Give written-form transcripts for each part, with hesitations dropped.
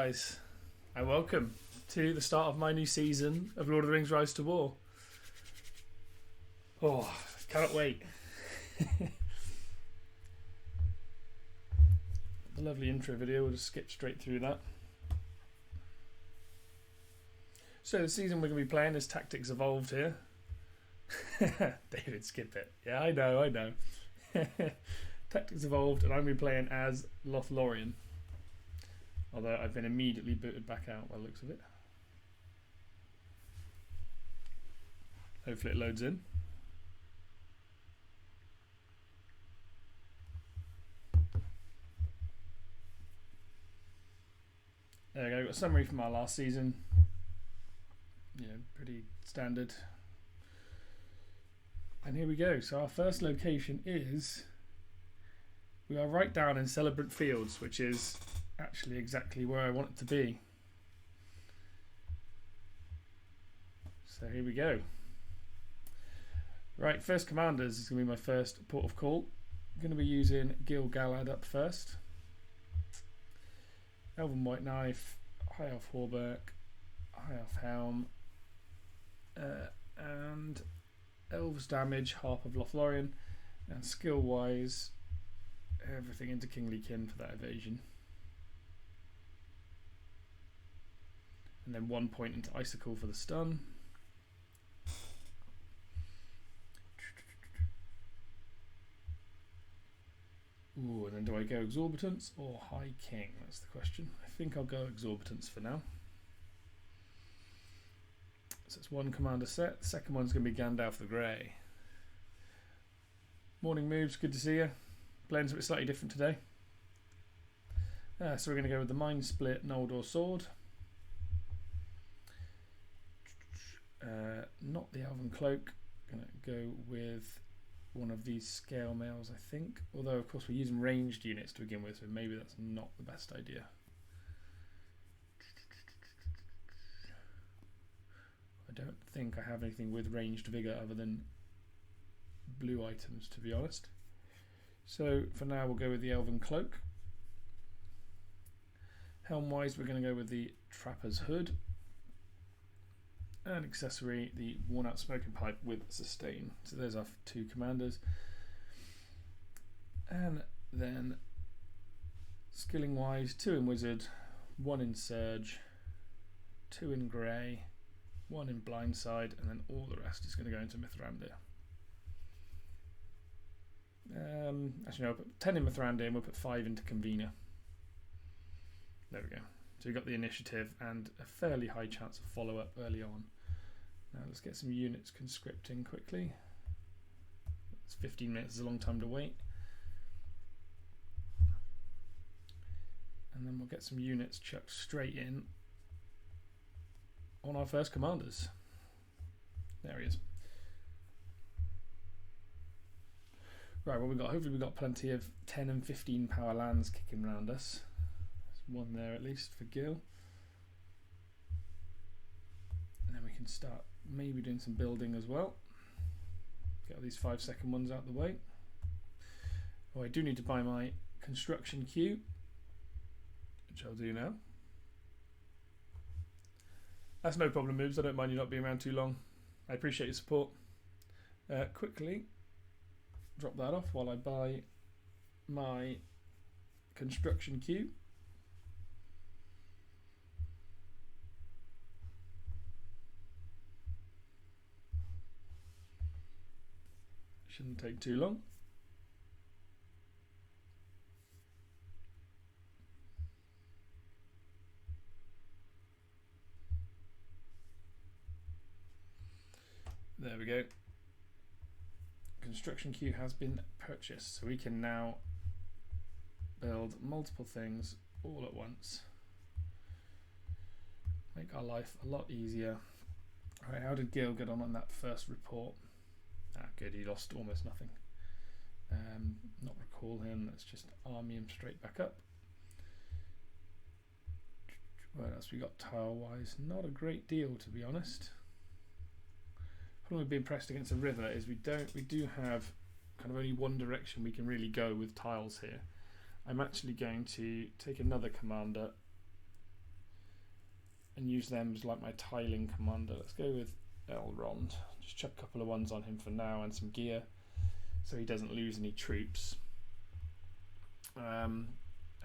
guys, and welcome to the start of my new season of Lord of the Rings Rise to War. Oh, cannot wait. The lovely intro video, we'll just skip straight through that. So the season we're going to be playing is Tactics Evolved here. David, skip it. Yeah, I know. Tactics Evolved, and I'm going to be playing as LOTR. Although I've been immediately booted back out by the looks of it. Hopefully it loads in. There we go, got a summary from our last season. You know, pretty standard. And here we go. So our first location is... we are right down in Celebrant Fields, which is actually exactly where I want it to be. So here we go. Right, first commanders is going to be my first port of call. I'm going to be using Gil Galad up first. Elven White Knife, High Elf Hauberk, High Elf Helm, and Elves Damage, Harp of Lothlorien, and skill wise, everything into Kingly Kin for that evasion. And then 1 point into Icicle for the stun. Ooh, and then do I go Exorbitance or High King? That's the question. I think I'll go Exorbitance for now. So it's one commander set. The second one's going to be Gandalf the Grey. Morning moves, good to see you. Playing something slightly different today. So we're going to go with the Mind Split Noldor Sword. Not the Elven Cloak. Going to go with one of these scale mails, I think. Although, of course, we're using ranged units to begin with, so maybe that's not the best idea. I don't think I have anything with ranged vigor other than blue items, to be honest. So for now, we'll go with the Elven Cloak. Helm-wise, we're going to go with the Trapper's Hood. And accessory, the Worn Out Smoking Pipe with Sustain. So there's our two commanders. And then, skilling wise, 2 in Wizard, 1 in Surge, 2 in Grey, 1 in Blindside, and then all the rest is going to go into Mithrandir. Actually, no, I'll put 10 in Mithrandir and we'll put 5 into Convener. There we go. So we've got the initiative and a fairly high chance of follow-up early on. Now let's get some units conscripting quickly. It's 15 minutes, is a long time to wait. And then we'll get some units chucked straight in on our first commanders. There he is. Right, what we got? Hopefully we've got plenty of 10 and 15 power lands kicking around us. There's one there at least for Gil. And then we can start maybe doing some building as well. Get all these 5-second ones out of the way. Oh, I do need to buy my construction queue, which I'll do now. That's no problem, moves. I don't mind you not being around too long. I appreciate your support. Quickly drop that off while I buy my construction queue. Shouldn't take too long. There we go. Construction queue has been purchased, so we can now build multiple things all at once. Make our life a lot easier. Alright, how did Gil get on that first report? Ah, good, he lost almost nothing. Not recall him, let's just army him straight back up. What else we got tile-wise? Not a great deal, to be honest. Problem with being pressed against a river is we do have kind of only one direction we can really go with tiles here. I'm actually going to take another commander and use them as like my tiling commander. Let's go with Elrond. Just chuck a couple of ones on him for now and some gear, so he doesn't lose any troops. And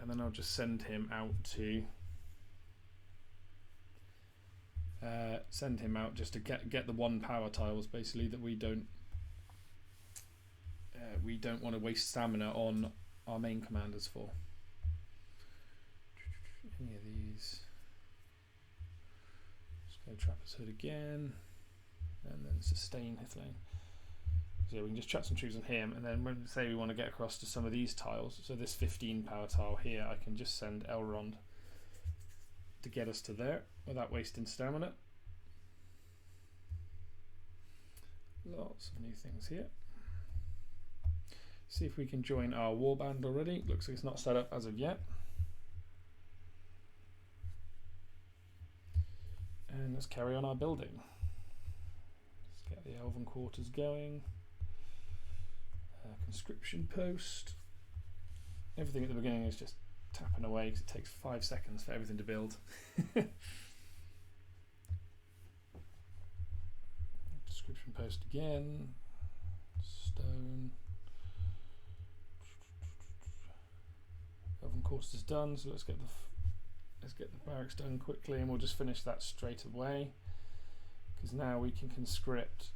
then I'll just send him out to just to get the 1 power tiles basically that we don't want to waste stamina on our main commanders for. Any of these. Let's go Trapper's Hood again, and then sustain Hithlane. So yeah, we can just chuck some troops on him, and then when say we want to get across to some of these tiles, so this 15 power tile here, I can just send Elrond to get us to there without wasting stamina. Lots of new things here. See if we can join our warband already. Looks like it's not set up as of yet. And let's carry on our building. Let's get the Elven quarters going. Conscription post. Everything at the beginning is just tapping away because it takes 5 seconds for everything to build. Conscription post again. Stone. Elven quarters is done, so let's get the barracks done quickly, and we'll just finish that straight away, because now we can conscript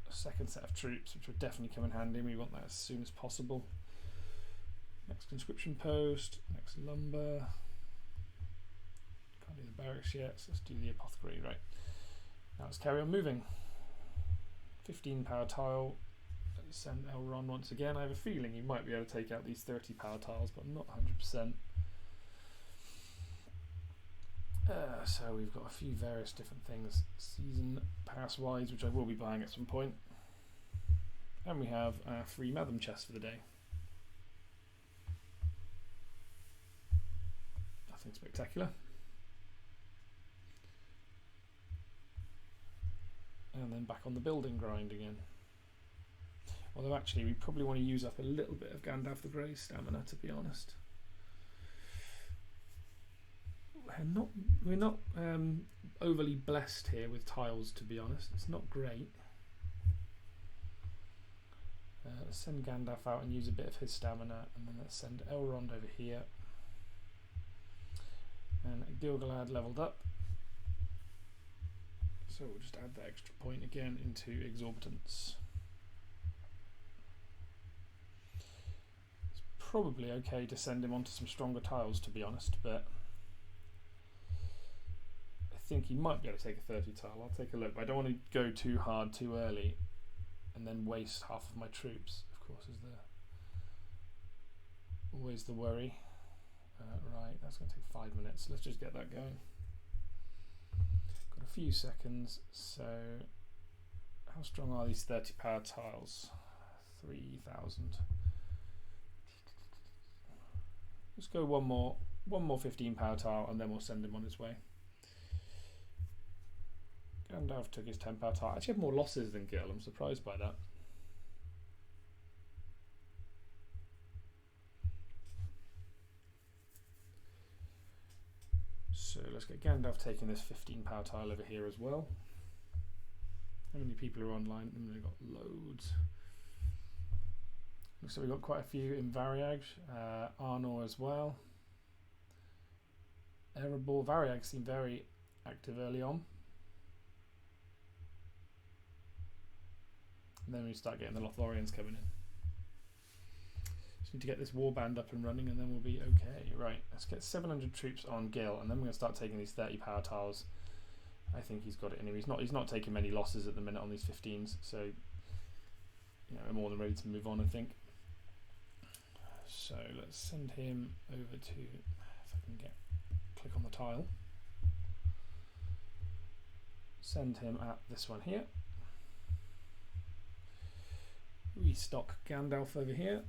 a second set of troops, which will definitely come in handy. We want that as soon as possible. Next conscription post, next lumber. Can't do the barracks yet, so let's do the apothecary. Right, now let's carry on moving. 15 power tile. Let's send Elrond once again. I have a feeling he might be able to take out these 30 power tiles, but I'm not 100%. So we've got a few various different things season pass wise, which I will be buying at some point, and we have our free Matham chest for the day. Nothing spectacular. And then back on the building grind again. Although actually we probably want to use up a little bit of Gandalf the Grey's stamina, to be honest. We're not overly blessed here with tiles, to be honest. It's not great. Let's send Gandalf out and use a bit of his stamina, and then let's send Elrond over here. And Gil-galad leveled up, so we'll just add that extra point again into Exorbitance. It's probably okay to send him onto some stronger tiles, to be honest, but I think he might be able to take a 30 tile. I'll take a look, but I don't want to go too hard too early and then waste half of my troops, of course, is always the worry. Right, that's going to take 5 minutes. Let's just get that going. Got a few seconds, so how strong are these 30 power tiles? 3,000. Let's go one more 15 power tile, and then we'll send him on his way. Gandalf took his 10 power tile. I actually have more losses than Gil. I'm surprised by that. So let's get Gandalf taking this 15 power tile over here as well. How many people are online? We've got loads. Looks like we've got quite a few in Variag, Arnor as well. Erebor, Variag seemed very active early on. And then we start getting the Lothorians coming in. Just need to get this warband up and running, and then we'll be okay. Right, let's get 700 troops on Gil, and then we're going to start taking these 30 power tiles. I think he's got it in him. He's not taking many losses at the minute on these 15s, so we're more than ready to move on, I think. So let's send him over to, if I can click on the tile, send him at this one here. We stock Gandalf over here,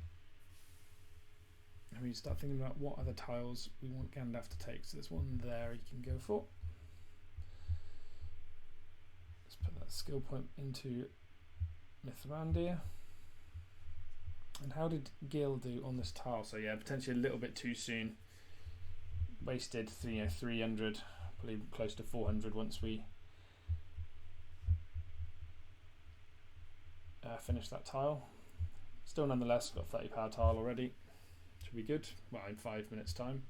and we start thinking about what other tiles we want Gandalf to take. So there's one there he can go for. Let's put that skill point into Mithrandir. And how did Gil do on this tile? So yeah, potentially a little bit too soon. Wasted 300 probably close to 400 once we finish that tile. Still nonetheless got 30 power tile already. Should be good. Well, in 5 minutes time.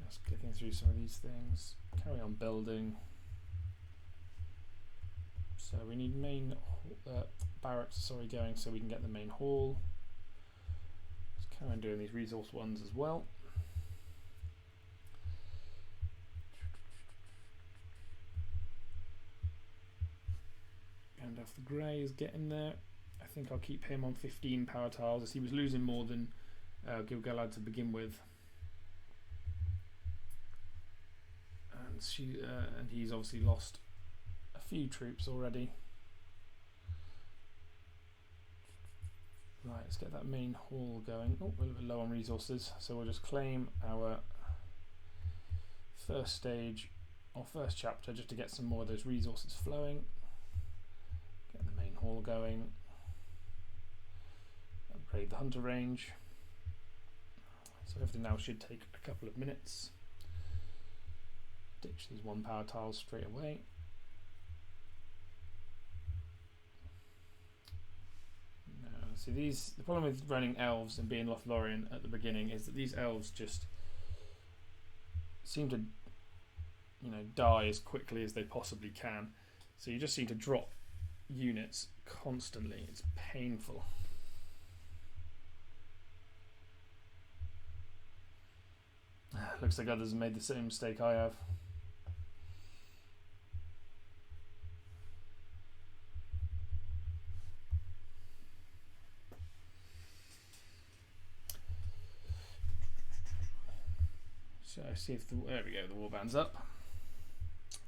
Just clicking through some of these things. Carry on building. So we need main barracks going so we can get the main hall. Let's carry on doing these resource ones as well. Gandalf the Grey is getting there. I think I'll keep him on 15 power tiles as he was losing more than Gil-galad to begin with. And he's obviously lost a few troops already. Right, let's get that main hall going. Oh, we're a little bit low on resources, so we'll just claim our first stage or first chapter just to get some more of those resources flowing. Get the main hall going. Upgrade the hunter range. So everything now should take a couple of minutes. Ditch these 1 power tiles straight away. Now, see the problem with running elves and being Lothlorien at the beginning is that these elves just seem to, die as quickly as they possibly can. So you just seem to drop units constantly. It's painful. Looks like others have made the same mistake I have. So see if there we go, the warband's up.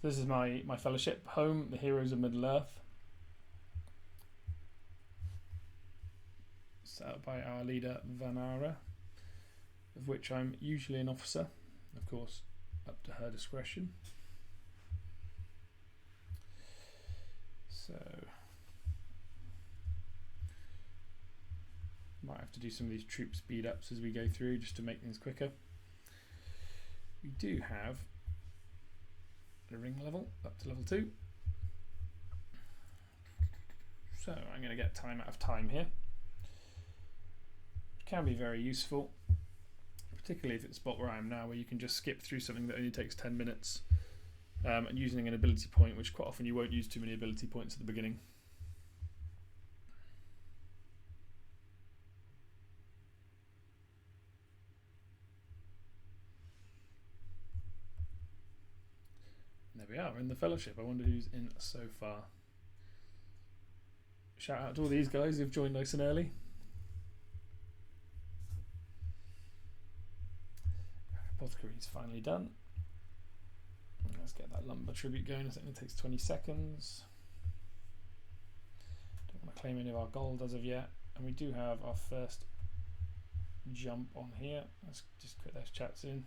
This is my fellowship home, the Heroes of Middle-earth. Set up by our leader Vanara, of which I'm usually an officer, of course, up to her discretion. So might have to do some of these troop speed ups as we go through just to make things quicker. We do have a ring level up to level 2. So I'm going to get time out of time here. It can be very useful, particularly if it's a spot where I am now, where you can just skip through something that only takes 10 minutes and using an ability point, which quite often you won't use too many ability points at the beginning. There we are, we're in the fellowship. I wonder who's in so far. Shout out to all these guys who've joined nice and early. Apothecary's finally done. Let's get that lumber tribute going. It only takes 20 seconds. Don't want to claim any of our gold as of yet. And we do have our first jump on here. Let's just put those chats in.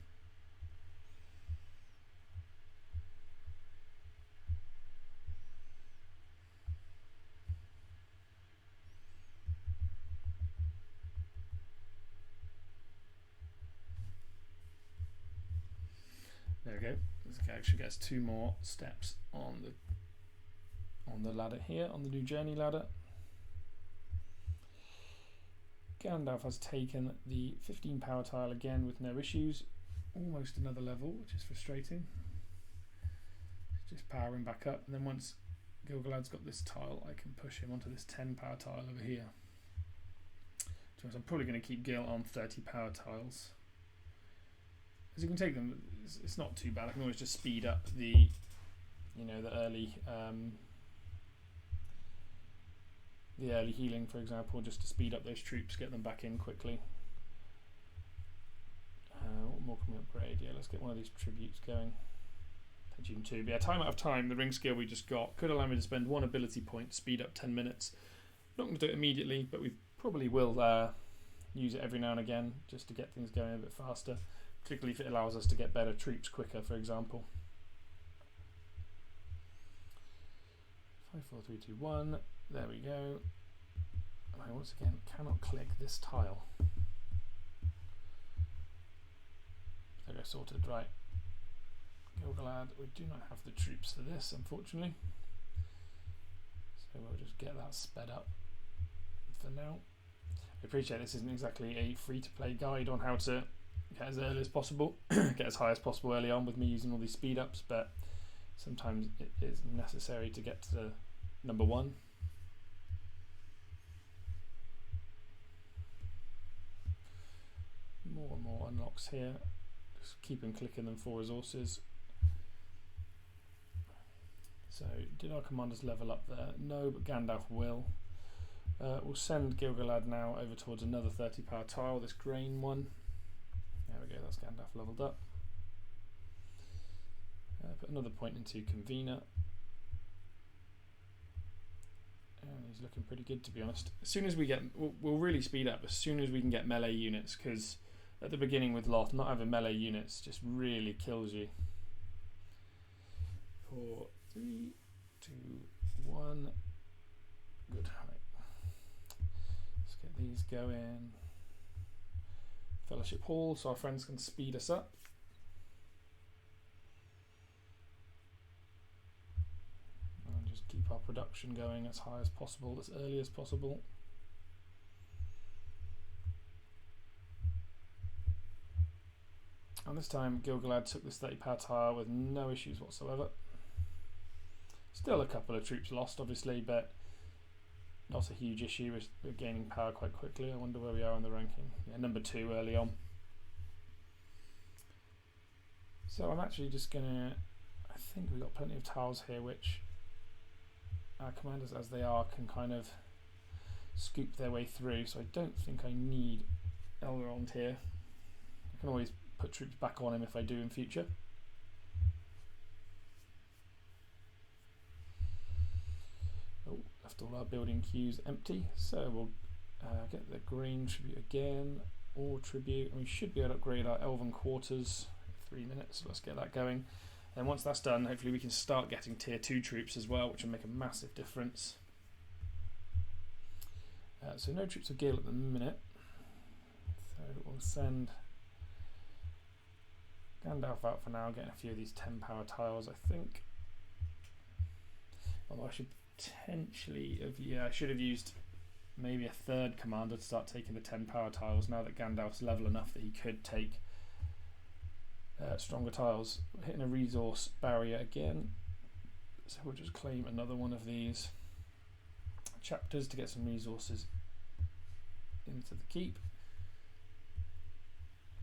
There we go. This guy actually gets 2 more steps on the ladder here, on the new journey ladder. Gandalf has taken the 15 power tile again with no issues. Almost another level, which is frustrating. Just powering back up, and then once Gil-galad's got this tile, I can push him onto this 10 power tile over here. So I'm probably going to keep Gil on 30 power tiles. As you can take them, it's not too bad. I can always just speed up the early healing, for example, just to speed up those troops, get them back in quickly. What more can we upgrade? Yeah, let's get one of these tributes going. Teaching 2. But yeah, time out of time, the ring skill we just got could allow me to spend 1 ability point, speed up 10 minutes. Not going to do it immediately, but we probably will use it every now and again just to get things going a bit faster. Particularly if it allows us to get better troops quicker, for example. 5, 4, 3, 2, 1. There we go. I once again cannot click this tile. Okay, sorted. Right. Gilgalad, we do not have the troops for this, unfortunately. So we'll just get that sped up for now. I appreciate this isn't exactly a free-to-play guide on how to get as early as possible, get as high as possible early on with me using all these speed ups, but sometimes it is necessary to get to number 1. More and more unlocks here. Just keep on clicking them for resources. So, did our commanders level up there? No, but Gandalf will. We'll send Gilgalad now over towards another 30 power tile, this grain one. There we go, that's Gandalf leveled up. Put another point into Convener. And he's looking pretty good, to be honest. As soon as we get, we'll really speed up as soon as we can get melee units, because at the beginning with Loth, not having melee units just really kills you. 4, 3, 2, 1. Good. Right. Let's get these going. Fellowship Hall, so our friends can speed us up. And just keep our production going as high as possible, as early as possible. And this time Gilgalad took this 30 power tile with no issues whatsoever. Still a couple of troops lost, obviously, but not a huge issue. We're gaining power quite quickly. I wonder where we are in the ranking. Yeah, number 2 early on. So I'm actually just gonna, I think we've got plenty of tiles here which our commanders, as they are, can kind of scoop their way through, so I don't think I need Elrond here. I can always put troops back on him if I do in future. Oh, left all our building queues empty, so we'll get the grain tribute again, or tribute, and we should be able to upgrade our elven quarters in 3 minutes, so let's get that going. And once that's done, hopefully we can start getting tier 2 troops as well, which will make a massive difference. So no troops of Gale at the minute, so we'll send Gandalf out for now, getting a few of these 10 power tiles, I think. Although I should potentially have, I should have used maybe a 3rd commander to start taking the 10 power tiles now that Gandalf's level enough that he could take stronger tiles. We're hitting a resource barrier again, so we'll just claim another one of these chapters to get some resources into the keep.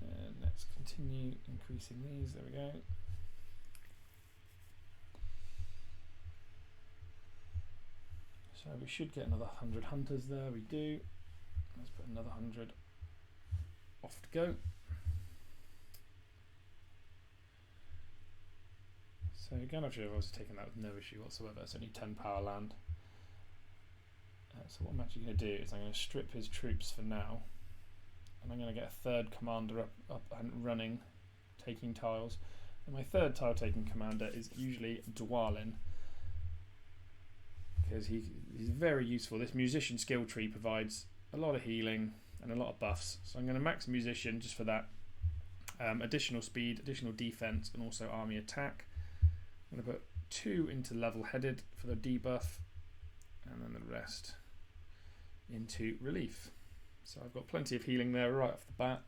And let's continue increasing these. There we go. So we should get another 100 hunters there. We do. Let's put another 100 off to go. So again, I've obviously taken that with no issue whatsoever. It's only 10 power land. So what I'm actually going to do is I'm going to strip his troops for now, and I'm going to get a 3rd commander up and running, taking tiles. And my 3rd tile taking commander is usually Dwalin, because he's very useful. This musician skill tree provides a lot of healing and a lot of buffs. So I'm going to max musician just for that. Additional speed, additional defense, and also army attack. I'm going to put 2 into level headed for the debuff, and then the rest into relief. So I've got plenty of healing there right off the bat.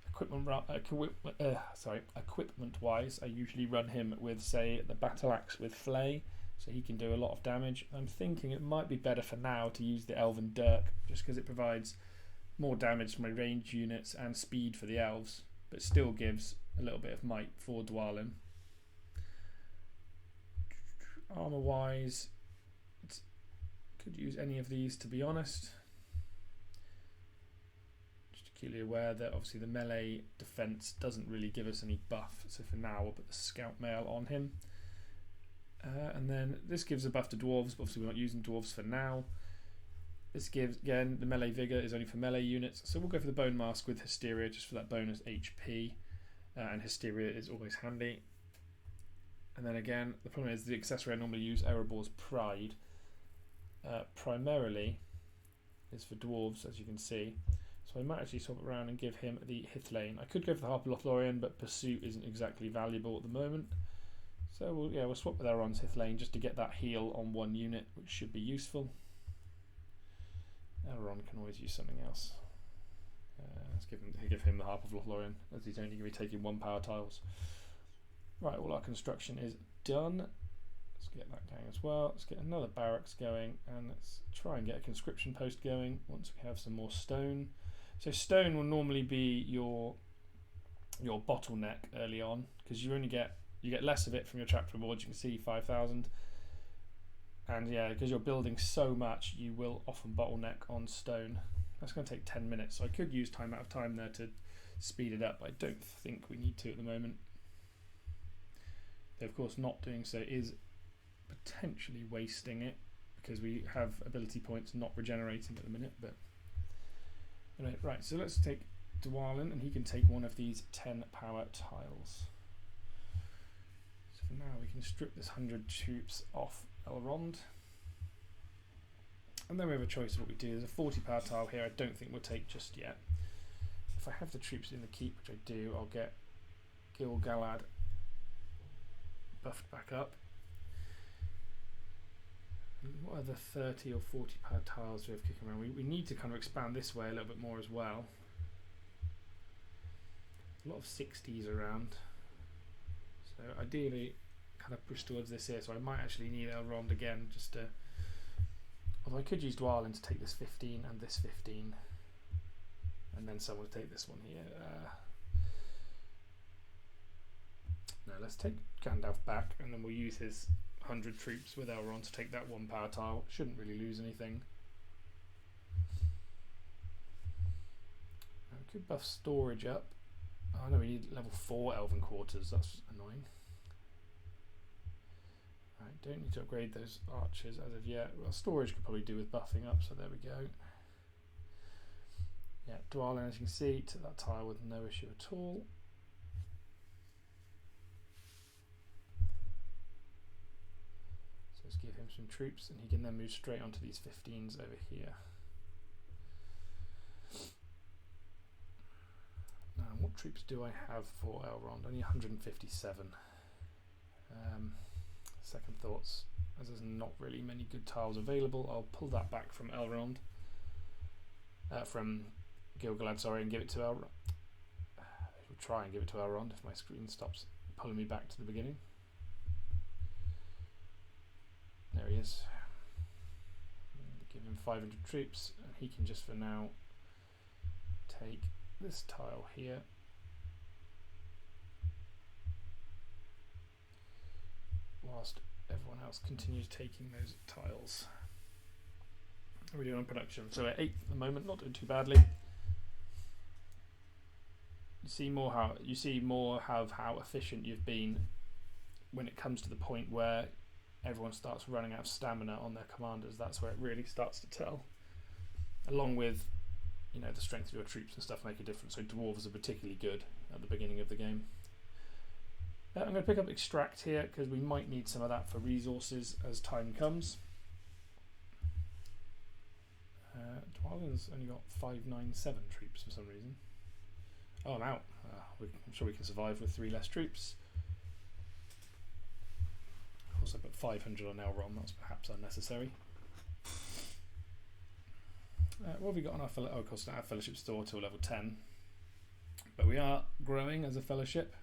Equipment wise, I usually run him with, say, the battle axe with flay, so he can do a lot of damage. I'm thinking it might be better for now to use the elven dirk, just because it provides more damage to my ranged units and speed for the elves, but still gives a little bit of might for Dwalin. Armor wise, could use any of these, to be honest. Just acutely aware that obviously the melee defense doesn't really give us any buff, so for now we'll put the scout mail on him. And then this gives a buff to dwarves, but obviously we're not using dwarves for now. This gives, again, the melee vigor is only for melee units, so we'll go for the bone mask with hysteria just for that bonus HP, and hysteria is always handy. And then again, the problem is the accessory I normally use, Erebor's Pride, primarily is for dwarves, as you can see. So I might actually swap it around and give him the Hithlane. I could go for the Harper Lothlorien, but Pursuit isn't exactly valuable at the moment. So we'll swap with Elrond's Hithlane just to get that heal on one unit, which should be useful. Elrond can always use something else. Let's give him the Harp of Lothlorien, as he's only going to be taking 1 power tiles. Right, all our construction is done. Let's get that going as well. Let's get another barracks going, and let's try and get a conscription post going once we have some more stone. So stone will normally be your bottleneck early on, because you get less of it from your chapter rewards. You can see 5,000. And yeah, because you're building so much, you will often bottleneck on stone. That's going to take 10 minutes, so I could use time out of time there to speed it up, but I don't think we need to at the moment. Though of course not doing so is potentially wasting it, because we have ability points not regenerating at the minute. But anyway, right, so let's take Dwalin, and he can take one of these 10 power tiles. So for now we can strip this 100 troops off Elrond. And then we have a choice of what we do. There's a 40 power tile here I don't think we'll take just yet. If I have the troops in the keep, which I do, I'll get Gil-galad buffed back up. And what other 30 or 40 power tiles do we have kicking around? We need to kind of expand this way a little bit more as well. A lot of 60s around. So ideally kind of push towards this here, so I might actually need Elrond again just to... Although I could use Dwalin to take this 15 and this 15, and then someone to take this one here. No, let's take Gandalf back, and then we'll use his 100 troops with Elrond to take that 1 power tile. Shouldn't really lose anything. We could buff storage up. Oh no, we need level 4 Elven Quarters. That's annoying. Right, don't need to upgrade those archers as of yet. Well, storage could probably do with buffing up, so there we go. Yeah, Dwalin, as you can see, took that tile with no issue at all. So let's give him some troops, and he can then move straight onto these 15s over here. Now, what troops do I have for Elrond? Only 157. Second thoughts, as there's not really many good tiles available, I'll pull that back from Elrond, from Gil-galad, sorry, and give it to Elrond. We'll try and give it to Elrond if my screen stops pulling me back to the beginning. There he is. Give him 500 troops, and he can just for now take this tile here. Whilst everyone else continues taking those tiles. How are we doing on production? So at 8 at the moment, not doing too badly. You see more how efficient you've been when it comes to the point where everyone starts running out of stamina on their commanders. That's where it really starts to tell. Along with, you know, the strength of your troops and stuff make a difference. So dwarves are particularly good at the beginning of the game. I'm going to pick up extract here because we might need some of that for resources as time comes. Dwalin's only got 597 troops for some reason. Oh, I'm out. I'm sure we can survive with 3 less troops. Of course, I put 500 on Elrond. That's perhaps unnecessary. What have we got on our fellowship? Oh, of course, our fellowship store till level 10. But we are growing as a fellowship.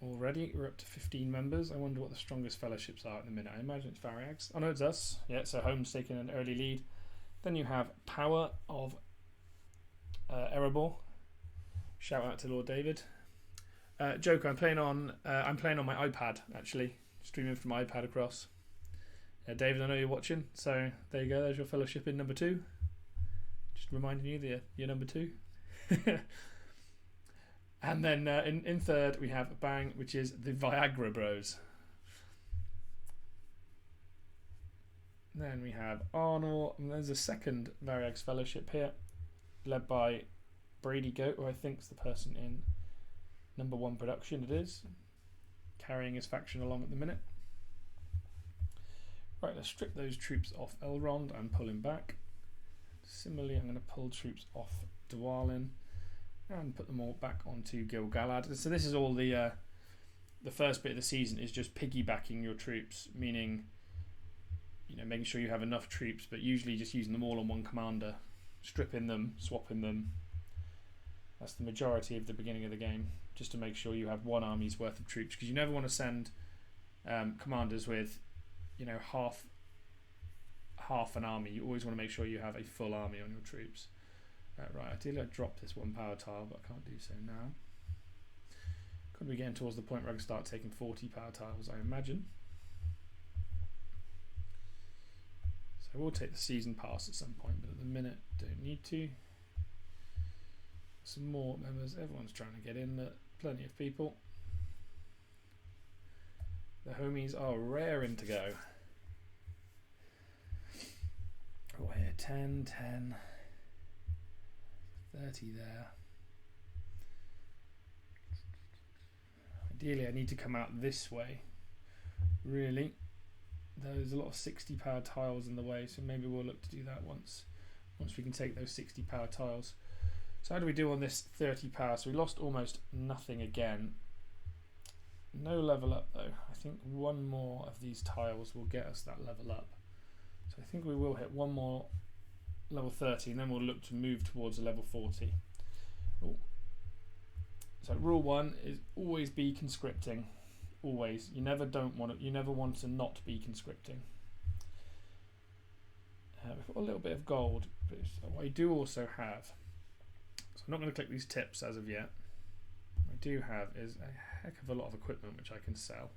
Already, we're up to 15 members. I wonder what the strongest fellowships are at the minute. I imagine it's Variags. Oh no, it's us. Yeah, so Home's taking an early lead. Then you have Power of Erebor. Shout out to Lord David. Joker, I'm playing on my iPad actually, streaming from my iPad across. David, I know you're watching, so there you go. There's your fellowship in number 2. Just reminding you that you're number 2. And then in third we have Bang, which is the Viagra Bros. Then we have Arnor, and there's a second Variags Fellowship here, led by Brady Goat, who I think is the person in number 1 production. It is carrying his faction along at the minute. Right, let's strip those troops off Elrond and pull him back. Similarly, I'm going to pull troops off Dwalin and put them all back onto Gil-galad. So this is all the first bit of the season is just piggybacking your troops, meaning making sure you have enough troops, but usually just using them all on one commander, stripping them, swapping them. That's the majority of the beginning of the game, just to make sure you have one army's worth of troops, because you never want to send commanders with half an army. You always want to make sure you have a full army on your troops. Right, ideally I dropped this one power tile, but I can't do so now. Could be getting towards the point where I can start taking 40 power tiles, I imagine. So we'll take the season pass at some point, but at the minute don't need to. Some more members, everyone's trying to get in, but plenty of people. The homies are raring to go. Oh, here, 10, 10, 30 there. Ideally, I need to come out this way, really. There's a lot of 60 power tiles in the way, so maybe we'll look to do that once we can take those 60 power tiles. So how do we do on this 30 power? So we lost almost nothing again. No level up though. I think one more of these tiles will get us that level up. So I think we will hit one more level 30 and then we'll look to move towards a level 40. Ooh. So rule 1 is always be conscripting. Always. You never want to not be conscripting. We've got a little bit of gold, but what I do also have, so I'm not going to click these tips as of yet. What I do have is a heck of a lot of equipment which I can sell.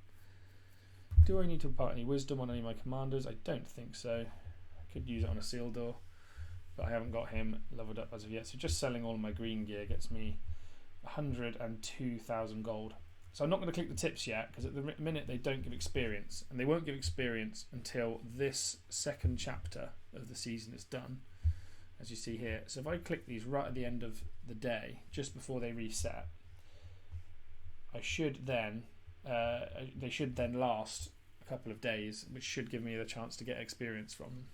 Do I need to impart any wisdom on any of my commanders? I don't think so. I could use it on a Isildur, but I haven't got him leveled up as of yet. So just selling all of my green gear gets me 102,000 gold. So I'm not going to click the tips yet, because at the minute they don't give experience, and they won't give experience until this second chapter of the season is done, as you see here. So if I click these right at the end of the day, just before they reset, I should then they should then last a couple of days, which should give me the chance to get experience from them.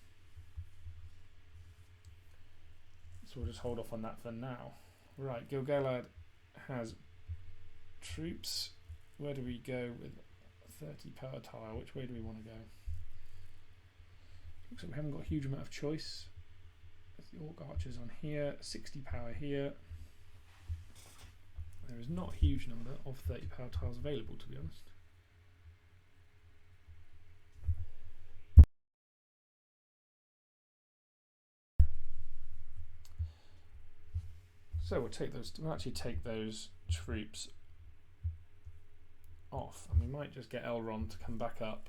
So we'll just hold off on that for now. Right, Gil-galad has troops. Where do we go with 30 power tile? Which way do we want to go? Looks like we haven't got a huge amount of choice. There's the Orc Archers on here, 60 power here. There is not a huge number of 30 power tiles available, to be honest. So we'll actually take those troops off, and we might just get Elrond to come back up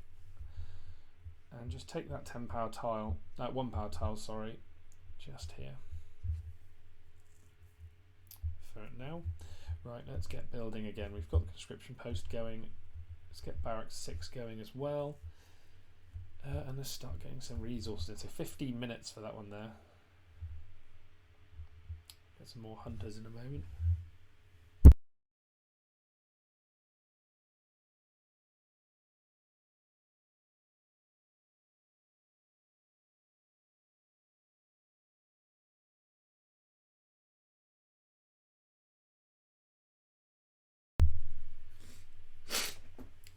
and just take that 10 power tile, that 1 power tile, sorry, just here for it now. Right, let's get building again. We've got the conscription post going. Let's get barracks 6 going as well, and let's start getting some resources. So 15 minutes for that one there. Get some more hunters in a moment.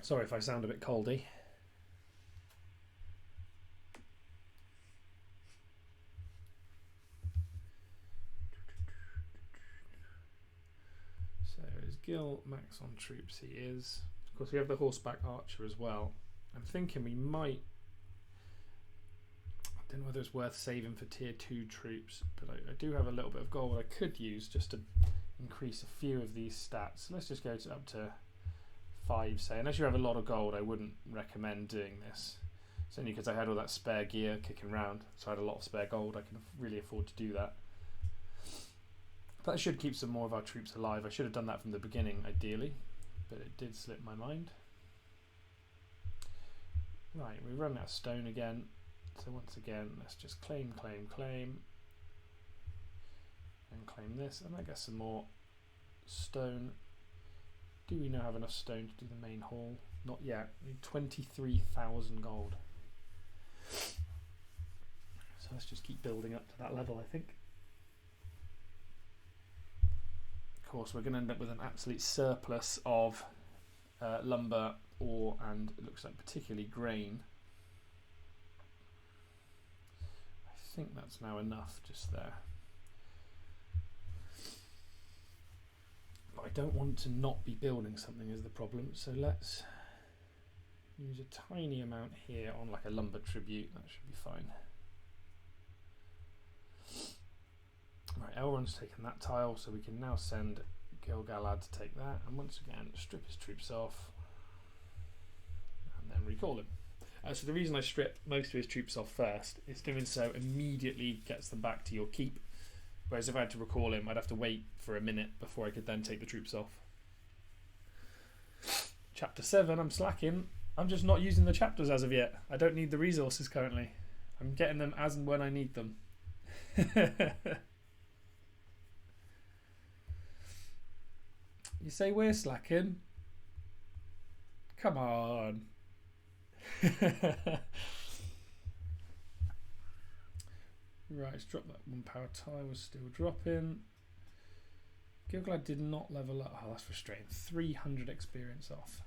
Sorry if I sound a bit coldy. So is Gil max on troops? He is. Of course we have the horseback archer as well. I'm thinking we might, I don't know whether it's worth saving for tier 2 troops, but I do have a little bit of gold I could use just to increase a few of these stats. So let's just go up to 5, say. Unless you have a lot of gold, I wouldn't recommend doing this. It's only because I had all that spare gear kicking around, so I had a lot of spare gold. I can really afford to do that. But that should keep some more of our troops alive. I should have done that from the beginning, ideally, but it did slip my mind. Right, we run out of stone again. So once again, let's just claim, and claim this, and I guess some more stone. Do we now have enough stone to do the main hall? Not yet. We need 23,000 gold. So let's just keep building up to that level, I think. Of course, we're going to end up with an absolute surplus of lumber, ore, and it looks like particularly grain. I think that's now enough just there. But I don't want to not be building something is the problem, so let's use a tiny amount here on like a lumber tribute. That should be fine. Right, Elrond's taken that tile, so we can now send Gil-galad to take that, and once again strip his troops off and then recall him. So the reason I strip most of his troops off first is doing so immediately gets them back to your keep, whereas if I had to recall him I'd have to wait for a minute before I could then take the troops off. Chapter 7, I'm slacking. I'm just not using the chapters as of yet. I don't need the resources currently. I'm getting them as and when I need them. You say we're slacking? Come on. Right, let's drop that 1 power tile, was still dropping. Gil-galad did not level up. Oh, that's frustrating. 300 experience off.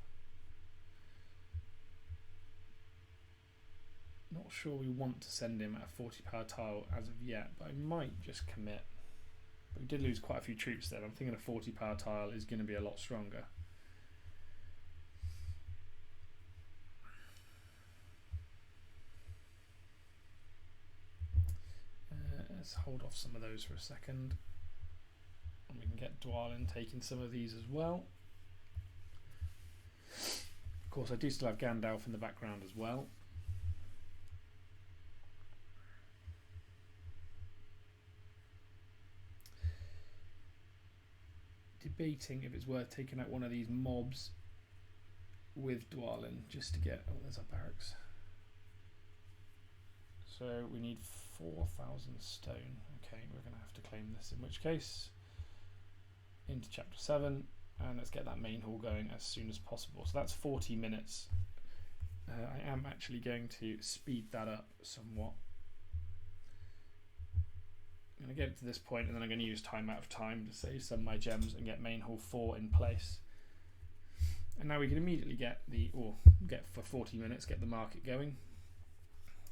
Not sure we want to send him at a 40 power tile as of yet, but I might just commit. But we did lose quite a few troops there. I'm thinking a 40 power tile is going to be a lot stronger. Let's hold off some of those for a second. And we can get Dwalin taking some of these as well. Of course, I do still have Gandalf in the background as well. Debating if it's worth taking out one of these mobs with Dwalin just to get... Oh, there's our barracks. So we need 4,000 stone. Okay, we're going to have to claim this, in which case into chapter 7, and let's get that main hall going as soon as possible. So that's 40 minutes. I am actually going to speed that up somewhat. I'm going to get it to this point, and then I'm going to use time out of time to save some of my gems and get main hall 4 in place. And now we can immediately get the, or get for 40 minutes, get the market going.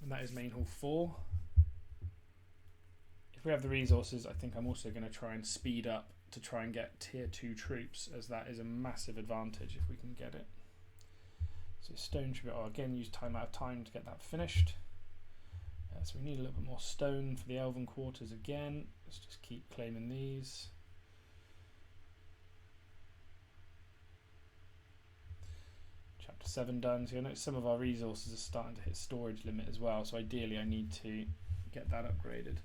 And that is main hall 4. If we have the resources, I think I'm also going to try and speed up to try and get tier 2 troops, as that is a massive advantage if we can get it. So stone tribute, I'll again use time out of time to get that finished. So we need a little bit more stone for the elven quarters again. Let's just keep claiming these. Chapter 7 done. So I know some of our resources are starting to hit storage limit as well, so ideally I need to get that upgraded.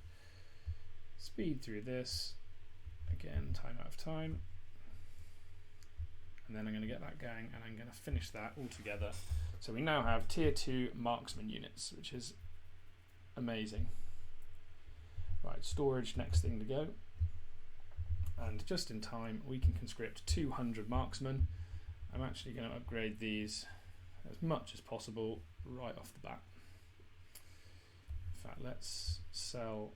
Speed through this. Again, time out of time. And then I'm going to get that going, and I'm going to finish that all together. So we now have tier 2 marksman units, which is amazing. Right, storage, next thing to go. And just in time, we can conscript 200 marksmen. I'm actually going to upgrade these as much as possible right off the bat. In fact, let's sell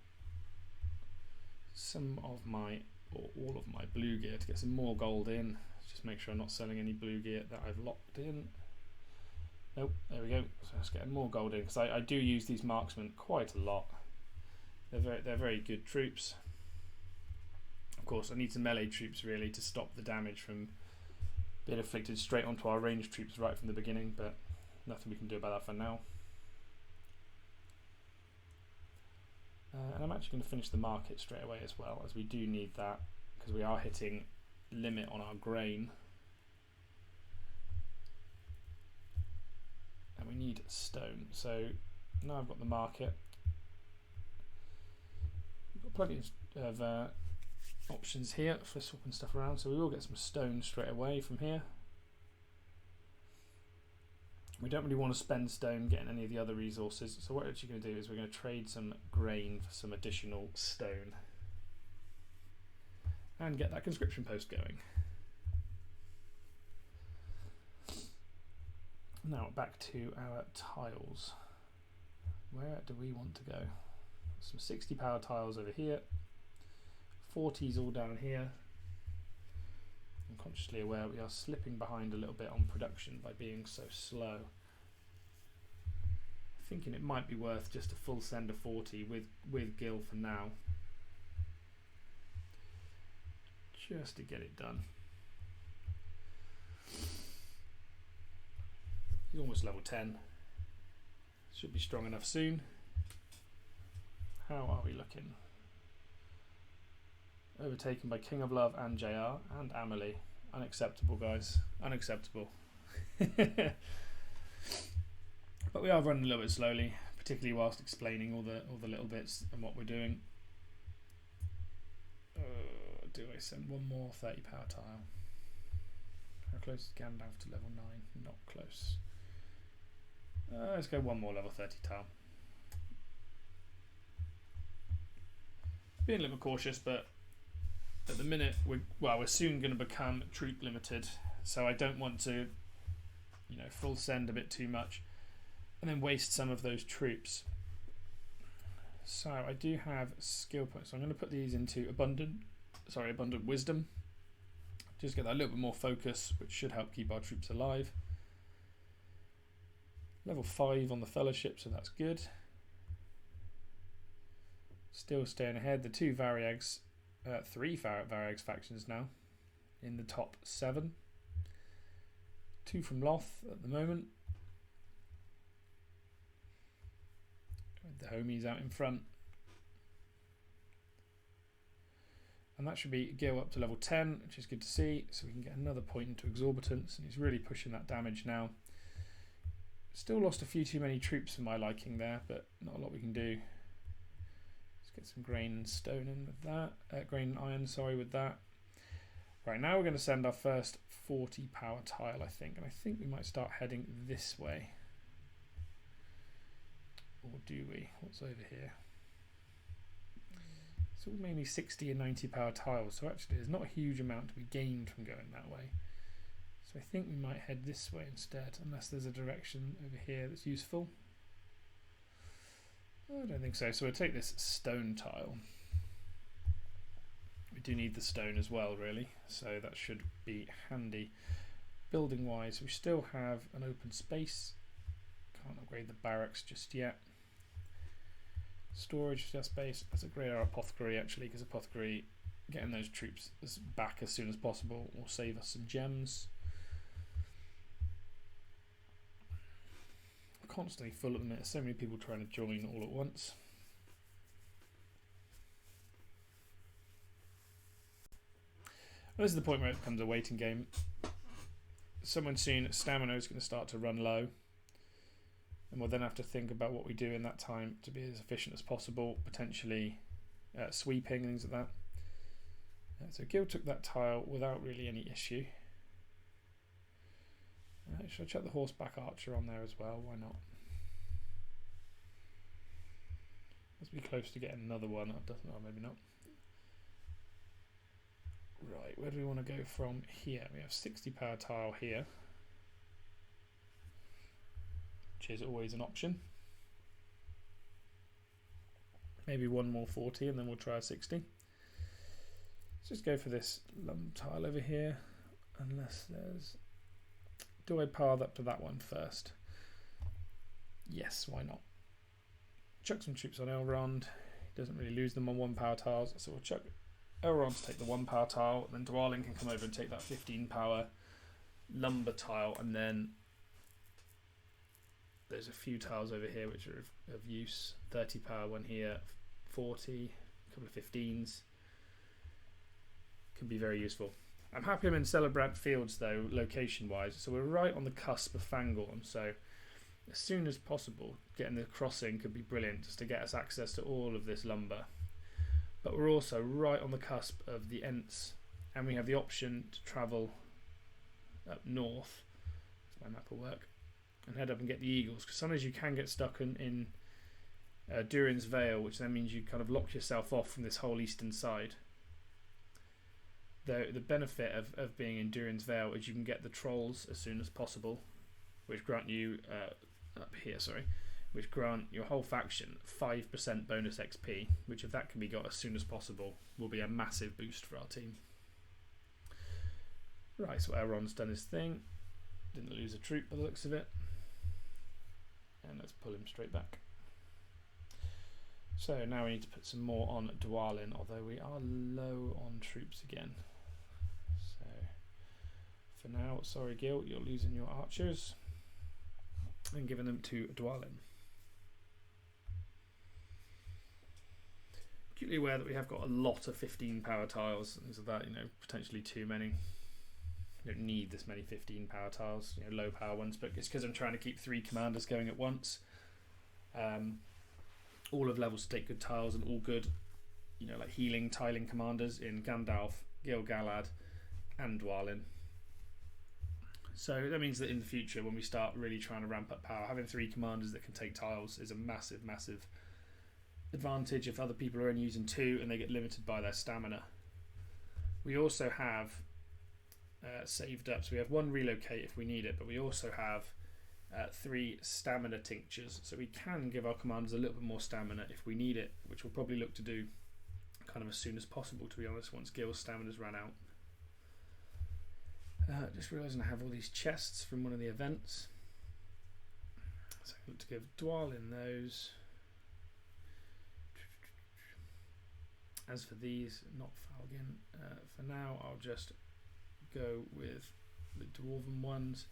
some of my, or all of my blue gear to get some more gold in. Just make sure I'm not selling any blue gear that I've locked in. Nope, there we go. So let's get more gold in, because I do use these marksmen quite a lot. They're very good troops. Of course, I need some melee troops really to stop the damage from being inflicted straight onto our ranged troops right from the beginning, but nothing we can do about that for now. And I'm actually going to finish the market straight away as well, as we do need that, because we are hitting limit on our grain. And we need stone. So now I've got the market. We've got plenty of options here for swapping stuff around, so we will get some stone straight away from here. We don't really want to spend stone getting any of the other resources, so what we're actually going to do is we're going to trade some grain for some additional stone and get that conscription post going. Now back to our tiles. Where do we want to go? some 60 power tiles over here, 40s all down here. I'm consciously aware we are slipping behind a little bit on production by being so slow. Thinking it might be worth just a full send of 40 with Gil for now, just to get it done. He's almost level 10. Should be strong enough soon. How are we looking? Overtaken by King of Love and JR and Amelie. Unacceptable, guys. Unacceptable. But we are running a little bit slowly, particularly whilst explaining all the little bits and what we're doing. Do I send one more 30 power tile? How close is Gandalf to level 9? Not close. Let's go one more level 30 tile. Being a little cautious, but at the minute we're soon going to become troop limited, so I don't want to, full send a bit too much and then waste some of those troops. So I do have skill points, so I'm going to put these into abundant wisdom. Just get that a little bit more focus, which should help keep our troops alive. Level 5 on the fellowship, so that's good. Still staying ahead. The three Variags factions now in the top 7. 2 from Loth at the moment. With the homies out in front. And that should be Gil up to level 10, which is good to see. So we can get another point into Exorbitance, and he's really pushing that damage now. Still lost a few too many troops for my liking there, but not a lot we can do. Let's get some grain and stone in with that. Grain and iron, sorry, with that. Right, now we're going to send our first 40 power tile, I think. And I think we might start heading this way. Or do we? What's over here? It's all mainly 60 and 90 power tiles, so actually there's not a huge amount to be gained from going that way. So I think we might head this way instead, unless there's a direction over here that's useful. I don't think so. So we'll take this stone tile. We do need the stone as well, really, so that should be handy. Building wise, we still have an open space. Can't upgrade the barracks just yet. Storage space. Let's upgrade our apothecary actually, because apothecary, getting those troops back as soon as possible will save us some gems. Constantly full at the minute. So many people trying to join all at once. Well, this is the point where it becomes a waiting game. Someone soon, stamina is going to start to run low, and we'll then have to think about what we do in that time to be as efficient as possible, potentially sweeping and things like that. So Gil took that tile without really any issue. Should I chuck the horseback archer on there as well? Why not? Let's be close to getting another one. That doesn't. Oh, maybe not. Right, where do we want to go from here? We have 60 power tile here, which is always an option. Maybe one more 40 and then we'll try a 60. Let's just go for this lump tile over here, unless there's... Do I path up to that one first? Yes, why not? Chuck some troops on Elrond. He doesn't really lose them on 1 power tiles, so we'll chuck Elrond to take the 1 power tile, and then Dwalin can come over and take that 15 power lumber tile, and then there's a few tiles over here which are of use. 30 power one here, 40, a couple of 15s. Can be very useful. I'm happy I'm in Celebrant Fields though, location wise, so we're right on the cusp of Fangorn, so as soon as possible getting the crossing could be brilliant just to get us access to all of this lumber. But we're also right on the cusp of the Ents, and we have the option to travel up north, if my map will work, and head up and get the eagles, because sometimes you can get stuck in Durin's Vale, which then means you kind of lock yourself off from this whole eastern side. The benefit of being in Durin's Vale is you can get the trolls as soon as possible, which grant you which grant your whole faction 5% bonus XP, which if that can be got as soon as possible, will be a massive boost for our team. Right, so Elrond's done his thing. Didn't lose a troop by the looks of it. And let's pull him straight back. So now we need to put some more on Dwalin, although we are low on troops again. So for now, sorry Gil, you're losing your archers and giving them to Dwalin. Acutely aware that we have got a lot of 15 power tiles, and so that, potentially too many. You don't need this many 15 power tiles, low power ones, but it's because I'm trying to keep 3 commanders going at once. All of levels to take good tiles and all good, like healing, tiling commanders in Gandalf, Gil-galad, and Dwalin. So that means that in the future, when we start really trying to ramp up power, having 3 commanders that can take tiles is a massive, massive advantage if other people are only using 2 and they get limited by their stamina. We also have saved up, so we have 1 relocate if we need it, but we also have 3 stamina tinctures, so we can give our commanders a little bit more stamina if we need it, which we'll probably look to do kind of as soon as possible, to be honest, once Gil's stamina's run out. Just realising I have all these chests from one of the events, so I look to give Dwalin those. As for these, not Falcon, for now I'll just go with the Dwarven ones.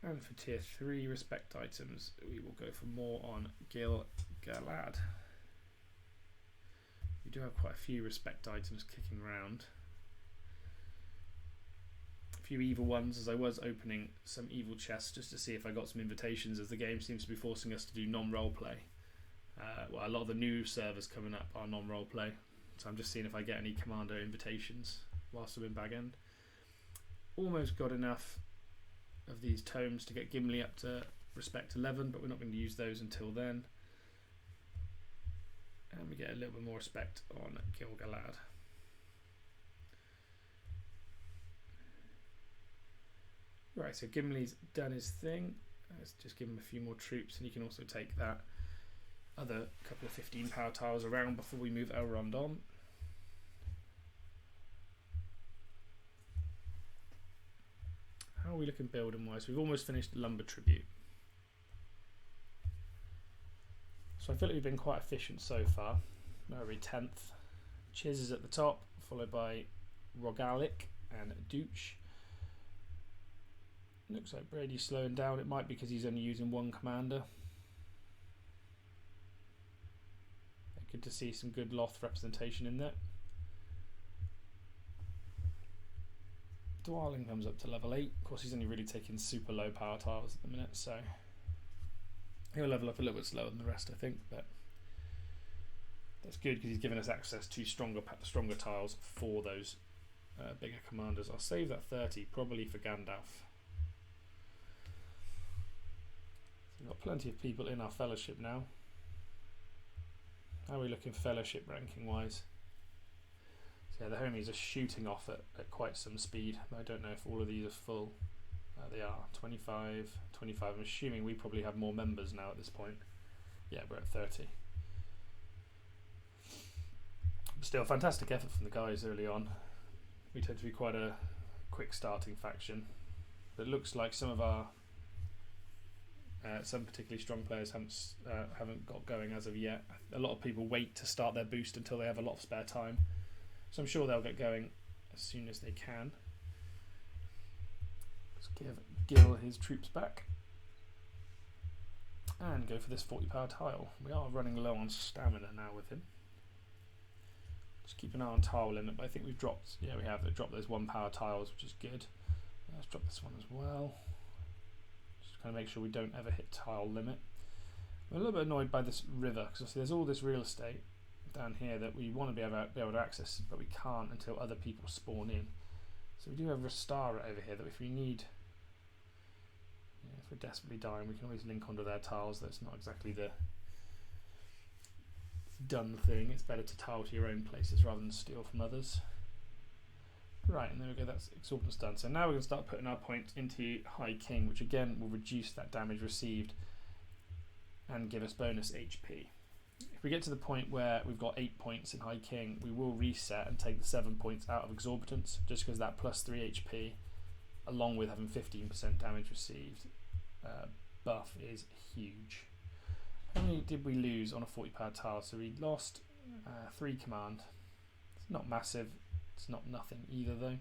And for tier 3 respect items, we will go for more on Gil-galad. We do have quite a few respect items kicking around. A few evil ones, as I was opening some evil chests just to see if I got some invitations, as the game seems to be forcing us to do non-roleplay. Well, a lot of the new servers coming up are non-roleplay, so I'm just seeing if I get any commander invitations whilst I'm in Bag End. Almost got enough of these tomes to get Gimli up to respect 11, but we're not going to use those until then. And we get a little bit more respect on Gil-galad. Right, so Gimli's done his thing. Let's just give him a few more troops, and he can also take that other couple of 15 power tiles around before we move Elrond on. How are we looking building wise? We've almost finished Lumber Tribute. So I feel like we've been quite efficient so far. We're 10th. Chiz is at the top, followed by Rogalic and Dooch. Looks like Brady's slowing down. It might be because he's only using 1 commander. Good to see some good Loth representation in there. Dwalin comes up to level 8. Of course, he's only really taking super low power tiles at the minute, so he'll level up a little bit slower than the rest, I think. But that's good because he's giving us access to stronger tiles for those bigger commanders. I'll save that 30 probably for Gandalf. So we've got plenty of people in our fellowship now. How are we looking fellowship ranking wise? So yeah, the homies are shooting off at quite some speed. I don't know if all of these are full. They are 25. I'm assuming we probably have more members now at this point. Yeah, we're at 30. But still, fantastic effort from the guys early on. We tend to be quite a quick starting faction. But it looks like some of our some particularly strong players haven't got going as of yet. A lot of people wait to start their boost until they have a lot of spare time. So I'm sure they'll get going as soon as they can. Let's give Gil his troops back. And go for this 40 power tile. We are running low on stamina now with him. Just keep an eye on tile limit, but I think we've dropped, yeah we have, dropped those 1 power tiles, which is good. Let's drop this one as well. Kind of make sure we don't ever hit tile limit. I'm a little bit annoyed by this river because there's all this real estate down here that we want to be able to access, but we can't until other people spawn in. So we do have Restara over here that if we need, if we're desperately dying, we can always link onto their tiles. That's not exactly the done thing. It's better to tile to your own places rather than steal from others. Right, and there we go, that's Exorbitance done. So now we're going to start putting our points into High King, which again will reduce that damage received and give us bonus HP. If we get to the point where we've got 8 points in High King, we will reset and take the 7 points out of Exorbitance, just because that plus 3 HP, along with having 15% damage received, buff is huge. How many did we lose on a 40 power tile? So we lost 3 command. It's not massive, it's not nothing either though.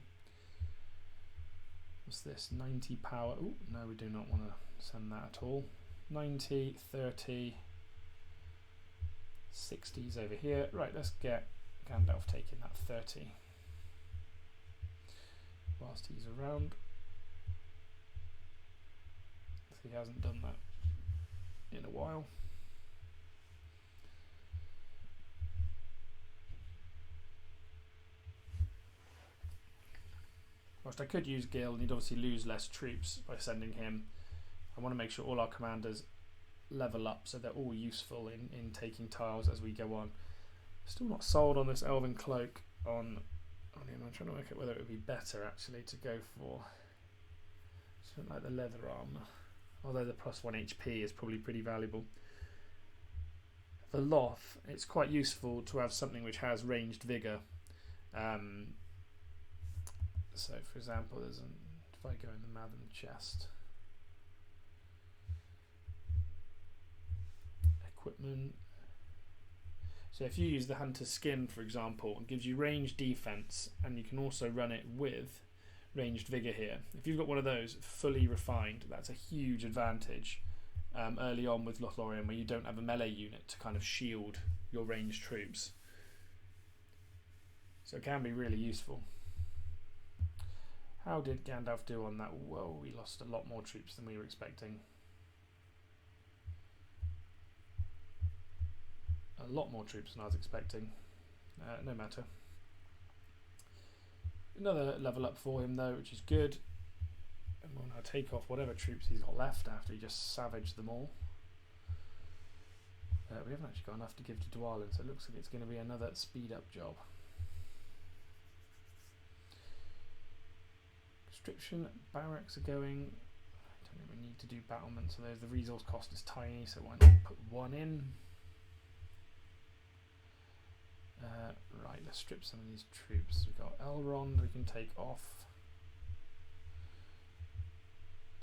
What's this? 90 power. Oh, no, we do not want to send that at all. 90, 30, 60s over here. Right, let's get Gandalf taking that 30 whilst he's around. He hasn't done that in a while. Whilst I could use Gil, and he'd obviously lose less troops by sending him, I want to make sure all our commanders level up so they're all useful in taking tiles as we go on. Still not sold on this Elven Cloak on him. I'm trying to work out whether it would be better actually to go for something like the leather armor. Although the plus 1 HP is probably pretty valuable. The Loth, it's quite useful to have something which has ranged vigour. So for example, if I go in the Maven chest, equipment. So if you use the Hunter's Skin, for example, it gives you ranged defense, and you can also run it with ranged vigour here. If you've got one of those fully refined, that's a huge advantage early on with Lothlorien, where you don't have a melee unit to kind of shield your ranged troops. So it can be really useful. How did Gandalf do on that? Whoa, we lost a lot more troops than we were expecting. A lot more troops than I was expecting. No matter. Another level up for him though, which is good. And we'll now take off whatever troops he's got left after he just savaged them all. We haven't actually got enough to give to Dwalin, so it looks like it's going to be another speed up job. Conscription barracks are going. I don't think we need to do battlements, so the resource cost is tiny, so why not put one in? Right, let's strip some of these troops. We've got Elrond we can take off.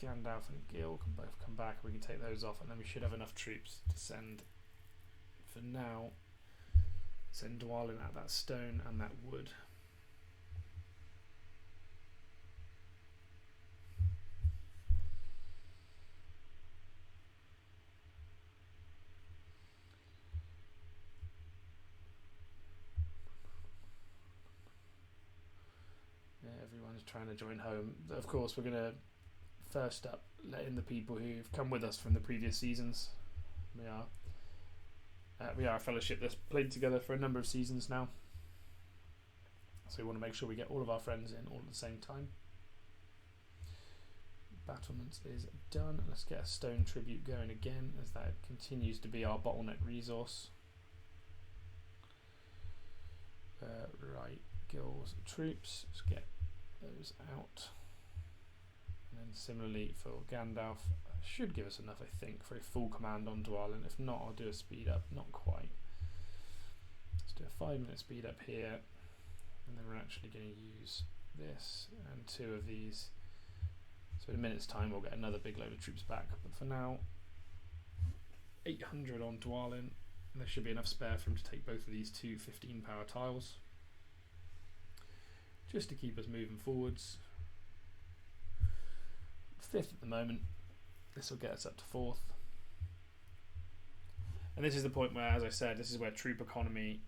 Gandalf and Gil can both come back. We can take those off, and then we should have enough troops to send, for now, send Dwalin out that stone and that wood. Everyone's trying to join home. Of course, we're going to first up let in the people who've come with us from the previous seasons. We are a fellowship that's played together for a number of seasons now, so we want to make sure we get all of our friends in all at the same time. Battlements is done. Let's get a stone tribute going again, as that continues to be our bottleneck resource. Right, Gil's troops, let's get those out. And then similarly for Gandalf, should give us enough, I think, for a full command on Dwalin. If not, I'll do a speed up. Not quite. Let's do a 5-minute speed up here, and then we're actually going to use this and 2 of these. So in a minute's time we'll get another big load of troops back, but for now 800 on Dwalin, and there should be enough spare for him to take both of these 2 15 power tiles, just to keep us moving forwards. 5th at the moment. This will get us up to 4th. And this is the point where, as I said, this is where troop economy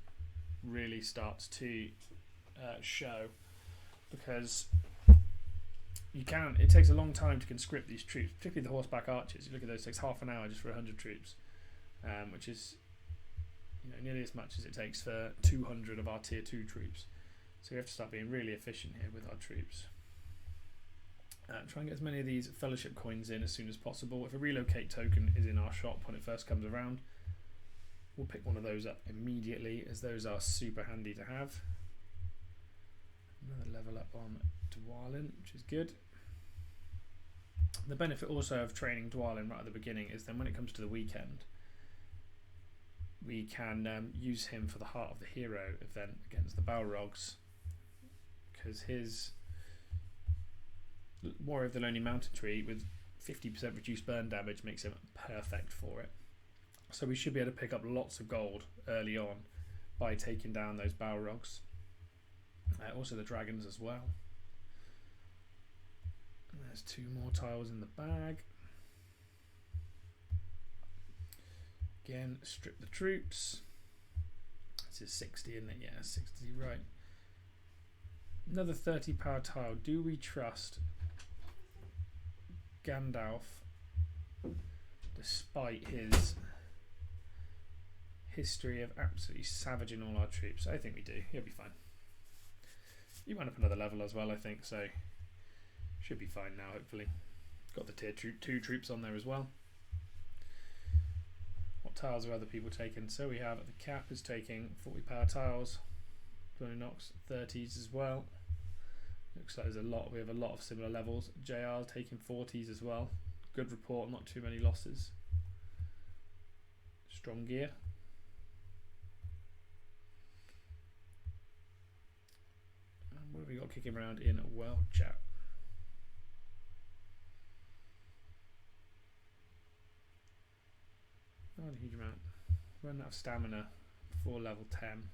really starts to show, because it takes a long time to conscript these troops, particularly the horseback archers. You look at those, it takes half an hour just for 100 troops, which is nearly as much as it takes for 200 of our tier 2 troops. So we have to start being really efficient here with our troops. Try and get as many of these fellowship coins in as soon as possible. If a relocate token is in our shop when it first comes around, we'll pick one of those up immediately, as those are super handy to have. Another level up on Dwalin, which is good. The benefit also of training Dwalin right at the beginning is then when it comes to the weekend, we can use him for the Heart of the Hero event against the Balrogs, because his Warrior of the Lonely Mountain Tree with 50% reduced burn damage makes him perfect for it. So we should be able to pick up lots of gold early on by taking down those Balrogs. Also the dragons as well. And there's 2 more tiles in the bag. Again, strip the troops. This is 60, isn't it? Yeah, 60, right. Another 30 power tile. Do we trust Gandalf despite his history of absolutely savaging all our troops? I think we do. He'll be fine. He went up another level as well, I think, so should be fine now, hopefully. Got the tier 2 troops on there as well. What tiles are other people taking? So we have the Cap is taking 40 power tiles. Johnny Knox 30s as well. Looks like there's a lot. We have a lot of similar levels. JR taking 40s as well. Good report, not too many losses. Strong gear. And what have we got kicking around in World Chat? Not a huge amount. Run out of stamina before level 10.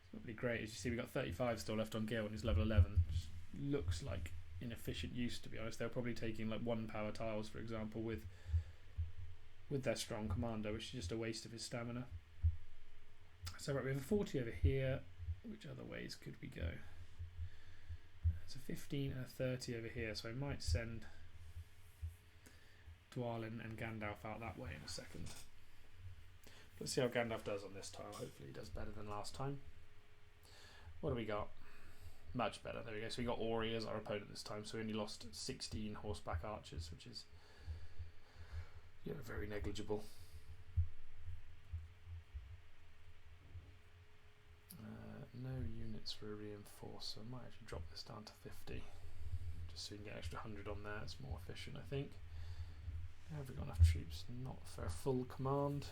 It's not really great. As you see, we've got 35 still left on Gil and he's level 11. Just looks like inefficient use, to be honest. They're probably taking like 1 power tiles, for example, with their strong commander, which is just a waste of his stamina. So right, we have a 40 over here. Which other ways could we go? It's a 15 and a 30 over here, so I might send Dwalin and Gandalf out that way in a second. Let's see how Gandalf does on this tile. Hopefully he does better than last time. What do we got? Much better. There we go. So we got Ori as our opponent this time, so we only lost 16 horseback archers, which is very negligible. No units for a reinforcer. I might actually drop this down to 50 just so we can get an extra 100 on there. It's more efficient, I think. Have we got enough troops? Not for a full command.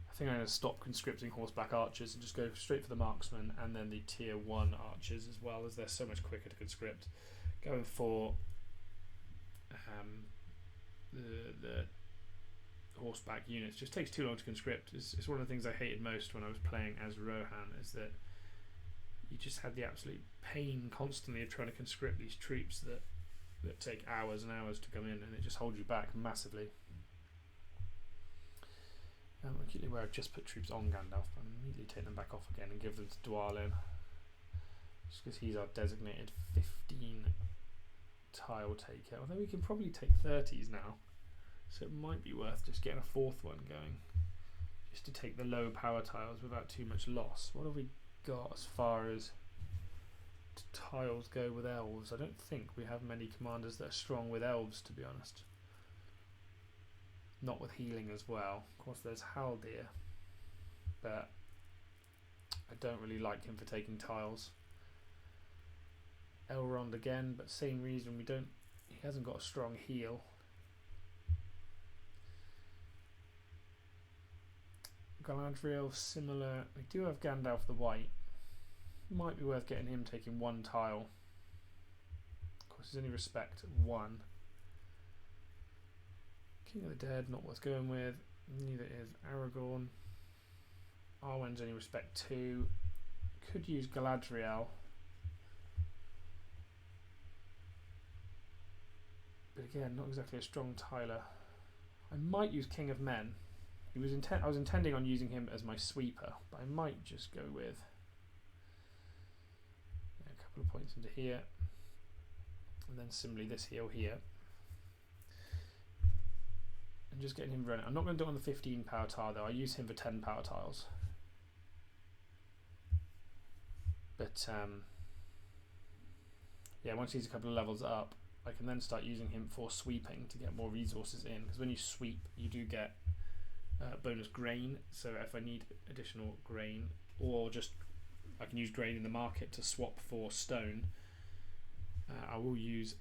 I think I'm going to stop conscripting horseback archers and just go straight for the marksmen and then the tier 1 archers as well, as they're so much quicker to conscript. Going for the horseback units just takes too long to conscript. It's one of the things I hated most when I was playing as Rohan, is that you just had the absolute pain constantly of trying to conscript these troops that take hours and hours to come in, and it just holds you back massively. I'm acutely aware I've just put troops on Gandalf, but I'm immediately taking them back off again and give them to Dwalin, just because he's our designated 15 tile taker. Although we can probably take 30s now, so it might be worth just getting a 4th one going, just to take the low power tiles without too much loss. What have we got as far as tiles go with elves? I don't think we have many commanders that are strong with elves, to be honest. Not with healing as well. Of course there's Haldir, but I don't really like him for taking tiles. Elrond again, but same reason, he hasn't got a strong heal. Galadriel, similar. We do have Gandalf the White. Might be worth getting him taking 1 tile. Of course, there's only respect 1. King of the Dead, not worth going with. Neither is Aragorn. Arwen's only respect 2. Could use Galadriel. But again, not exactly a strong tiler. I might use King of Men. I was intending on using him as my sweeper, but I might just go with a couple of points into here, and then similarly this heal here, and just getting him running. I'm not going to do it on the 15 power tile though. I use him for 10 power tiles, but yeah, once he's a couple of levels up, I can then start using him for sweeping to get more resources in, because when you sweep you do get bonus grain. So if I need additional grain, or just I can use grain in the market to swap for stone, I will use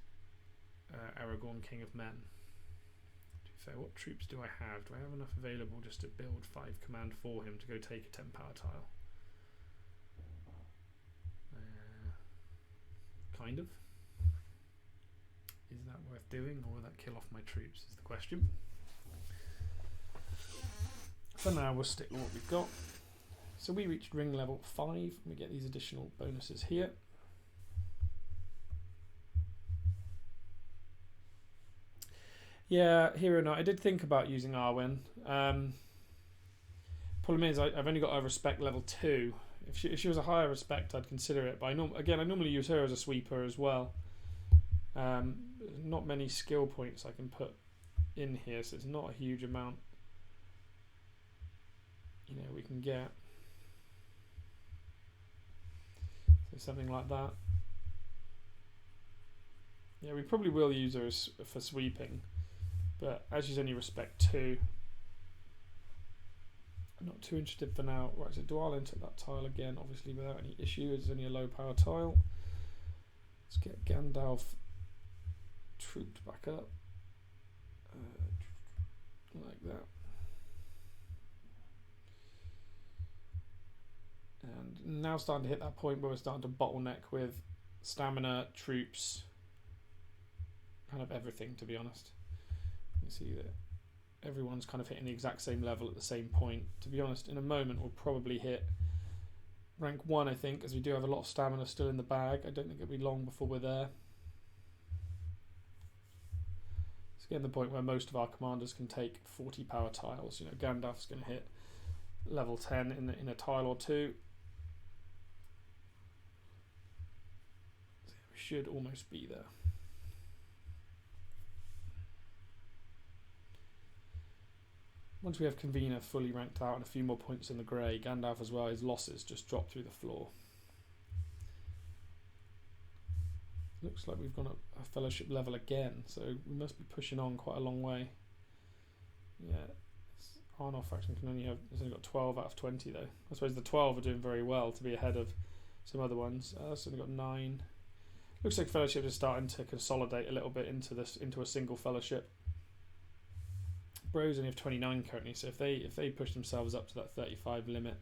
Aragorn, King of Men. So what troops do I have? Do I have enough available just to build 5 command for him to go take a 10 power tile? Kind of. Is that worth doing, or will that kill off my troops is the question. For now we'll stick with what we've got. So we reached ring level 5. We get these additional bonuses here. Yeah, here or not, I did think about using Arwen. Problem is I've only got a respect level 2. If she was a higher respect, I'd consider it. But I normally use her as a sweeper as well. Not many skill points I can put in here, so it's not a huge amount. We can get. So something like that. Yeah, we probably will use her for sweeping, but as she's only respect 2, I'm not too interested for now. Right, so do I'll enter that tile again, obviously without any issue. It's only a low power tile. Let's get Gandalf trooped back up, like that. And now starting to hit that point where we're starting to bottleneck with stamina, troops, kind of everything, to be honest. You see that everyone's kind of hitting the exact same level at the same point. To be honest, in a moment we'll probably hit rank 1, I think, as we do have a lot of stamina still in the bag. I don't think it'll be long before we're there. It's getting the point where most of our commanders can take 40 power tiles. Gandalf's going to hit level 10 in a tile or 2. So we should almost be there. Once we have Convener fully ranked out and a few more points in the grey, Gandalf as well, his losses just drop through the floor. Looks like we've gone up a fellowship level again, so we must be pushing on quite a long way. Yeah, Arnor faction has only got 12 out of 20 though. I suppose the 12 are doing very well to be ahead of some other ones. It's only got 9. Looks like fellowship is starting to consolidate a little bit into a single fellowship. Bros only have 29 currently, so if they push themselves up to that 35 limit,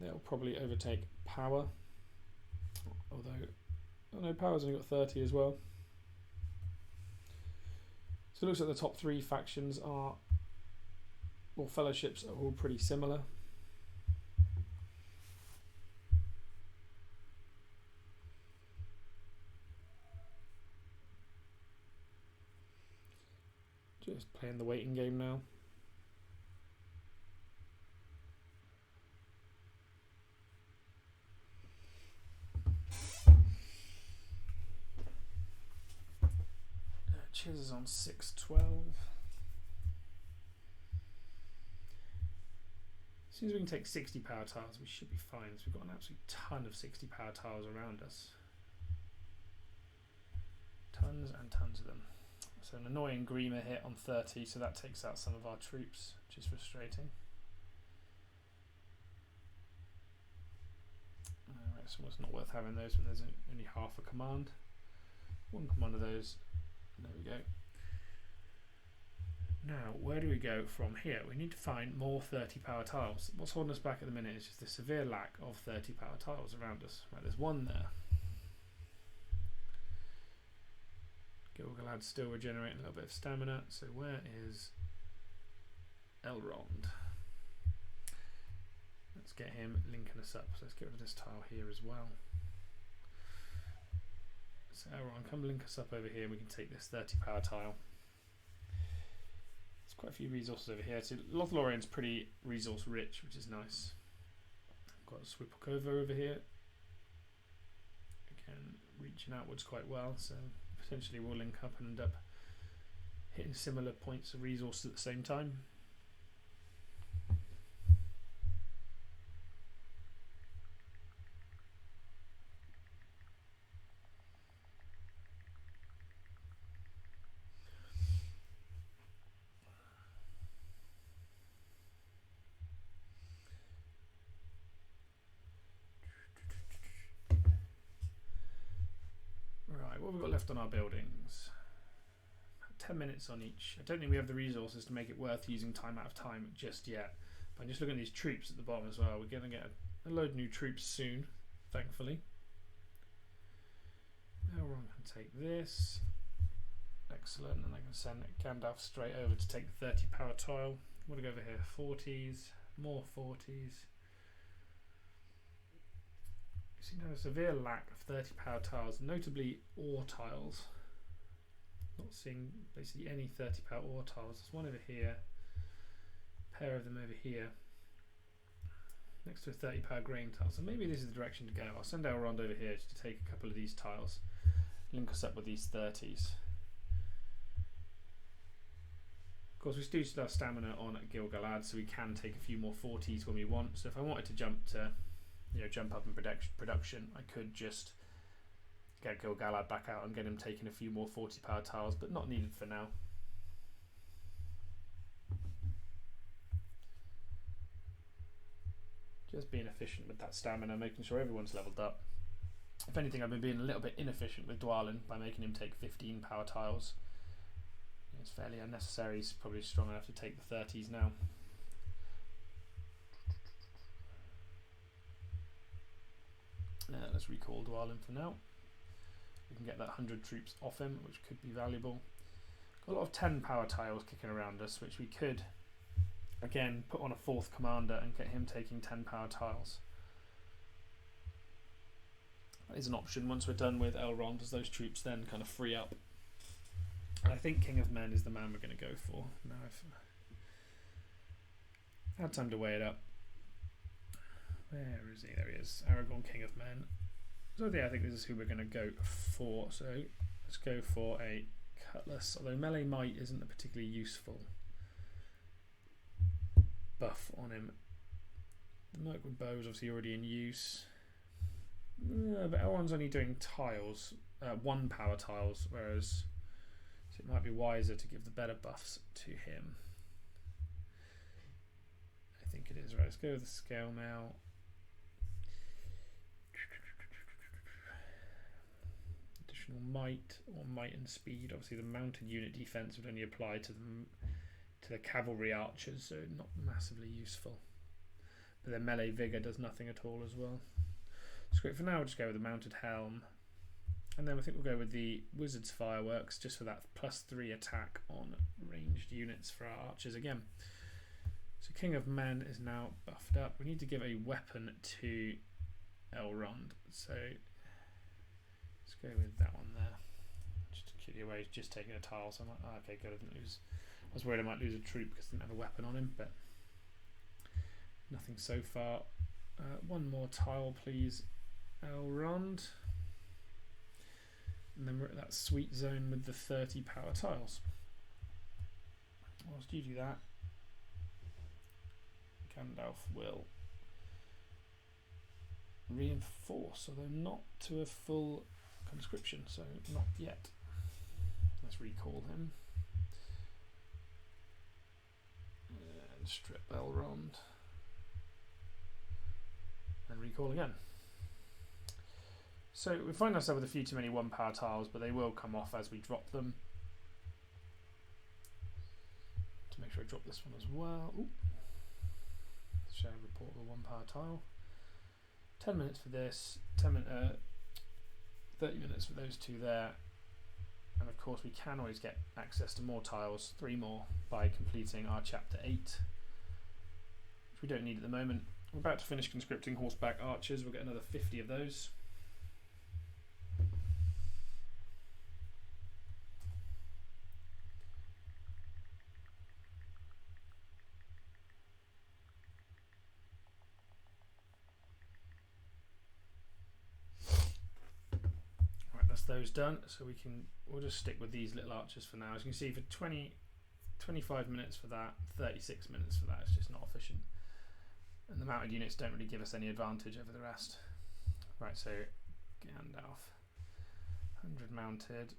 they'll probably overtake Power. Although, Power's only got 30 as well. So it looks like the top 3 factions fellowships are all pretty similar. Just playing the waiting game now. Cheers is on 612. As soon as we can take 60 power tiles, we should be fine. So we've got an absolute ton of 60 power tiles around us. Tons and tons of them. So an annoying Grima hit on 30, so that takes out some of our troops, which is frustrating. Alright, so it's not worth having those when there's only half a command. One command of those. There we go. Now, where do we go from here? We need to find more 30 power tiles. What's holding us back at the minute is just the severe lack of 30 power tiles around us. Right, there's one there. Gilgalad's still regenerating a little bit of stamina. So where is Elrond? Let's get him linking us up. So let's get rid of this tile here as well. So Elrond, come link us up over here and we can take this 30 power tile. There's quite a few resources over here. So Lothlorien's pretty resource rich, which is nice. Got a Swipokova over here. Again, reaching outwards quite well, so potentially we'll link up and end up hitting similar points of resources at the same time. What have we got left on our buildings? 10 minutes on each. I don't think we have the resources to make it worth using time out of time just yet. But I'm just looking at these troops at the bottom as well. We're going to get a load of new troops soon, thankfully. Elrond can take this. Excellent, and I can send Gandalf straight over to take the 30 power tile. What do we go over here? 40s, more 40s. You see now a severe lack of 30 power tiles, notably ore tiles. Not seeing basically any 30 power ore tiles. There's one over here, a pair of them over here, next to a 30 power grain tile. So maybe this is the direction to go. I'll send Elrond over here to take a couple of these tiles, link us up with these 30s. Of course, we do still have stamina on at Gil-galad, so we can take a few more 40s when we want. So if I wanted to jump up in production, I could just get Gil-galad back out and get him taking a few more 40 power tiles, but not needed for now. Just being efficient with that stamina, making sure everyone's leveled up. If anything, I've been being a little bit inefficient with Dwalin by making him take 15 power tiles. It's fairly unnecessary. He's probably strong enough to take the 30s now. Let's recall Dwalin for now. We can get that 100 troops off him, which could be valuable. Got a lot of 10 power tiles kicking around us, which we could again put on a 4th commander and get him taking 10 power tiles. That is an option once we're done with Elrond, as those troops then kind of free up. And I think King of Men is the man we're going to go for. Now I've had time to weigh it up. Where is he? There he is. Aragorn, King of Men. So yeah, I think this is who we're going to go for. So let's go for a Cutlass. Although melee might isn't a particularly useful buff on him. The Mirkwood bow is obviously already in use. But Elrond's only doing tiles, 1 power tiles, whereas so it might be wiser to give the better buffs to him. I think it is. Right, let's go with the scale now. Additional might or might and speed. Obviously the mounted unit defense would only apply to the cavalry archers, so not massively useful. But their melee vigor does nothing at all as well. It's great. For now we'll just go with the mounted helm. And then I think we'll go with the Wizard's Fireworks, just for that +3 attack on ranged units for our archers again. So King of Men is now buffed up. We need to give a weapon to Elrond. So let's go with that one there. Just to keep you away, he's just taking a tile. So I'm like, oh, okay, good. I didn't lose. I was worried I might lose a troop because I didn't have a weapon on him, but nothing so far. One more tile, please, Elrond. And then we're at that sweet zone with the 30 power tiles. Whilst you do that, Gandalf will reinforce, although not to a full conscription, so not yet. Let's recall him. And strip Elrond. And recall again. So we find ourselves with a few too many 1 power tiles, but they will come off as we drop them. To make sure I drop this one as well. Ooh. Share report of a 1 power tile. 10 minutes for this. 30 minutes for those two there. And of course we can always get access to more tiles, 3 more, by completing our chapter 8, which we don't need at the moment. We're about to finish conscripting horseback archers. We'll get another 50 of those. Those done, so we'll just stick with these little archers for now. As you can see, for 25 minutes for that, 36 minutes for that, it's just not efficient, and the mounted units don't really give us any advantage over the rest. Right, so Gandalf, 100 mounted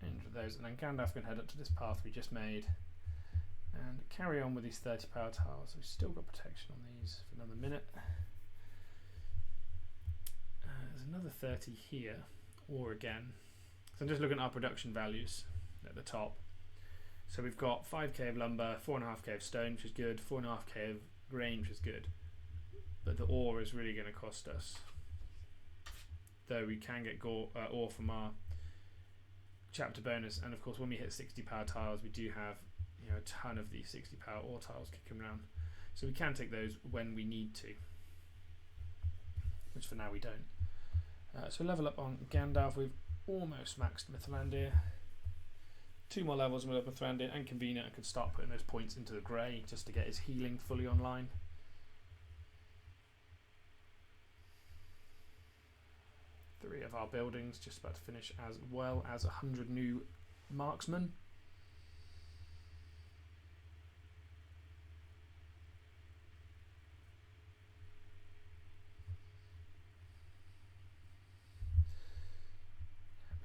into those, and then Gandalf can head up to this path we just made and carry on with these 30 power tiles. We've still got protection on these for another minute. There's another 30 here, or again, So I'm just looking at our production values at the top. So we've got 5k of lumber, 4.5k of stone, which is good, 4.5k of grain, which is good. But the ore is really going to cost us. Though we can get ore from our chapter bonus, and of course when we hit 60 power tiles, we do have a ton of these 60 power ore tiles kicking around. So we can take those when we need to, which for now we don't. So level up on Gandalf. We've almost maxed Mithrandir. 2 more levels and we'll up Mithrandir and Convener, and could start putting those points into the grey just to get his healing fully online. Three of our buildings just about to finish, as well as 100 new marksmen.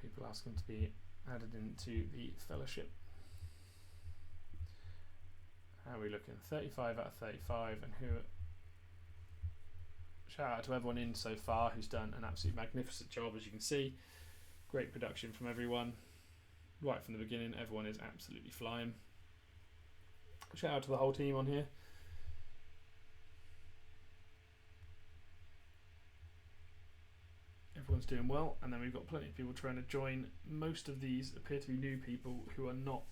People asking to be added into the fellowship. How are we looking? 35 out of 35, and who? Shout out to everyone in so far who's done an absolutely magnificent job, as you can see. Great production from everyone. Right from the beginning, everyone is absolutely flying. Shout out to the whole team on here. Everyone's doing well, and then we've got plenty of people trying to join. Most of these appear to be new people who are not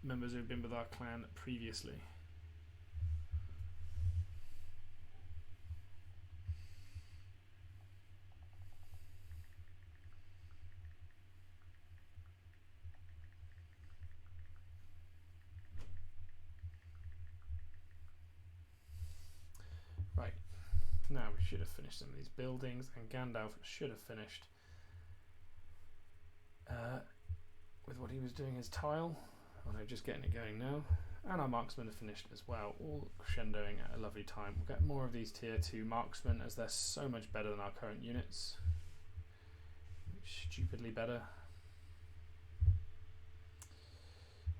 members who have been with our clan previously. Right, now we should have finished some of these buildings, and Gandalf should have finished with what he was doing, his tile. Oh no, just getting it going now. And our marksmen have finished as well, all crescendoing at a lovely time. We'll get more of these tier 2 marksmen, as they're so much better than our current units. Stupidly better.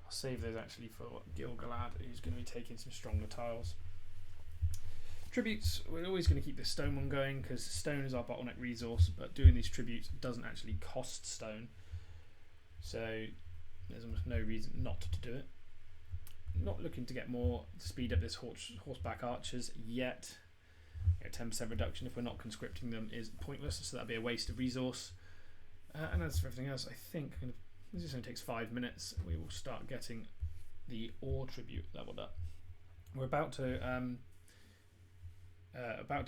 I'll save those actually for Gil-galad, who's going to be taking some stronger tiles. Tributes, we're always going to keep this stone one going, because stone is our bottleneck resource, but doing these tributes doesn't actually cost stone. So there's almost no reason not to do it. Not looking to get more to speed up this horseback archers yet. 10% reduction if we're not conscripting them is pointless, so that'd be a waste of resource. And as for everything else, I think this only takes 5 minutes. We will start getting the ore tribute leveled up. We're about to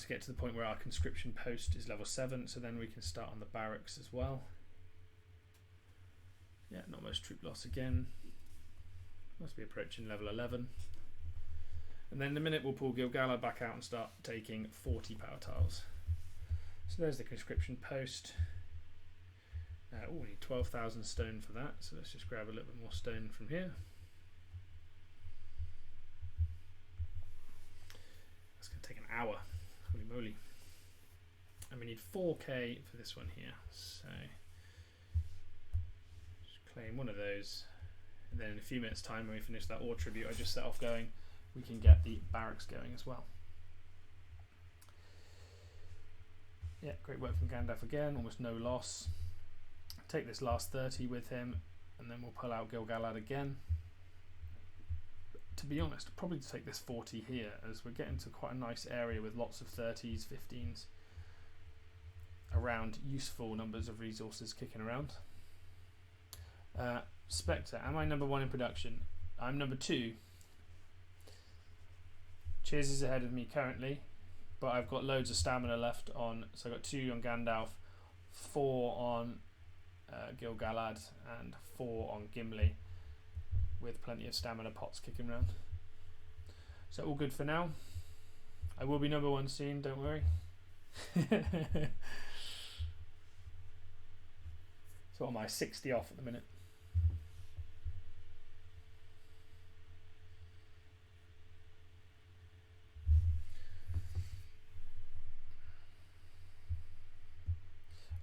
get to the point where our conscription post is level 7, so then we can start on the barracks as well. Yeah, not much troop loss again. Must be approaching level 11. And then in a minute we'll pull Gil-galad back out and start taking 40 power tiles. So there's the conscription post. We need 12,000 stone for that, so let's just grab a little bit more stone from here. That's going to take an hour. Holy moly. And we need 4k for this one here. So claim one of those, and then in a few minutes time when we finish that ore tribute I just set off going, we can get the barracks going as well. Yeah, great work from Gandalf again, almost no loss. Take this last 30 with him, and then we'll pull out Gil-galad again. To be honest, probably to take this 40 here, as we're getting to quite a nice area with lots of 30s, 15s around, useful numbers of resources kicking around. Spectre, am I number 1 in production? I'm number 2. Cheers is ahead of me currently, but I've got loads of stamina left on, so I've got 2 on Gandalf, 4 on Gil-galad, and 4 on Gimli, with plenty of stamina pots kicking around. So all good for now. I will be number 1 soon, don't worry. So what am I, 60 off at the minute?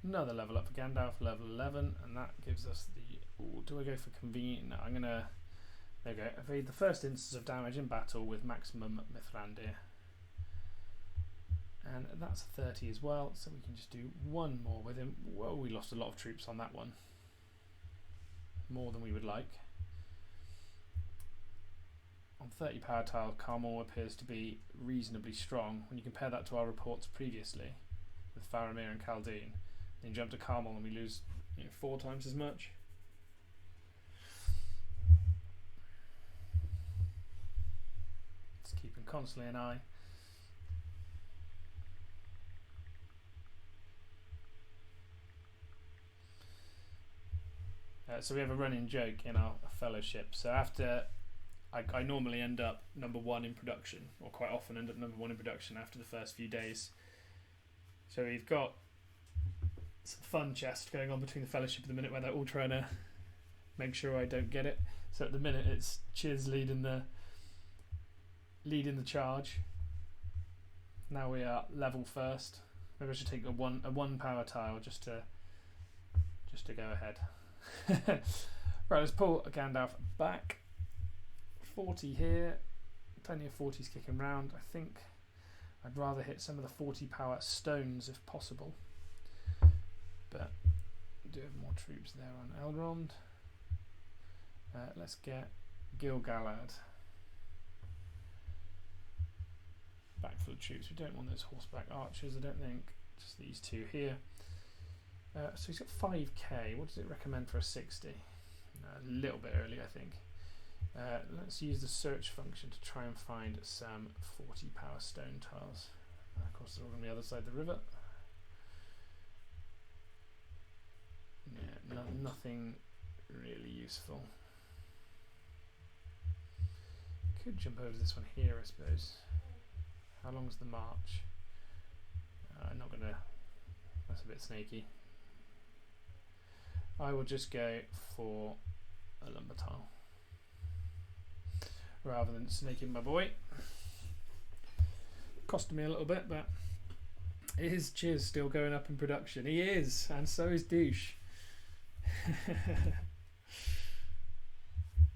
Another level up for Gandalf, level 11, and that gives us the... Ooh, do I go for convenient? No, I'm going to... There we go. Evade the first instance of damage in battle with maximum Mithrandir. And that's 30 as well, so we can just do one more with him. Well, we lost a lot of troops on that one. More than we would like. On 30 power tile, Carmel appears to be reasonably strong. When you compare that to our reports previously with Faramir and Khaldun, then you jump to Carmel and we lose 4 times as much. Just keeping constantly an eye. So we have a running joke in our fellowship. So after I normally end up number 1 in production, or quite often end up number 1 in production after the first few days. So we've got some fun chest going on between the fellowship at the minute where they're all trying to make sure I don't get it. So at the minute it's Chiz leading the charge. Now we are level first. Maybe I should take a one power tile just to go ahead. Right, let's pull Gandalf back. 40 here, plenty of 40s kicking round. I think I'd rather hit some of the 40 power stones if possible, but we do have more troops there on Elrond. Let's get Gil-galad back full of troops. We don't want those horseback archers, I don't think, just these 2 here. So he's got 5k. What does it recommend for a 60? A little bit early, I think. Let's use the search function to try and find some 40 power stone tiles. Of course, they're all on the other side of the river. Yeah, nothing really useful. Could jump over this one here, I suppose. How long's the march? I'm not gonna. That's a bit snaky. I will just go for a lumber tile rather than snaking my boy. Costing me a little bit, but is Chiz still going up in production? He is, and so is Douche.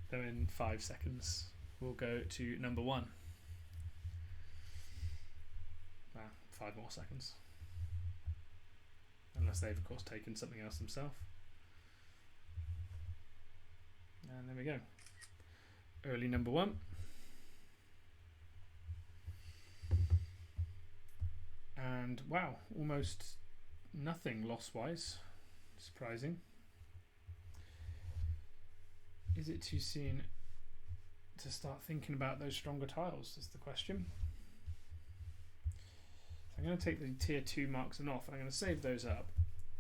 So in 5 seconds we'll go to number 1. 5 more seconds. Unless they've of course taken something else themselves. And there we go. Early number 1. And wow, almost nothing loss-wise. Surprising. Is it too soon to start thinking about those stronger tiles? Is the question. So I'm going to take the tier 2 marksmen off and I'm going to save those up.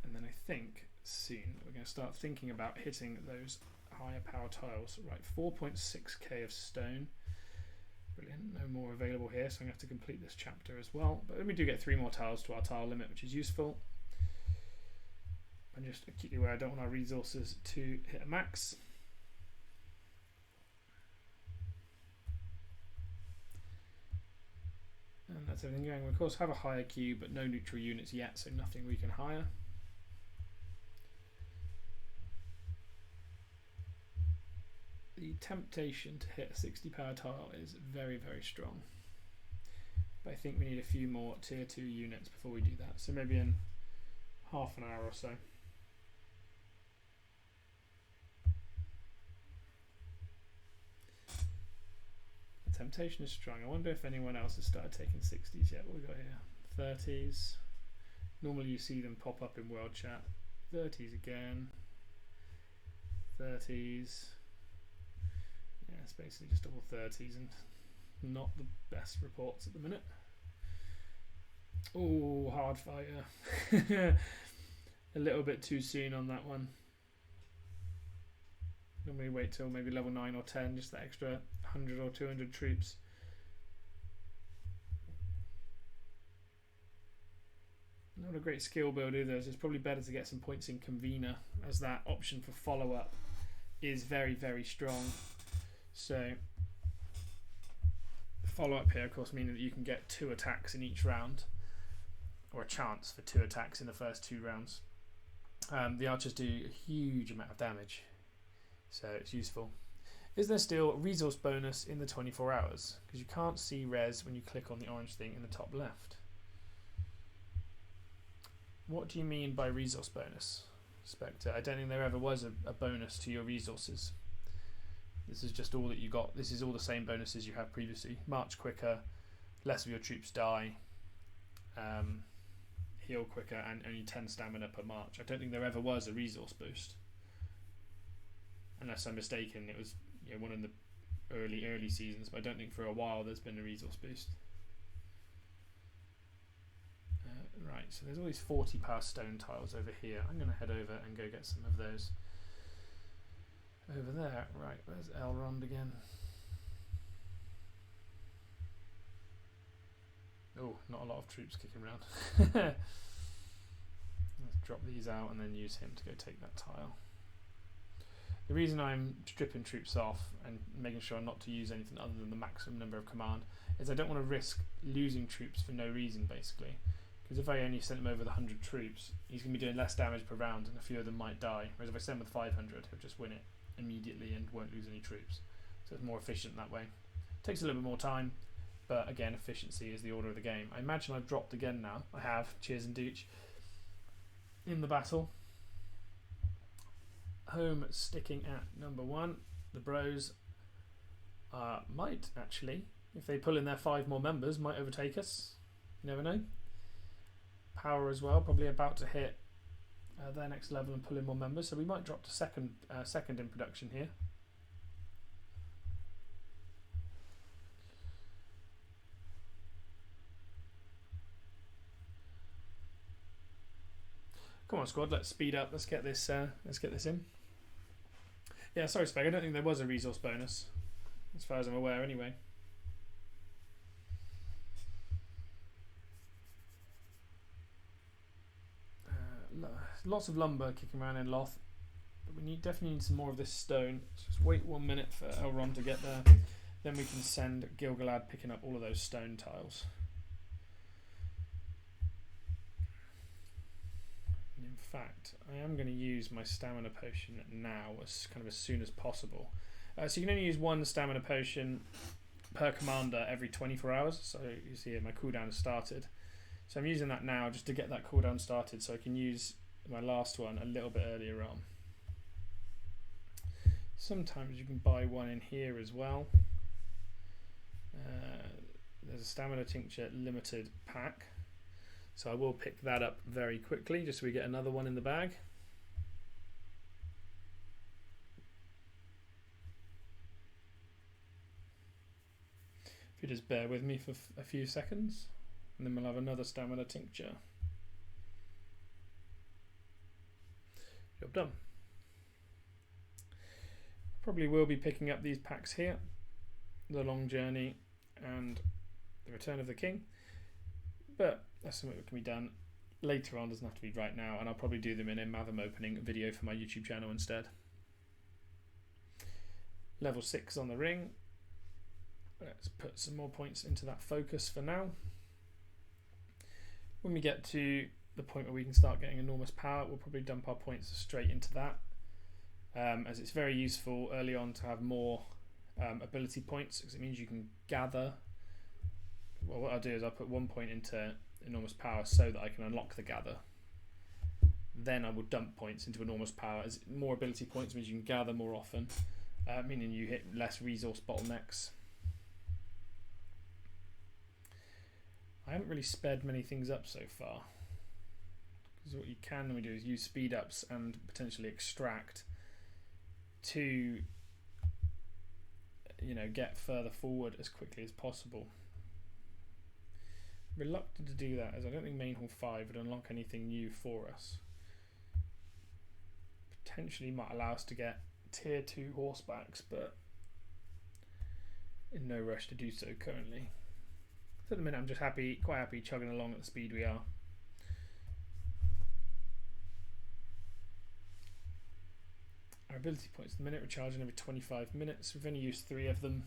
And then I think soon we're going to start thinking about hitting those higher power tiles. Right, 4.6k of stone. Brilliant, no more available here, so I'm going to have to complete this chapter as well. But then we do get 3 more tiles to our tile limit, which is useful. And just acutely aware I don't want our resources to hit a max. And that's everything going. We of course have a higher queue, but no neutral units yet, so nothing we can hire. The temptation to hit a 60 power tile is very, very strong. But I think we need a few more tier 2 units before we do that. So maybe in half an hour or so. The temptation is strong. I wonder if anyone else has started taking 60s yet. What we got here? 30s. Normally you see them pop up in world chat. 30s again. 30s. Yeah, it's basically just all 30s and not the best reports at the minute. Oh, hard fire. A little bit too soon on that one. Normally wait till maybe level 9 or 10, just that extra 100 or 200 troops. Not a great skill build either, so it's probably better to get some points in Convener, as that option for follow-up is very, very strong. So follow-up here of course meaning that you can get 2 attacks in each round, or a chance for 2 attacks in the first 2 rounds. The archers do a huge amount of damage, so it's useful. Is there still resource bonus in the 24 hours? Because you can't see res when you click on the orange thing in the top left. What do you mean by resource bonus, Spectre? I don't think there ever was a bonus to your resources. This is just all that you got. This is all the same bonuses you had previously. March quicker, less of your troops die, heal quicker, and only 10 stamina per march. I don't think there ever was a resource boost. Unless I'm mistaken, it was one of the early seasons, but I don't think for a while there's been a resource boost. Right, so there's all these 40 power stone tiles over here. I'm going to head over and go get some of those over there. Right, where's Elrond again? Oh, not a lot of troops kicking around. Let's drop these out and then use him to go take that tile. The reason I'm stripping troops off and making sure not to use anything other than the maximum number of command is I don't want to risk losing troops for no reason, basically. Because if I only sent him over with 100 troops, he's going to be doing less damage per round and a few of them might die. Whereas if I send him with 500, he'll just win it immediately and won't lose any troops. So it's more efficient that way. Takes a little bit more time, but again, efficiency is the order of the game. I imagine I've dropped again now. I have. Cheers and Dooch. In the battle. Home sticking at number 1. The Bros might actually, if they pull in their 5 more members, might overtake us. You never know. Power as well, probably about to hit their next level and pull in more members, so we might drop to second in production here. Come on, squad, let's speed up. Let's get this in. Yeah, sorry, Speg, I don't think there was a resource bonus, as far as I'm aware, anyway. Lots of lumber kicking around in Loth, but we definitely need some more of this stone. Let's just wait 1 minute for Elrond to get there, then we can send Gil-galad picking up all of those stone tiles. And in fact, I am going to use my stamina potion now, as soon as possible. So you can only use 1 stamina potion per commander every 24 hours. So you see here my cooldown has started. So I'm using that now just to get that cooldown started, so I can use my last one a little bit earlier on. Sometimes you can buy one in here as well. There's a stamina tincture limited pack, so I will pick that up very quickly just so we get another one in the bag. If you just bear with me for a few seconds, and then we'll have another stamina tincture. Job done. Probably will be picking up these packs here, the Long Journey and the Return of the King, but that's something that can be done later on. Doesn't have to be right now, and I'll probably do them in a Matham opening video for my YouTube channel instead. Level 6 on the ring. Let's put some more points into that focus for now. When we get to the point where we can start getting enormous power, we'll probably dump our points straight into that, as it's very useful early on to have more ability points, because it means you can gather. Well, what I'll do is I'll put 1 point into enormous power so that I can unlock the gather. Then I will dump points into enormous power, as more ability points means you can gather more often, meaning you hit less resource bottlenecks. I haven't really sped many things up so far, because what you can do is use speed ups and potentially extract to get further forward as quickly as possible. Reluctant to do that, as I don't think Main Hall 5 would unlock anything new for us. Potentially might allow us to get tier 2 horsebacks, but in no rush to do so currently. So at the minute I'm just quite happy chugging along at the speed we are. Our ability points at the minute we're charging every 25 minutes. We've only used 3 of them,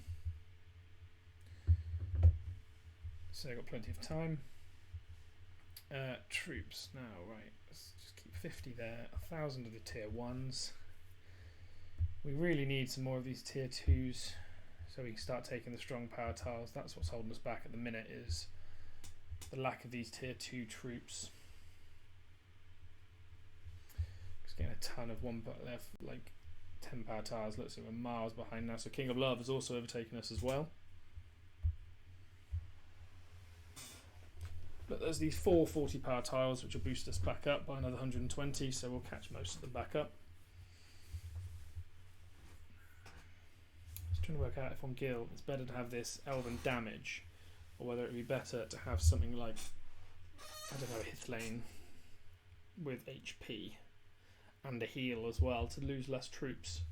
so I've got plenty of time. Troops now, right, let's just keep 50 there, 1,000 of the tier 1s. We really need some more of these tier 2s so we can start taking the strong power tiles. That's what's holding us back at the minute, is the lack of these tier 2 troops. Just getting a ton of one part left, like 10 power tiles. Looks like we're miles behind now. So King of Love has also overtaken us as well. But there's these 4 40 power tiles which will boost us back up by another 120, so we'll catch most of them back up. Just trying to work out if on Gil it's better to have this Elven damage, or whether it would be better to have something like, I don't know, Hithlane with HP and a heal as well to lose less troops.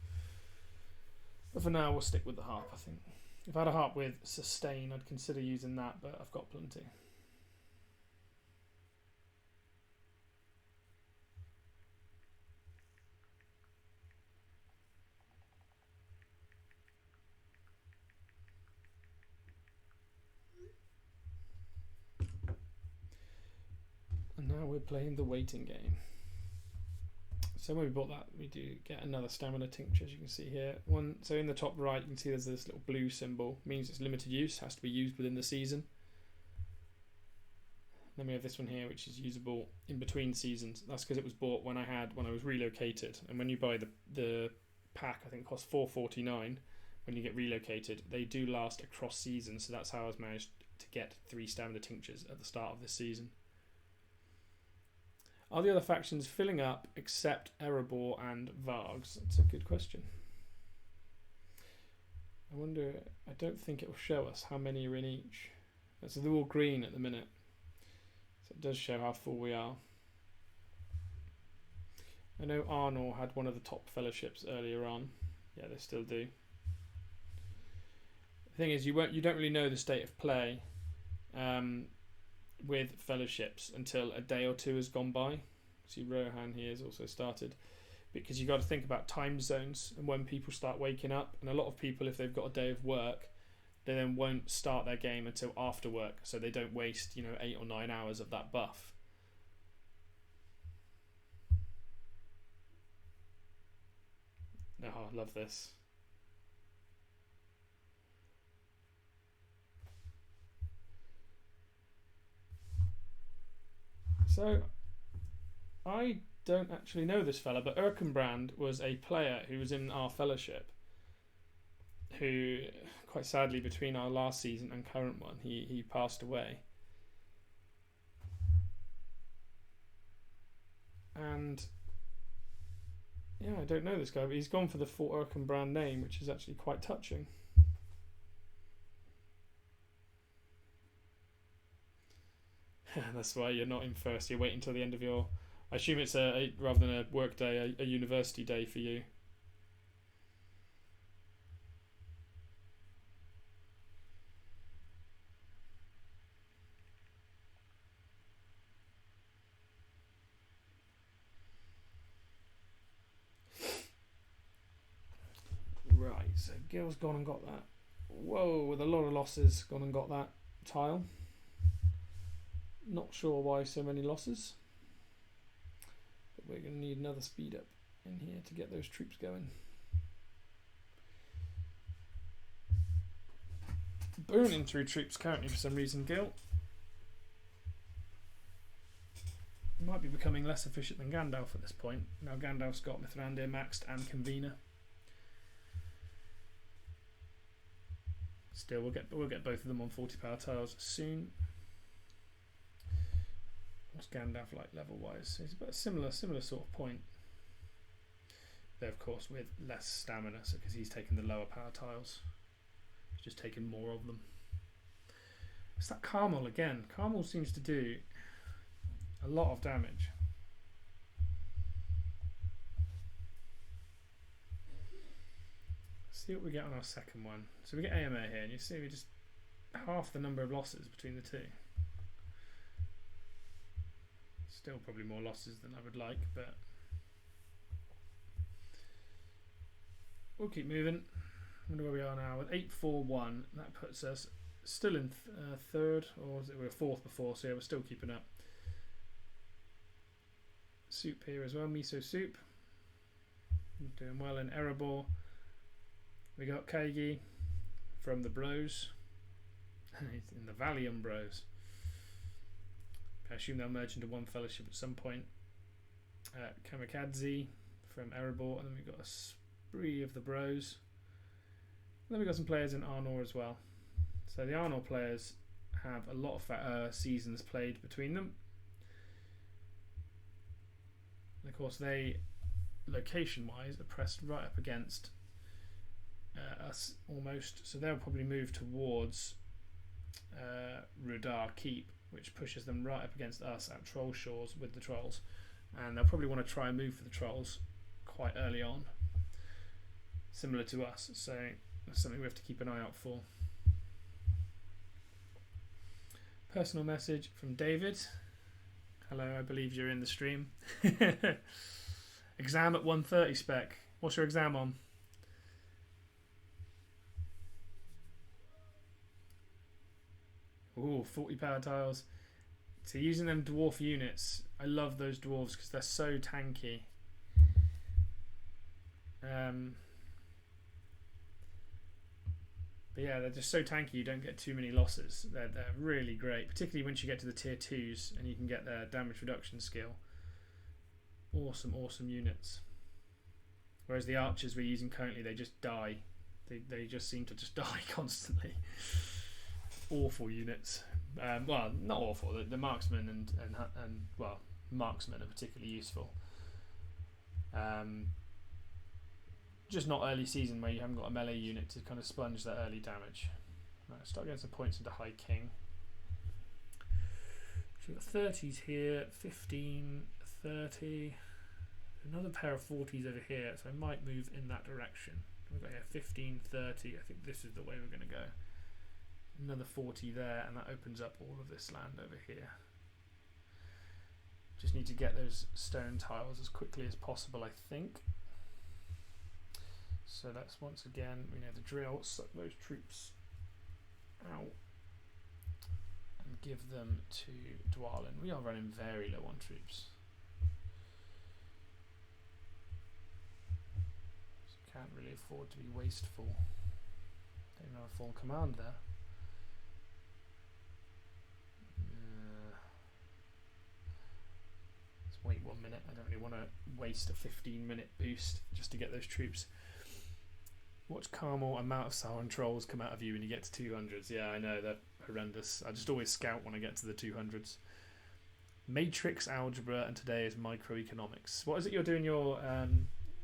But for now we'll stick with the harp, I think. If I had a harp with sustain, I'd consider using that, but I've got plenty. And now we're playing the waiting game. So when we bought that, we do get another stamina tincture, as you can see here. So in the top right, you can see there's this little blue symbol. It means it's limited use, has to be used within the season. Then we have this one here, which is usable in between seasons. That's because it was bought when I was relocated. And when you buy the pack, I think it costs $4.49 when you get relocated. They do last across seasons, so that's how I was managed to get 3 stamina tinctures at the start of this season. Are the other factions filling up except Erebor and Vargs? That's a good question. I wonder, I don't think it will show us how many are in each. So they're all green at the minute. So it does show how full we are. I know Arnor had one of the top fellowships earlier on. Yeah, they still do. The thing is, you don't really know the state of play with fellowships until a day or 2 has gone by. See, Rohan here has also started, because you've got to think about time zones and when people start waking up. And a lot of people, if they've got a day of work, they then won't start their game until after work, so they don't waste 8 or 9 hours of that buff. Oh, I love this. So, I don't actually know this fella, but Erkenbrand was a player who was in our fellowship, who, quite sadly, between our last season and current one, he passed away. And yeah, I don't know this guy, but he's gone for the full Erkenbrand name, which is actually quite touching. That's why you're not in first. You're waiting until the end of your... I assume it's rather than a work day, a university day for you. Right, so Gil's gone and got that. Whoa, with a lot of losses, gone and got that tile. Not sure why so many losses, but we're going to need another speed up in here to get those troops going. Burning through troops currently for some reason, Gil. He might be becoming less efficient than Gandalf at this point. Now Gandalf's got Mithrandir maxed and Convener. Still, we'll get both of them on 40 power tiles soon. What's Gandalf like level wise? He's about a similar sort of point. Though of course with less stamina, so because he's taken the lower power tiles. He's just taken more of them. It's that Carmel again. Carmel seems to do a lot of damage. Let's see what we get on our second one. So we get AMA here, and you see we just half the number of losses between the two. Still probably more losses than I would like, but we'll keep moving. I wonder where we are now with 8-4-1. That puts us still in third, or was it, we were fourth before, so yeah, we're still keeping up. Soup here as well, Miso Soup. Doing well in Erebor. We got Kaigi from the Bros. In the Valium Bros. I assume they'll merge into one fellowship at some point. Kamikaze from Erebor, and then we've got a spree of the Bros. And then we've got some players in Arnor as well. So the Arnor players have a lot of seasons played between them. And of course they, location-wise, are pressed right up against us almost. So they'll probably move towards Rudar Keep, which pushes them right up against us at Troll Shores with the Trolls. And they'll probably want to try and move for the Trolls quite early on, similar to us. So that's something we have to keep an eye out for. Personal message from David. Hello, I believe you're in the stream. Exam at 1:30 spec. What's your exam on? Ooh, 40 power tiles. So using them dwarf units, I love those dwarves because they're so tanky. But yeah, they're just so tanky you don't get too many losses. They're really great, particularly once you get to the tier 2s and you can get their damage reduction skill. Awesome, awesome units. Whereas the archers we're using currently, they just die. They just seem to just die constantly. Awful units. Well, not awful. The marksmen and well, marksmen are particularly useful. Just not early season where you haven't got a melee unit to kind of sponge that early damage. Right, start getting some points into High King. So we've got 30s here, 15, 30. Another pair of 40s over here, so I might move in that direction. We've got here 15, 30. I think this is the way we're going to go. Another 40 there, and that opens up all of this land over here. Just need to get those stone tiles as quickly as possible, I think. So let's once again, we know the drill, suck those troops out and give them to Dwalin. We are running very low on troops. So can't really afford to be wasteful. Don't even have a full command there. Let's wait 1 minute. I don't really want to waste a 15-minute boost just to get those troops. Watch Carmel amount of Sauron trolls come out of you when you get to 200s. Yeah, I know, they're horrendous. I just always scout when I get to the 200s. Matrix algebra, and today is microeconomics. What is it you're doing your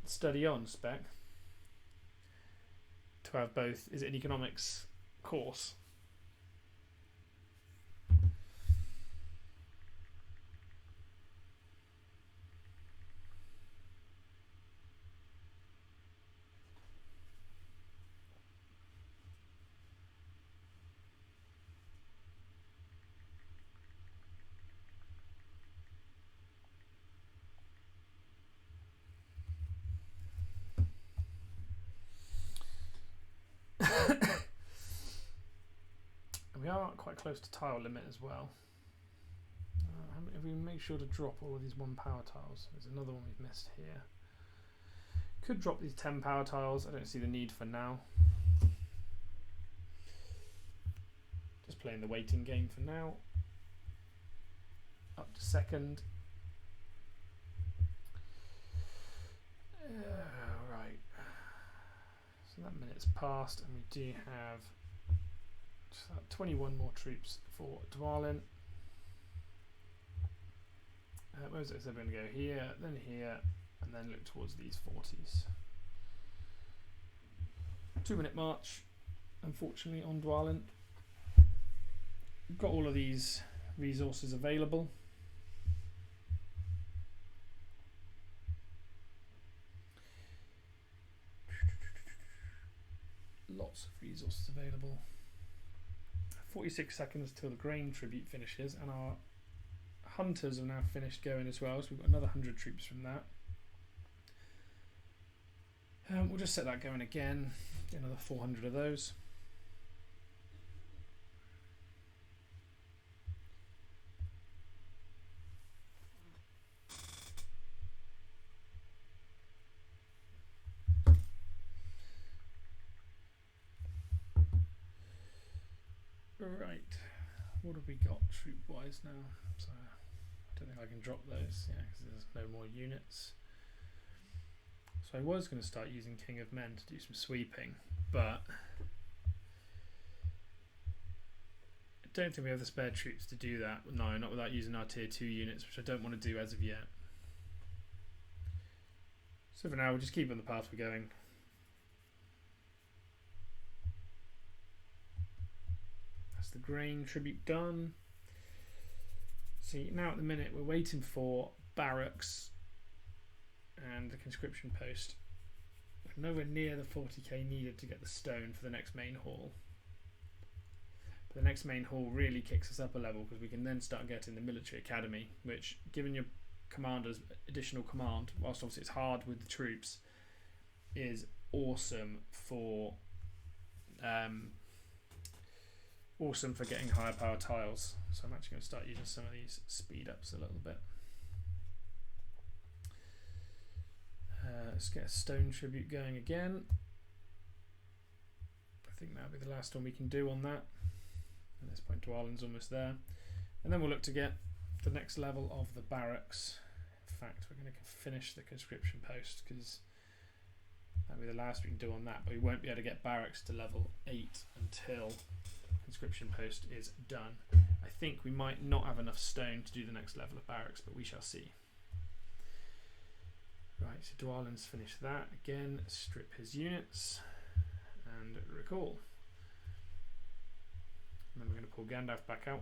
study on, Spec? To have both, is it an economics course? We are quite close to tile limit as well. If we make sure to drop all of these 1 power tiles, there's another one we've missed here. Could drop these 10 power tiles, I don't see the need for now. Just playing the waiting game for now. Up to second. Right. So that minute's passed, and we do have 21 more troops for Dwalin. Where was it? So we're going to go here, and then look towards these 40s. 2-minute march, unfortunately, on Dwalin. We've got all of these resources available. Lots of resources available. 46 seconds till the grain tribute finishes, and our hunters have now finished going as well, so we've got another 100 troops from that. We'll just set that going again, get another 400 of those. Right, what have we got troop wise now? So I don't think I can drop those, yeah, because there's no more units. So I was going to start using King of Men to do some sweeping, but I don't think we have the spare troops to do that. No, not without using our tier 2 units, which I don't want to do as of yet. So for now, we'll just keep on the path we're going. That's the grain tribute done. See, now at the minute, we're waiting for barracks and the conscription post. We're nowhere near the 40k needed to get the stone for the next main hall. But the next main hall really kicks us up a level, because we can then start getting the military academy, which, given your commander's additional command, whilst obviously it's hard with the troops, is awesome for getting higher power tiles. So I'm actually going to start using some of these speed ups a little bit. Let's get a stone tribute going again. I think that'll be the last one we can do on that. At this point, Dwalin's almost there. And then we'll look to get the next level of the barracks. In fact, we're going to finish the conscription post, because that'll be the last we can do on that. But we won't be able to get barracks to level 8 until conscription post is done. I think we might not have enough stone to do the next level of barracks, but we shall see. Right, so Dwalin's finished that. Again, strip his units and recall. And then we're going to pull Gandalf back out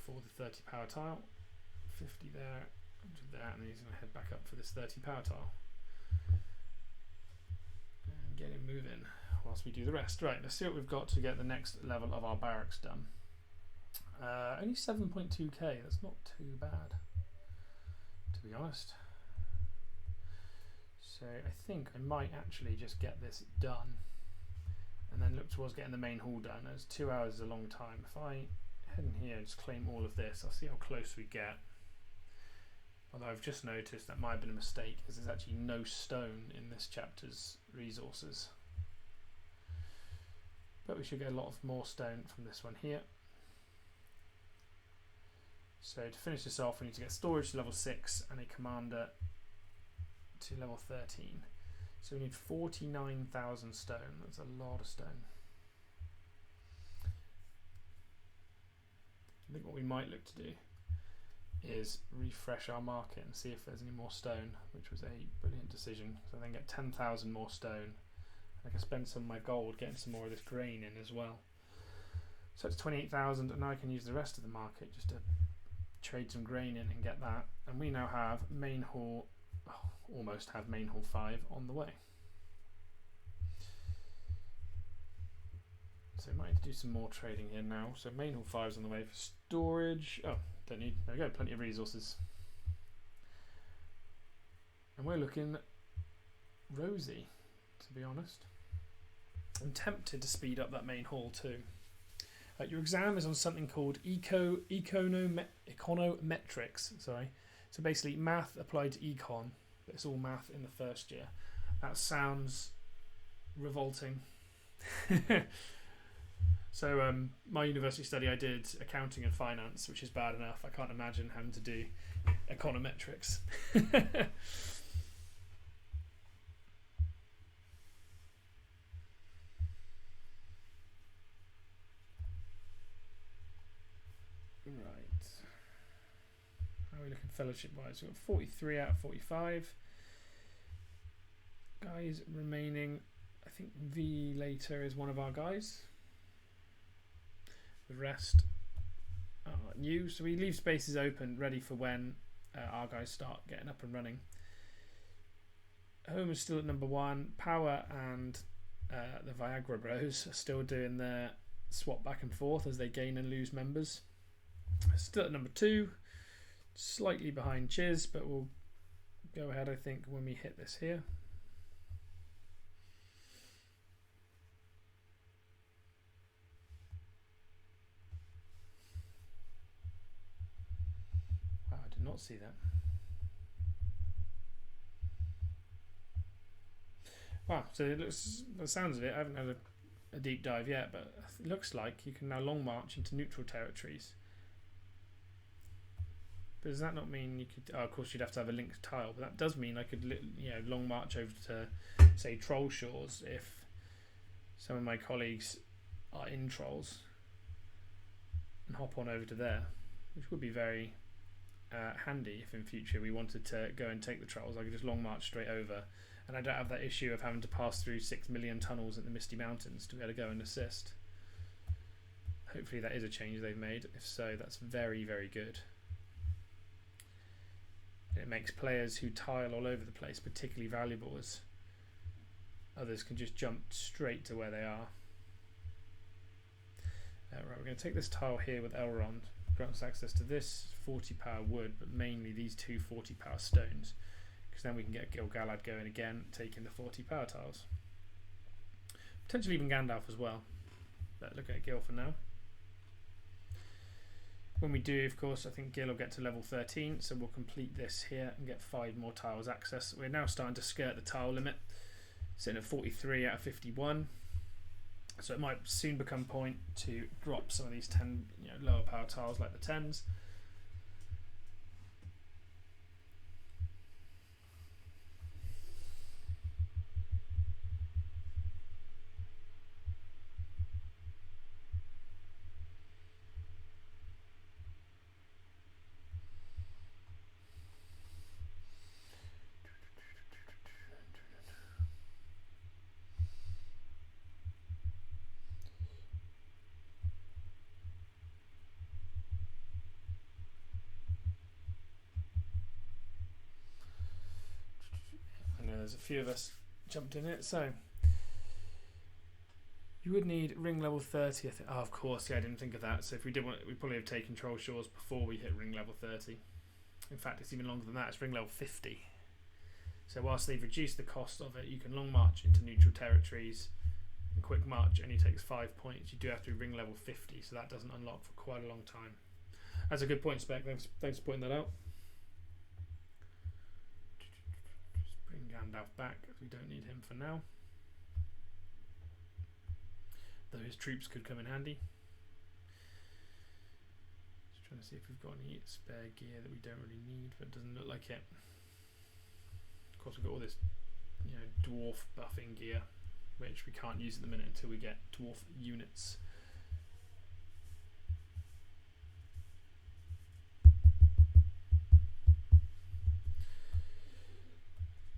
for the 30 power tile. 50 there, 100 there, and then he's going to head back up for this 30 power tile. And get him moving whilst we do the rest. Right, let's see what we've got to get the next level of our barracks done. Only 7.2k, that's not too bad, to be honest. So I think I might actually just get this done and then look towards getting the main hall done, as 2 hours is a long time. If I head in here and just claim all of this, I'll see how close we get. Although I've just noticed that might have been a mistake, because there's actually no stone in this chapter's resources. But we should get a lot of more stone from this one here. So to finish this off, we need to get storage to level 6 and a commander to level 13. So we need 49,000 stone. That's a lot of stone. I think what we might look to do is refresh our market and see if there's any more stone, which was a brilliant decision. So then get 10,000 more stone. I can spend some of my gold getting some more of this grain in as well. So it's 28,000, and now I can use the rest of the market just to trade some grain in and get that. And we now have main hall, almost have main hall 5 on the way. So we might need to do some more trading here now. So main hall 5 is on the way for storage. Oh, don't need, there we go, plenty of resources. And we're looking rosy, to be honest. I'm tempted to speed up that main hall too. Your exam is on something called econometrics. Sorry, so basically math applied to econ, but it's all math in the first year. That sounds revolting. So my university study, I did accounting and finance, which is bad enough. I can't imagine having to do econometrics. Right. How are we looking fellowship wise? We've got 43 out of 45. Guys remaining. I think V later is one of our guys. The rest are new. So we leave spaces open ready for when our guys start getting up and running. Home is still at number 1. Power and the Viagra Bros are still doing their swap back and forth as they gain and lose members. Still at number 2, slightly behind Chiz, but we'll go ahead, I think, when we hit this here. Wow, I did not see that. Wow, so it looks, by the sounds of it, I haven't had a deep dive yet, but it looks like you can now long march into neutral territories. But does that not mean you could? Oh, of course, you'd have to have a linked tile. But that does mean I could, long march over to, say, Troll Shores if some of my colleagues are in Trolls, and hop on over to there, which would be very handy if in future we wanted to go and take the Trolls. I could just long march straight over, and I don't have that issue of having to pass through 6 million tunnels at the Misty Mountains to be able to go and assist. Hopefully that is a change they've made. If so, that's very, very good. It makes players who tile all over the place particularly valuable, as others can just jump straight to where they are. Right, we're going to take this tile here with Elrond. Grants access to this 40 power wood, but mainly these two 40 power stones, because then we can get Gil-galad going again, taking the 40 power tiles. Potentially even Gandalf as well, but look at Gil for now. When we do, of course, I think Gil will get to level 13, so we'll complete this here and get 5 more tiles access. We're now starting to skirt the tile limit, sitting at 43 out of 51. So it might soon become point to drop some of these 10, lower power tiles like the 10s. There's a few of us jumped in it, so you would need ring level 30. I think. Oh, of course, yeah, I didn't think of that. So if we did want, we'd probably have taken Troll Shores before we hit ring level 30. In fact, it's even longer than that. It's ring level 50. So whilst they've reduced the cost of it, you can long march into neutral territories, and quick march only takes 5 points. You do have to be ring level 50, so that doesn't unlock for quite a long time. That's a good point, Spec. Thanks for pointing that out. Bring Gandalf back, because we don't need him for now. Though his troops could come in handy. Just trying to see if we've got any spare gear that we don't really need, but it doesn't look like it. Of course, we've got all this, dwarf buffing gear, which we can't use at the minute until we get dwarf units.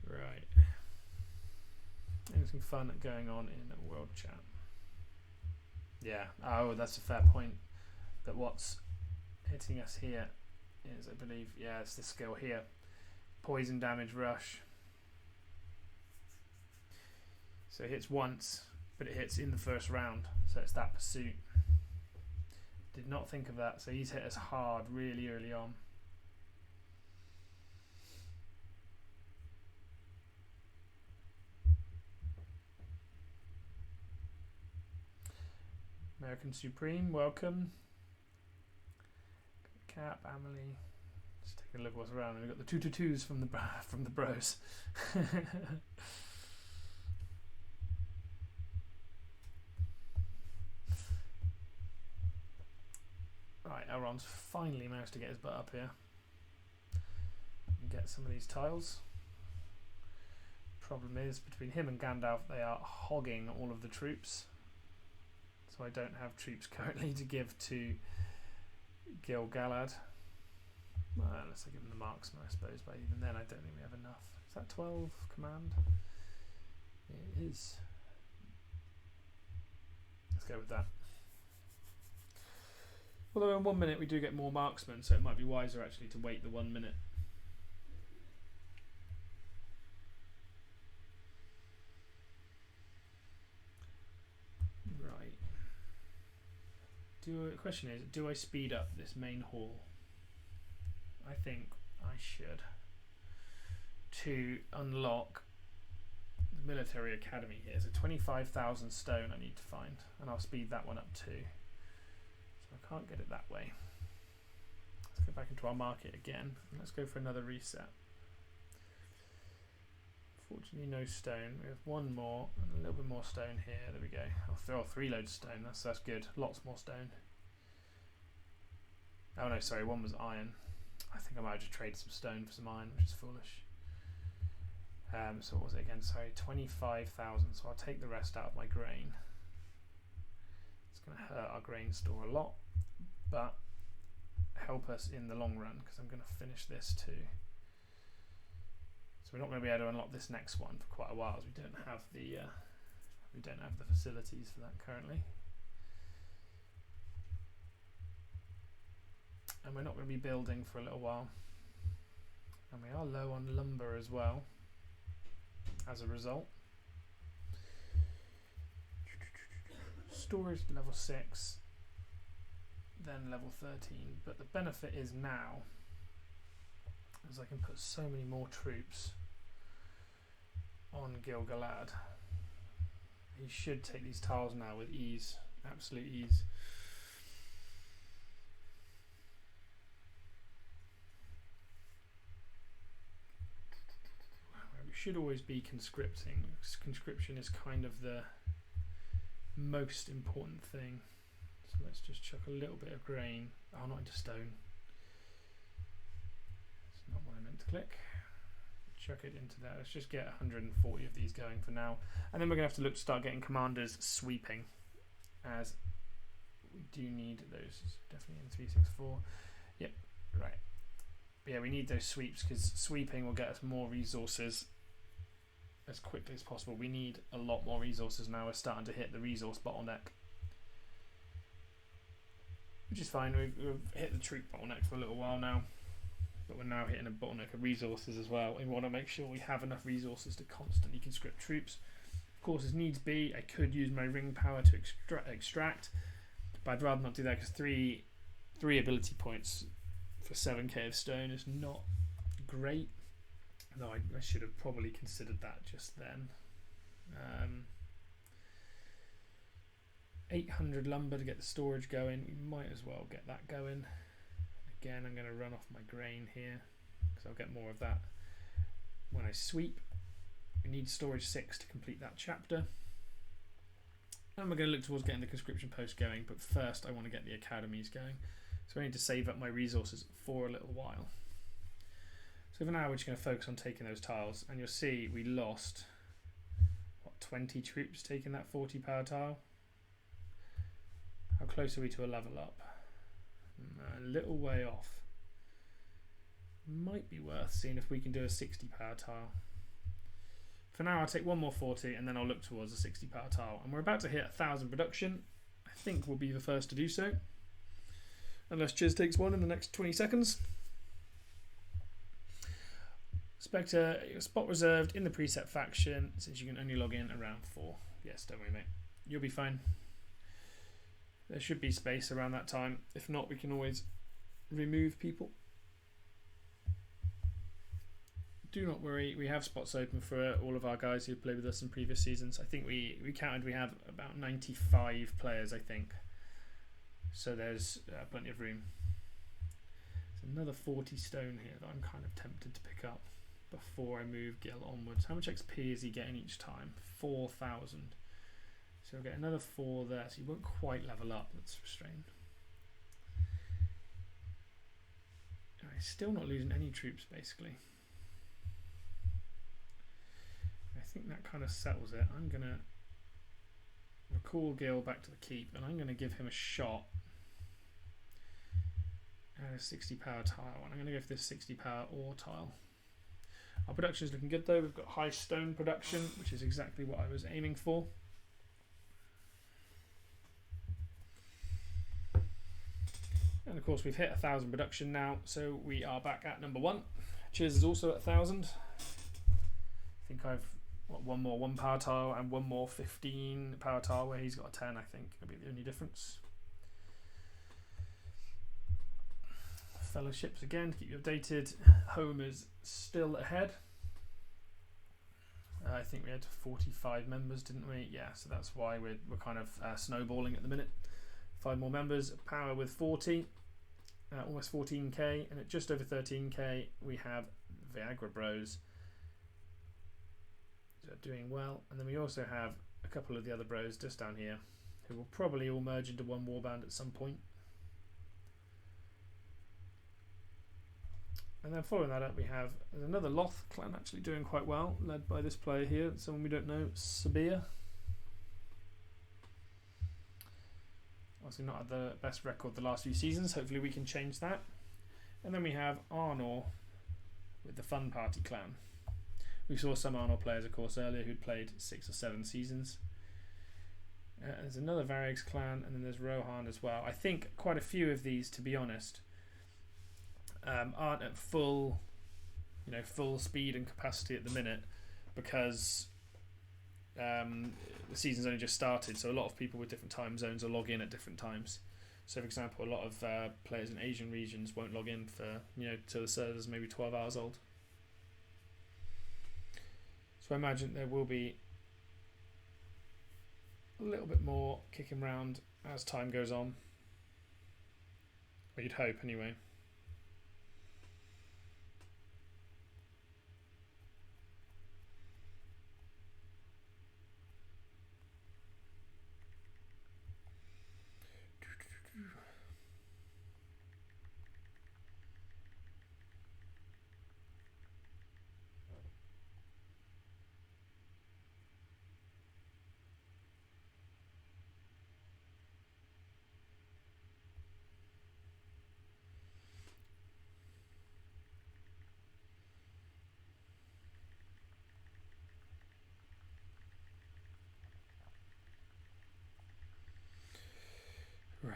Right. Anything fun going on in World Chat? Yeah. Oh, that's a fair point. That what's hitting us here is, I believe, it's this skill here. Poison damage rush. So it hits once, but it hits in the first round. So it's that pursuit. Did not think of that. So he's hit us hard really early on. American Supreme, welcome. Cap, Amelie. Just take a look what's around. And we've got the 222s from the bros. Right, Elrond's finally managed to get his butt up here and get some of these tiles. Problem is, between him and Gandalf, they are hogging all of the troops. So I don't have troops currently to give to Gil-galad. Well, unless I give him the marksman, I suppose, but even then I don't think we have enough. Is that 12 command? It is. Let's go with that. Although in 1 minute we do get more marksmen, so it might be wiser actually to wait the 1 minute. Right. The question is, do I speed up this main hall? I think I should. To unlock the military academy here. So 25,000 stone I need to find, and I'll speed that one up too. So I can't get it that way. Let's go back into our market again, and let's go for another reset. Fortunately no stone. We have one more and a little bit more stone here. There we go. I'll throw 3 loads of stone. That's good. Lots more stone. Oh no, sorry, one was iron. I think I might have just traded some stone for some iron, which is foolish. So what was it again? Sorry, 25,000. So I'll take the rest out of my grain. It's going to hurt our grain store a lot, but help us in the long run, because I'm going to finish this too. So we're not going to be able to unlock this next one for quite a while, as we don't have the facilities for that currently. And we're not going to be building for a little while. And we are low on lumber as well, as a result. Storage level 6, then level 13. But the benefit is now, is I can put so many more troops on Gil-galad. He should take these tiles now with ease, absolute ease. We should always be conscripting. Conscription is kind of the most important thing. So let's just chuck a little bit of grain. Oh, not into stone. That's not what I meant to click. Chuck it into there. Let's just get 140 of these going for now. And then we're going to have to look to start getting commanders sweeping, as we do need those. Definitely in 364. Yep, right. But yeah, we need those sweeps, because sweeping will get us more resources as quickly as possible. We need a lot more resources now. We're starting to hit the resource bottleneck, which is fine. We've hit the troop bottleneck for a little while now, but we're now hitting a bottleneck of resources as well. We want to make sure we have enough resources to constantly conscript troops. Of course, as needs be, I could use my ring power to extract, but I'd rather not do that, because three ability points for 7k of stone is not great. No, I should have probably considered that just then. 800 lumber to get the storage going. We might as well get that going. Again, I'm going to run off my grain here, because I'll get more of that when I sweep. We need storage 6 to complete that chapter. And we're going to look towards getting the conscription post going, but first I want to get the academies going. So I need to save up my resources for a little while. So for now we're just going to focus on taking those tiles, and you'll see we lost, what, 20 troops taking that 40 power tile? How close are we to a level up? A little way off. Might be worth seeing if we can do a 60 power tile. For now I'll take one more 40, and then I'll look towards a 60 power tile. And we're about to hit 1,000 production. I think we'll be the first to do so, unless Chiz takes one in the next 20 seconds. Spectre, your spot reserved in the preset faction, since you can only log in around 4. Yes, don't worry, mate. You'll be fine. There should be space around that time. If not, we can always remove people. Do not worry, we have spots open for all of our guys who played with us in previous seasons. I think we counted we have about 95 players, I think. So there's plenty of room. There's another 40 stone here that I'm kind of tempted to pick up before I move Gil onwards. How much XP is he getting each time? 4,000. So we'll get another 4 there, so he won't quite level up. That's frustrating. He's still not losing any troops, basically. I think that kind of settles it. I'm going to recall Gil back to the keep, and I'm going to give him a shot at a 60 power tile, and I'm going to go for this 60 power ore tile. Our production is looking good though. We've got high stone production, which is exactly what I was aiming for. And of course we've hit 1,000 production now, so we are back at number 1. Chiz is also at 1,000. I think I've got one more 1 power tile and one more 15 power tile where he's got a 10. I think it'll be the only difference. Fellowships again to keep you updated. Home is still ahead. I think we had 45 members, didn't we? Yeah, so that's why we're kind of snowballing at the minute. 5 more members. Power with 40, almost 14k, and at just over 13k we have Viagra Bros. So doing well, and then we also have a couple of the other bros just down here who will probably all merge into one warband at some point. And then following that up, there's another Loth clan actually doing quite well, led by this player here, someone we don't know, Sabir. Obviously not had the best record the last few seasons. Hopefully we can change that. And then we have Arnor with the Fun Party clan. We saw some Arnor players, of course, earlier who'd played 6 or 7 seasons. There's another Varix clan, and then there's Rohan as well. I think quite a few of these, to be honest, aren't at full speed and capacity at the minute, because the season's only just started, so a lot of people with different time zones will log in at different times. So for example, a lot of players in Asian regions won't log in for till the server's maybe 12 hours old. So I imagine there will be a little bit more kicking around as time goes on, or you'd hope anyway. Right.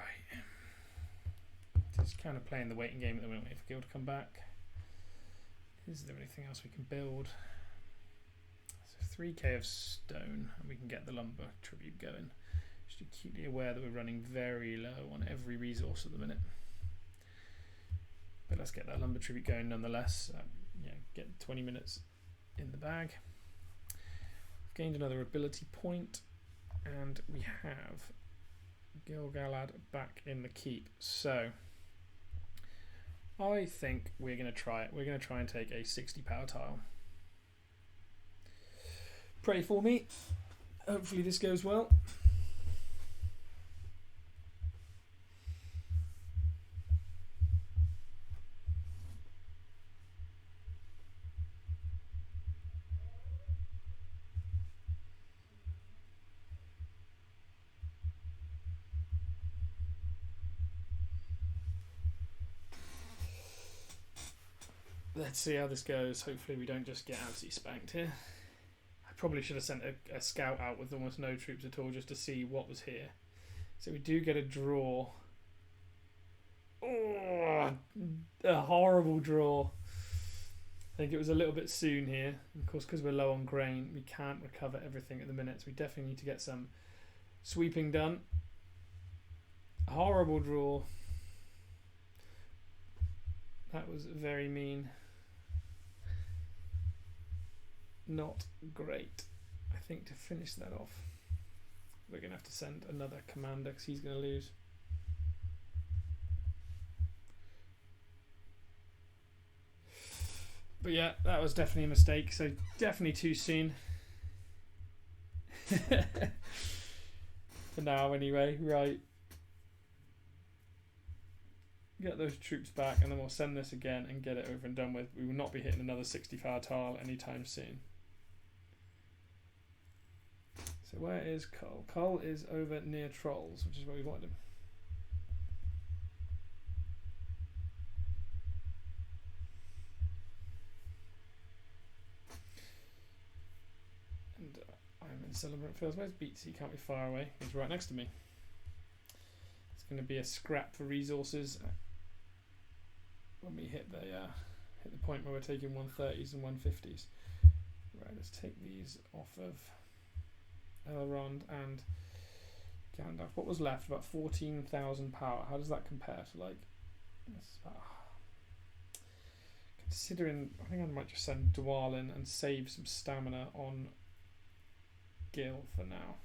Just kind of playing the waiting game at the moment, waiting for Gil to come back. Is there anything else we can build? So 3k of stone, and we can get the lumber tribute going. Just acutely aware that we're running very low on every resource at the minute. But let's get that lumber tribute going nonetheless. Get 20 minutes in the bag. We've gained another ability point, and we have Gil-galad back in the keep. So I think we're going to try it. We're going to try and take a 60 power tile. Pray for me. Hopefully this goes well. Let's see how this goes. Hopefully we don't just get absolutely spanked here. I probably should have sent a scout out with almost no troops at all just to see what was here. So we do get a draw. Oh, a horrible draw. I think it was a little bit soon here. Of course, because we're low on grain, we can't recover everything at the minute. So we definitely need to get some sweeping done. A horrible draw. That was very mean. Not great. I think to finish that off, we're going to have to send another commander because he's going to lose. But yeah, that was definitely a mistake. So definitely too soon. For now anyway. Right. Get those troops back and then we'll send this again and get it over and done with. We will not be hitting another 60 power tile anytime soon. So where is Cull? Cull is over near Trolls, which is where we wanted him. And I'm in Celebrant Fields. Where's Beats? He can't be far away. He's right next to me. It's going to be a scrap for resources when we hit the point where we're taking 130s and 150s. Right, let's take these off of Elrond and Gandalf. What was left? About 14,000 power. How does that compare to considering, I think I might just send Dwalin and save some stamina on Gil for now.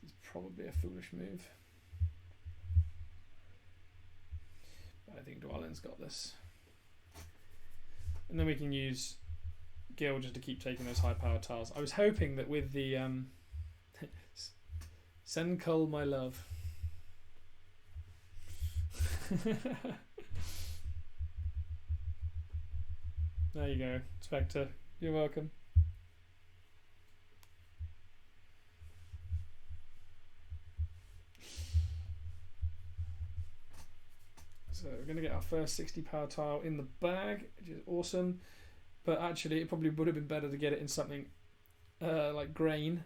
This is probably a foolish move. But I think Dwalin's got this. And then we can use Gil just to keep taking those high power tiles. I was hoping that with the send Cull my love. There you go, Spectre. You're welcome. So we're going to get our first 60 power tile in the bag, which is awesome. But actually, it probably would have been better to get it in something like grain,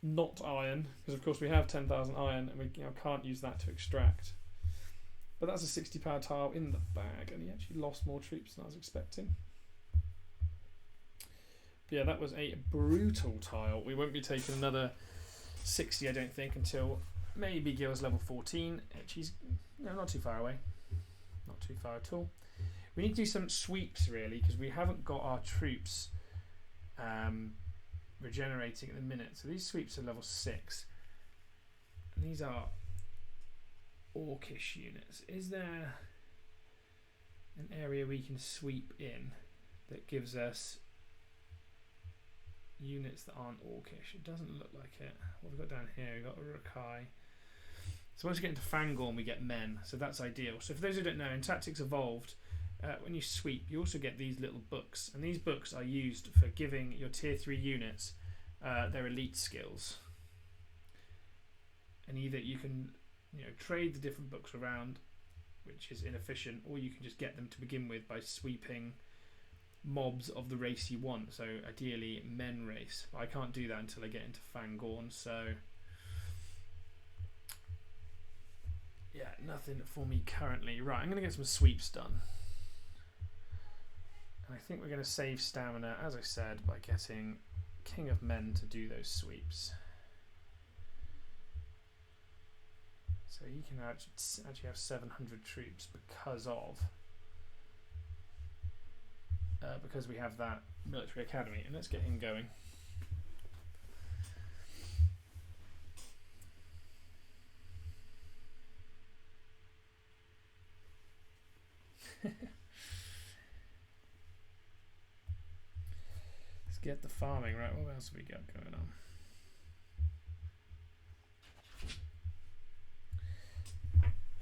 not iron, because of course we have 10,000 iron, and we can't use that to extract. But that's a 60 power tile in the bag, and he actually lost more troops than I was expecting. But yeah, that was a brutal tile. We won't be taking another 60, I don't think, until maybe Gil's level 14, which he's not too far away. Not too far at all. We need to do some sweeps, really, because we haven't got our troops regenerating at the minute. So these sweeps are level 6. And these are orcish units. Is there an area we can sweep in that gives us units that aren't orcish? It doesn't look like it. What have we got down here? We've got Urukai. So once we get into Fangorn, we get men. So that's ideal. So for those who don't know, in Tactics Evolved, when you sweep, you also get these little books. And these books are used for giving your tier 3 units their elite skills. And either you can trade the different books around, which is inefficient, or you can just get them to begin with by sweeping mobs of the race you want. So ideally men race. But I can't do that until I get into Fangorn, so yeah, nothing for me currently. Right, I'm going to get some sweeps done. And I think we're going to save stamina, as I said, by getting King of Men to do those sweeps. So he can actually have 700 troops because we have that military academy. And let's get him going. Let's get the farming right. What else have we got going on?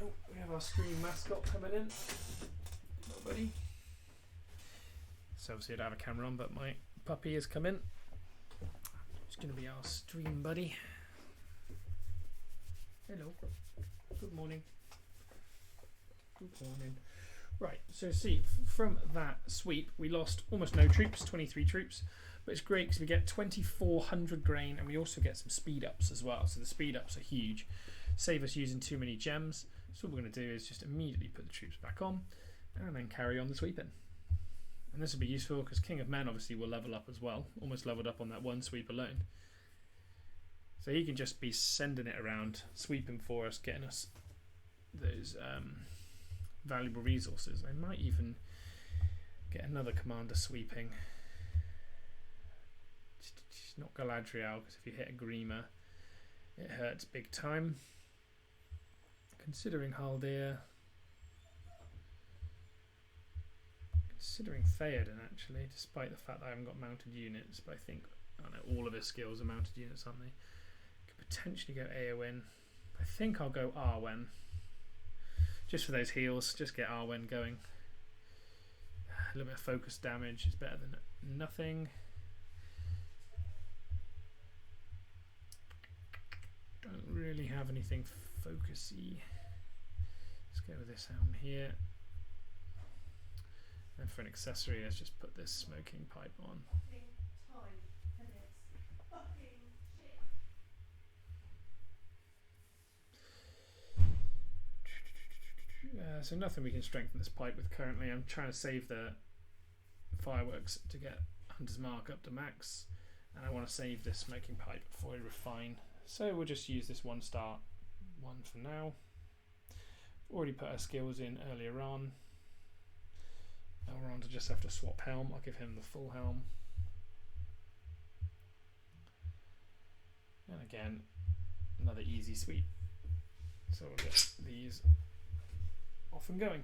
Oh, we have our stream mascot coming in. Hello, buddy. So obviously I don't have a camera on, but my puppy has come in. It's going to be our stream buddy. Hello. Good morning. Good morning. Right, so see, from that sweep, we lost almost no troops, 23 troops, but it's great because we get 2,400 grain, and we also get some speed ups as well. So the speed ups are huge, save us using too many gems. So what we're going to do is just immediately put the troops back on, and then carry on the sweeping. And this will be useful because King of Men obviously will level up as well, almost leveled up on that one sweep alone. So he can just be sending it around, sweeping for us, getting us those valuable resources. I might even get another commander sweeping. Not Galadriel, because if you hit a Grima, it hurts big time. Considering Haldir. Considering Theoden, actually, despite the fact that I haven't got mounted units, but I think all of his skills are mounted units, aren't they? Could potentially go Eowyn. I think I'll go Arwen. Just for those heals, just get Arwen going. A little bit of focus damage is better than nothing. Don't really have anything focusy. Let's go with this helm here. And for an accessory, let's just put this smoking pipe on. So nothing we can strengthen this pipe with currently. I'm trying to save the fireworks to get Hunter's Mark up to max, and I want to save this smoking pipe before I refine. So we'll just use this 1-star one for now. Already put our skills in earlier on. Elrond will just have to swap helm. I'll give him the full helm. And again, another easy sweep. So we'll get these off and going.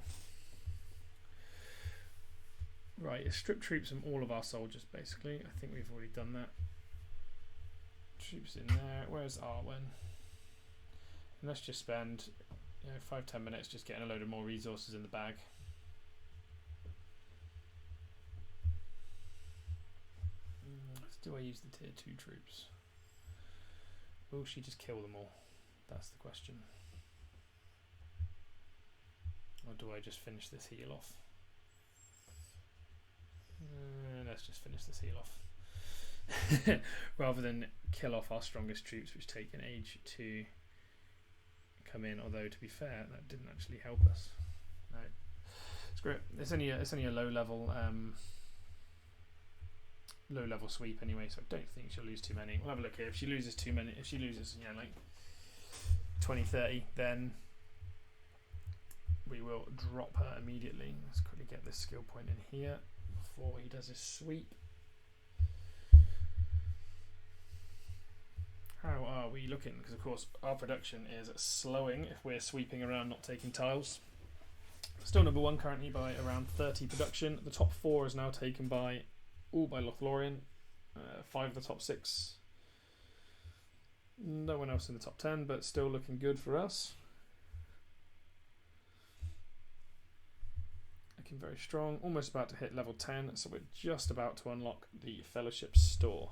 Right, it's strip troops from all of our soldiers basically. I think we've already done that. Troops in there. Where's Arwen? And let's just spend 5-10 minutes just getting a load of more resources in the bag. Do I use the tier 2 troops? Will she just kill them all? That's the question. Or do I just finish this heal off? Let's just finish this heal off. Rather than kill off our strongest troops, which take an age to come in. Although, to be fair, that didn't actually help us. No. It's great. It's only a low level sweep anyway, so I don't think she'll lose too many. We'll have a look here. If she loses too many, if she loses, like 20, 30, then we will drop her immediately. Let's quickly get this skill point in here before he does his sweep. How are we looking? Because of course our production is slowing if we're sweeping around not taking tiles. Still number 1 currently by around 30 production. The top 4 is now taken by LOTR. 5 of the top 6. No one else in the top 10, but still looking good for us. Looking very strong. Almost about to hit level 10, so we're just about to unlock the Fellowship store.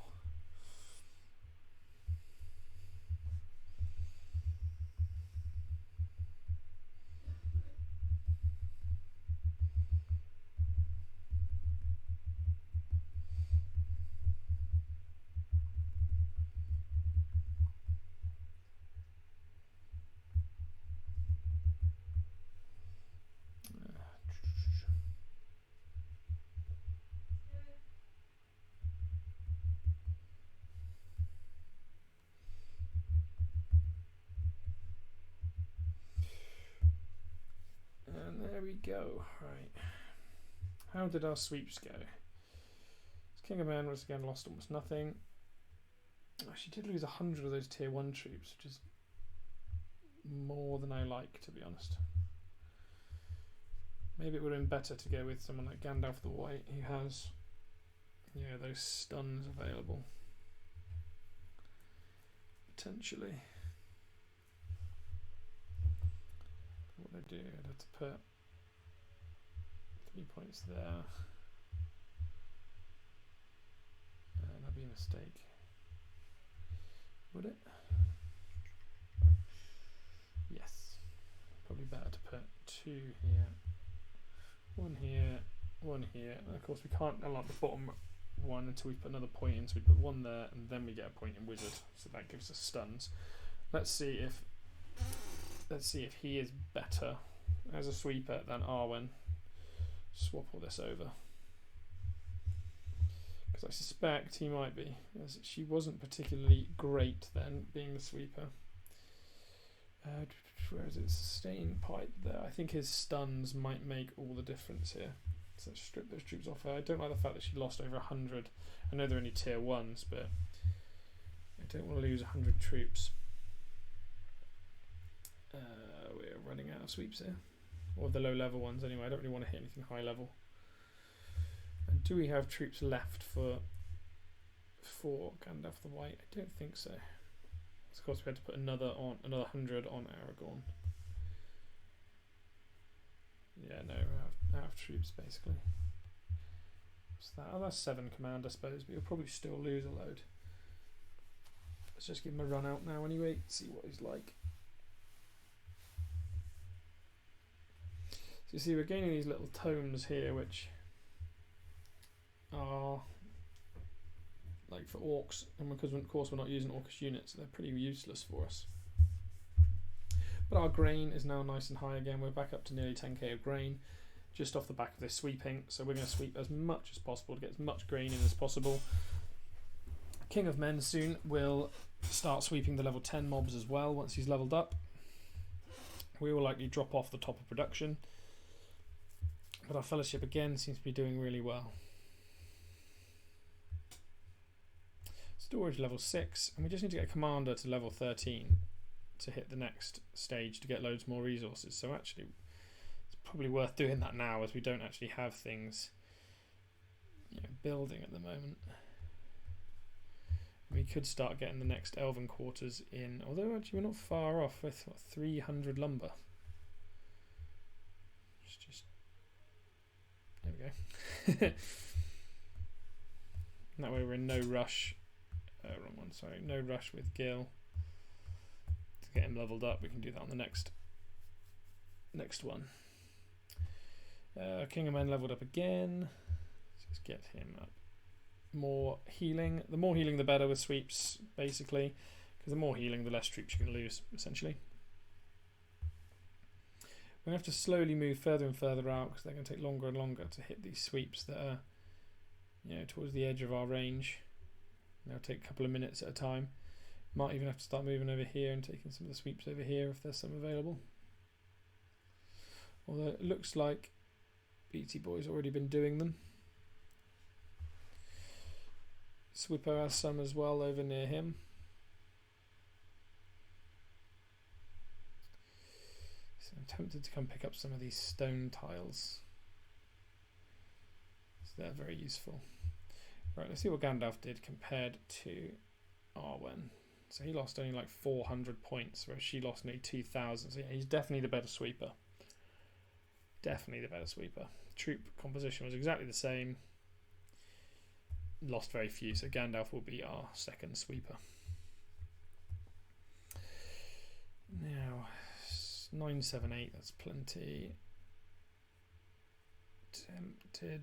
There we go. Right. How did our sweeps go? King of Men was again lost almost nothing. She did lose 100 of those tier 1 troops, which is more than I like, to be honest. Maybe it would have been better to go with someone like Gandalf the White, who has, those stuns available. Potentially. What would I do? I'd have to put 3 points there. That'd be a mistake. Would it? Yes. Probably better to put 2 here, 1 here, 1 here. And of course we can't unlock the bottom one until we put another point in, so we put 1 there and then we get a point in Wizard. So that gives us stuns. Let's see if he is better as a sweeper than Arwen. Swap all this over. Because I suspect he might be, as she wasn't particularly great then, being the sweeper. Where is it? Sustain pipe there. I think his stuns might make all the difference here. So let's strip those troops off her. I don't like the fact that she lost over 100. I know they're only tier 1s, but I don't want to lose 100 troops. We're running out of sweeps here. Or the low level ones anyway. I don't really want to hit anything high level. And do we have troops left for Gandalf the White? I don't think so. Of course we had to put another 100 on Aragorn. Yeah, no, we're out of troops basically. What's that? Oh, that's 7 command, I suppose, but you'll probably still lose a load. Let's just give him a run out now anyway, see what he's like. So you see we're gaining these little tomes here, which are like for orcs, and because of course we're not using orcish units, they're pretty useless for us. But our grain is now nice and high again. We're back up to nearly 10k of grain just off the back of this sweeping, so we're going to sweep as much as possible to get as much grain in as possible. King of Men soon will start sweeping the level 10 mobs as well. Once he's leveled up, we will likely drop off the top of production, but our fellowship again seems to be doing really well. Storage level 6, and we just need to get a commander to level 13 to hit the next stage to get loads more resources. So actually it's probably worth doing that now, as we don't actually have things building at the moment. We could start getting the next elven quarters in, although actually we're not far off with 300 lumber. Just there we go. And that way we're in no rush. Wrong one, sorry. No rush with Gil to get him leveled up. We can do that on the next one. King of Men leveled up again. Let's get him up. More healing. The more healing the better with sweeps, basically. Because the more healing, the less troops you can lose, essentially. We're going to have to slowly move further and further out because they're going to take longer and longer to hit these sweeps that are, towards the edge of our range. They'll take a couple of minutes at a time. Might even have to start moving over here and taking some of the sweeps over here if there's some available. Although it looks like BT Boy's already been doing them. Swippo has some as well over near him. So I'm tempted to come pick up some of these stone tiles. So they're very useful. Right, let's see what Gandalf did compared to Arwen. So he lost only like 400 points, whereas she lost nearly 2,000. So yeah, he's definitely the better sweeper. Definitely the better sweeper. Troop composition was exactly the same. Lost very few, so Gandalf will be our second sweeper. Now, 978, that's plenty.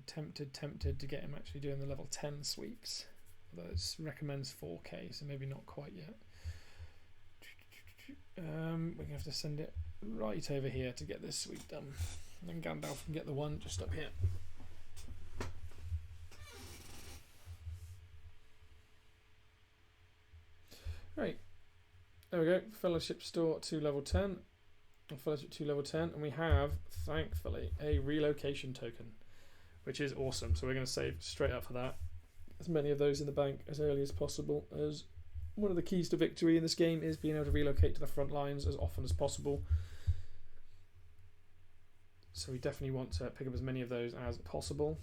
Tempted to get him actually doing the level 10 sweeps. Although it recommends 4k, so maybe not quite yet. We're going to have to send it right over here to get this sweep done. And then Gandalf can get the one just up here. Right, there we go. Fellowship store to level 10. Fellowship to level 10, and we have, thankfully, a relocation token, which is awesome. So we're going to save straight up for that. As many of those in the bank as early as possible, as one of the keys to victory in this game is being able to relocate to the front lines as often as possible. So we definitely want to pick up as many of those as possible.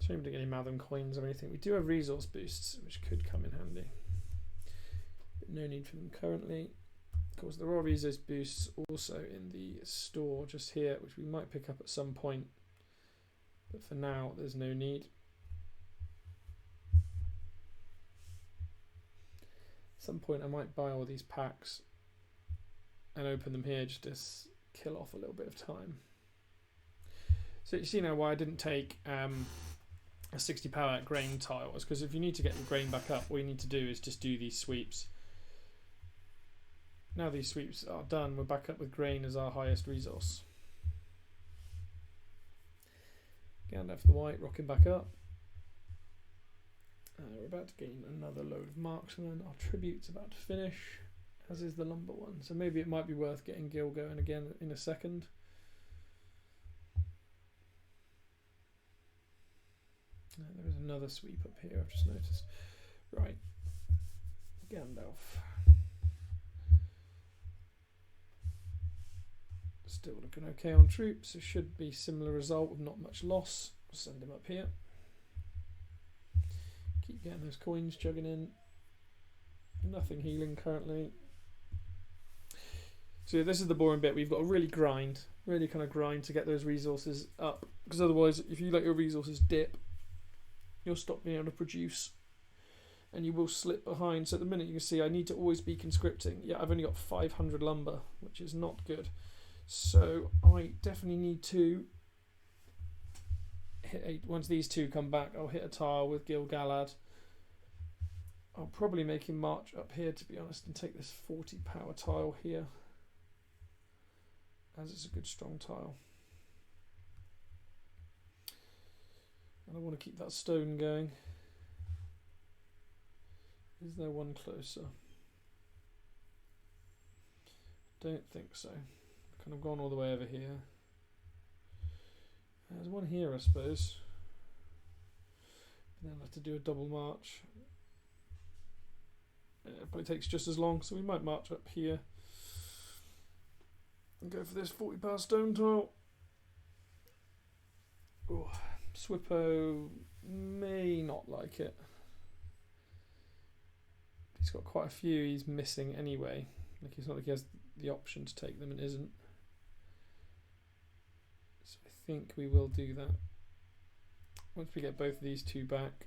Shame we didn't get any Matham coins or anything. We do have resource boosts, which could come in handy. But no need for them currently. Of course, there are resource boosts also in the store just here, which we might pick up at some point. But for now, there's no need. At some point, I might buy all these packs and open them here just to kill off a little bit of time. So you see now why I didn't take a 60 power grain tile, is because if you need to get your grain back up, all you need to do is just do these sweeps. Now these sweeps are done, we're back up with grain as our highest resource. Gandalf the White rocking back up. We're about to gain another load of marksmen. Our tribute's about to finish, as is the lumber one. So maybe it might be worth getting Gil going again in a second. There is another sweep up here, I've just noticed. Right, Gandalf. Still looking okay on troops. It should be similar result with not much loss. I'll send him up here. Keep getting those coins chugging in. Nothing healing currently. So this is the boring bit. We've got to really grind, really kind of grind to get those resources up. Because otherwise, if you let your resources dip, you'll stop being able to produce. And you will slip behind. So at the minute you can see I need to always be conscripting. Yeah, I've only got 500 lumber, which is not good. So I definitely need to hit once these two come back, I'll hit a tile with Gil Galad. I'll probably make him march up here, to be honest, and take this 40 power tile here, as it's a good strong tile. And I want to keep that stone going. Is there one closer? Don't think so. Kind of gone all the way over here. There's one here, I suppose. Then I'll have to do a double march. It probably takes just as long, so we might march up here and go for this 40 power stone tile. Oh, Swippo may not like it. He's got quite a few he's missing anyway. Like, it's not like he has the option to take them and isn't. So I think we will do that. Once we get both of these two back,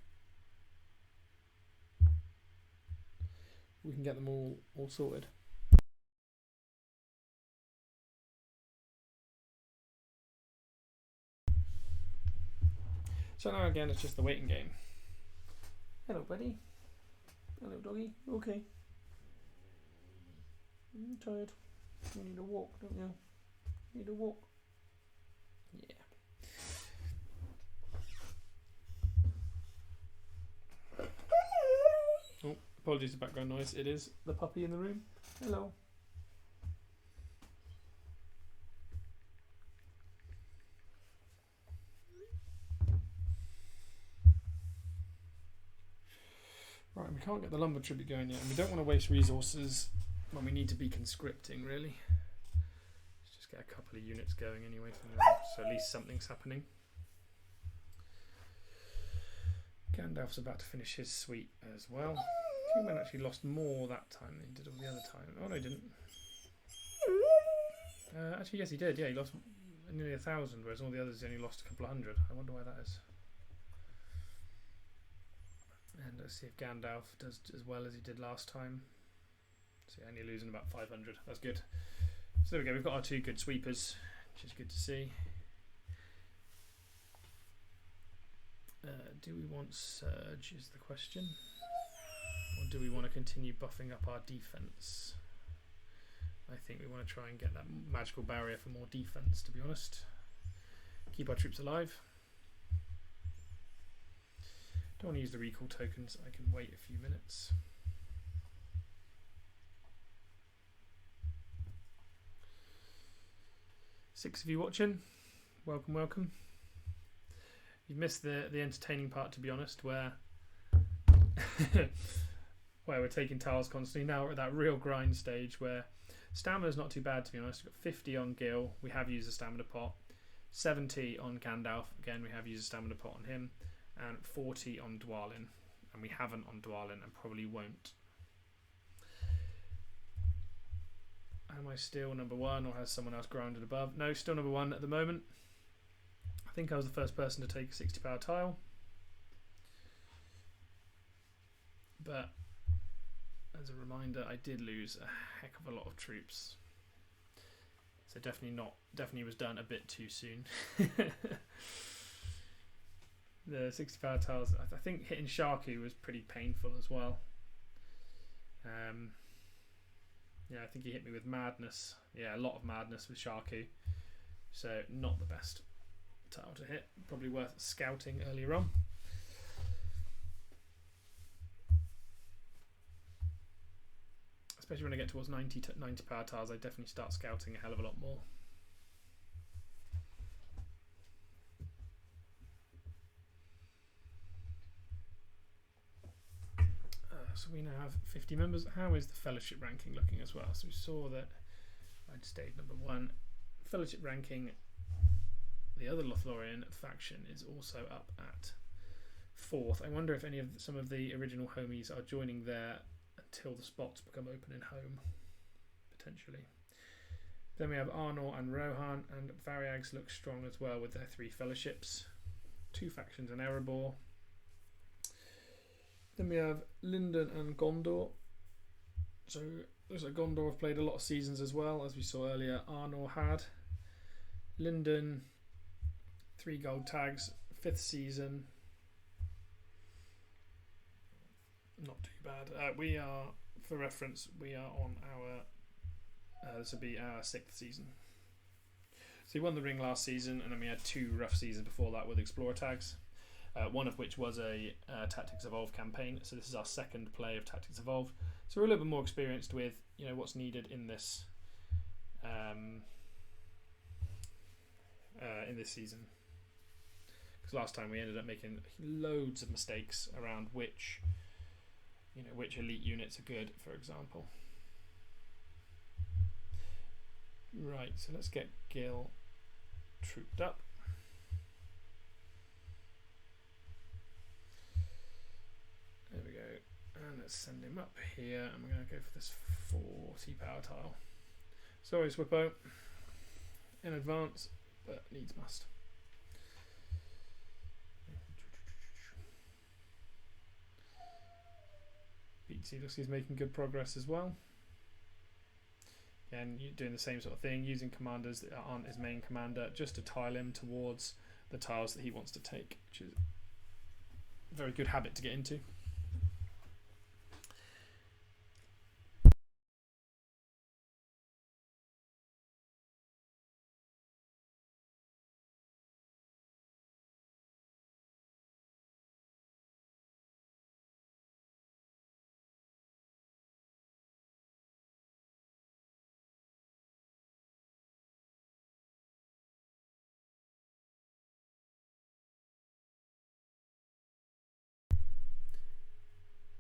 we can get them all sorted. So now again, it's just the waiting game. Hello, buddy. Hello, doggy. Okay. I'm tired. You need a walk, don't you? You need a walk. Yeah. Oh, apologies for background noise. It is the puppy in the room. Hello. Right, we can't get the lumber tribute going yet, and we don't want to waste resources when we need to be conscripting, really. Let's just get a couple of units going anyway, so at least something's happening. Gandalf's about to finish his sweep as well. Kingman actually lost more that time than he did all the other time. Oh no, he didn't. Actually, yes, he did. Yeah, he lost nearly 1,000, whereas all the others only lost a couple of hundred. I wonder why that is. And let's see if Gandalf does as well as he did last time. So only losing about 500. That's good. So there we go. We've got our 2 good sweepers, which is good to see. Do we want Surge is the question. Or do we want to continue buffing up our defense? I think we want to try and get that magical barrier for more defense, to be honest. Keep our troops alive. Don't want to use the recall tokens. I can wait a few minutes. Six of you watching. Welcome, welcome. You've missed the entertaining part, to be honest, where where we're taking tiles constantly. Now we're at that real grind stage where stamina's not too bad, to be honest. We've got 50 on Gil. We have used a stamina pot. 70 on Gandalf. Again, we have used a stamina pot on him. And 40 on Dwalin, and we haven't on Dwalin and probably won't. Am I still number 1, or has someone else grounded above? No, still number 1 at the moment. I think I was the first person to take a 60 power tile, but as a reminder, I did lose a heck of a lot of troops, so definitely was done a bit too soon. The 60 power tiles, I think hitting Sharku was pretty painful as well. Yeah, I think he hit me with madness. Yeah, a lot of madness with Sharku. So not the best tile to hit. Probably worth scouting earlier on. Especially when I get towards 90 power tiles, I definitely start scouting a hell of a lot more. So we now have 50 members. How is the fellowship ranking looking as well? So we saw that I'd stayed number 1. Fellowship ranking, the other Lothlorien faction is also up at 4th. I wonder if some of the original homies are joining there until the spots become open in home, potentially. Then we have Arnor and Rohan, and Variags look strong as well with their 3 fellowships. 2 factions in Erebor. Then we have Linden and Gondor. So looks like Gondor have played a lot of seasons as well, as we saw earlier. Arnor had. Linden, 3 gold tags, 5th season. Not too bad. We are, for reference, we are on our, this will be our 6th season. So we won the ring last season, and then we had 2 rough seasons before that with Explorer tags. One of which was a Tactics Evolved campaign. So this is our 2nd play of Tactics Evolved. So we're a little bit more experienced with what's needed in this season. Because last time we ended up making loads of mistakes around which elite units are good, for example. Right, so let's get Gil trooped up. There we go, and let's send him up here, and we're going to go for this 40 power tile. Sorry, Swippo, in advance, but needs must. Beat He looks like he's making good progress as well. Again, you're doing the same sort of thing, using commanders that aren't his main commander just to tile him towards the tiles that he wants to take, which is a very good habit to get into.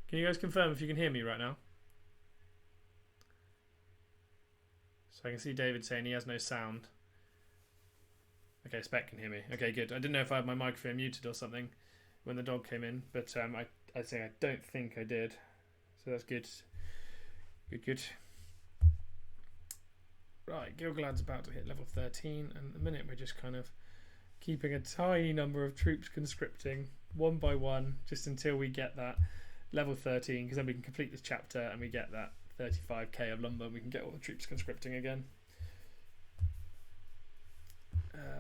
Can you guys confirm if you can hear me right now? So I can see David saying he has no sound. Okay, Spec can hear me. Okay, good. I didn't know if I had my microphone muted or something when the dog came in, but I'd say I don't think I did. So that's good. Good. Right, Gilgalad's about to hit level 13, and at the minute we're just kind of keeping a tiny number of troops conscripting one by one just until we get that level 13, because then we can complete this chapter and we get that 35k of lumber. We can get all the troops conscripting again.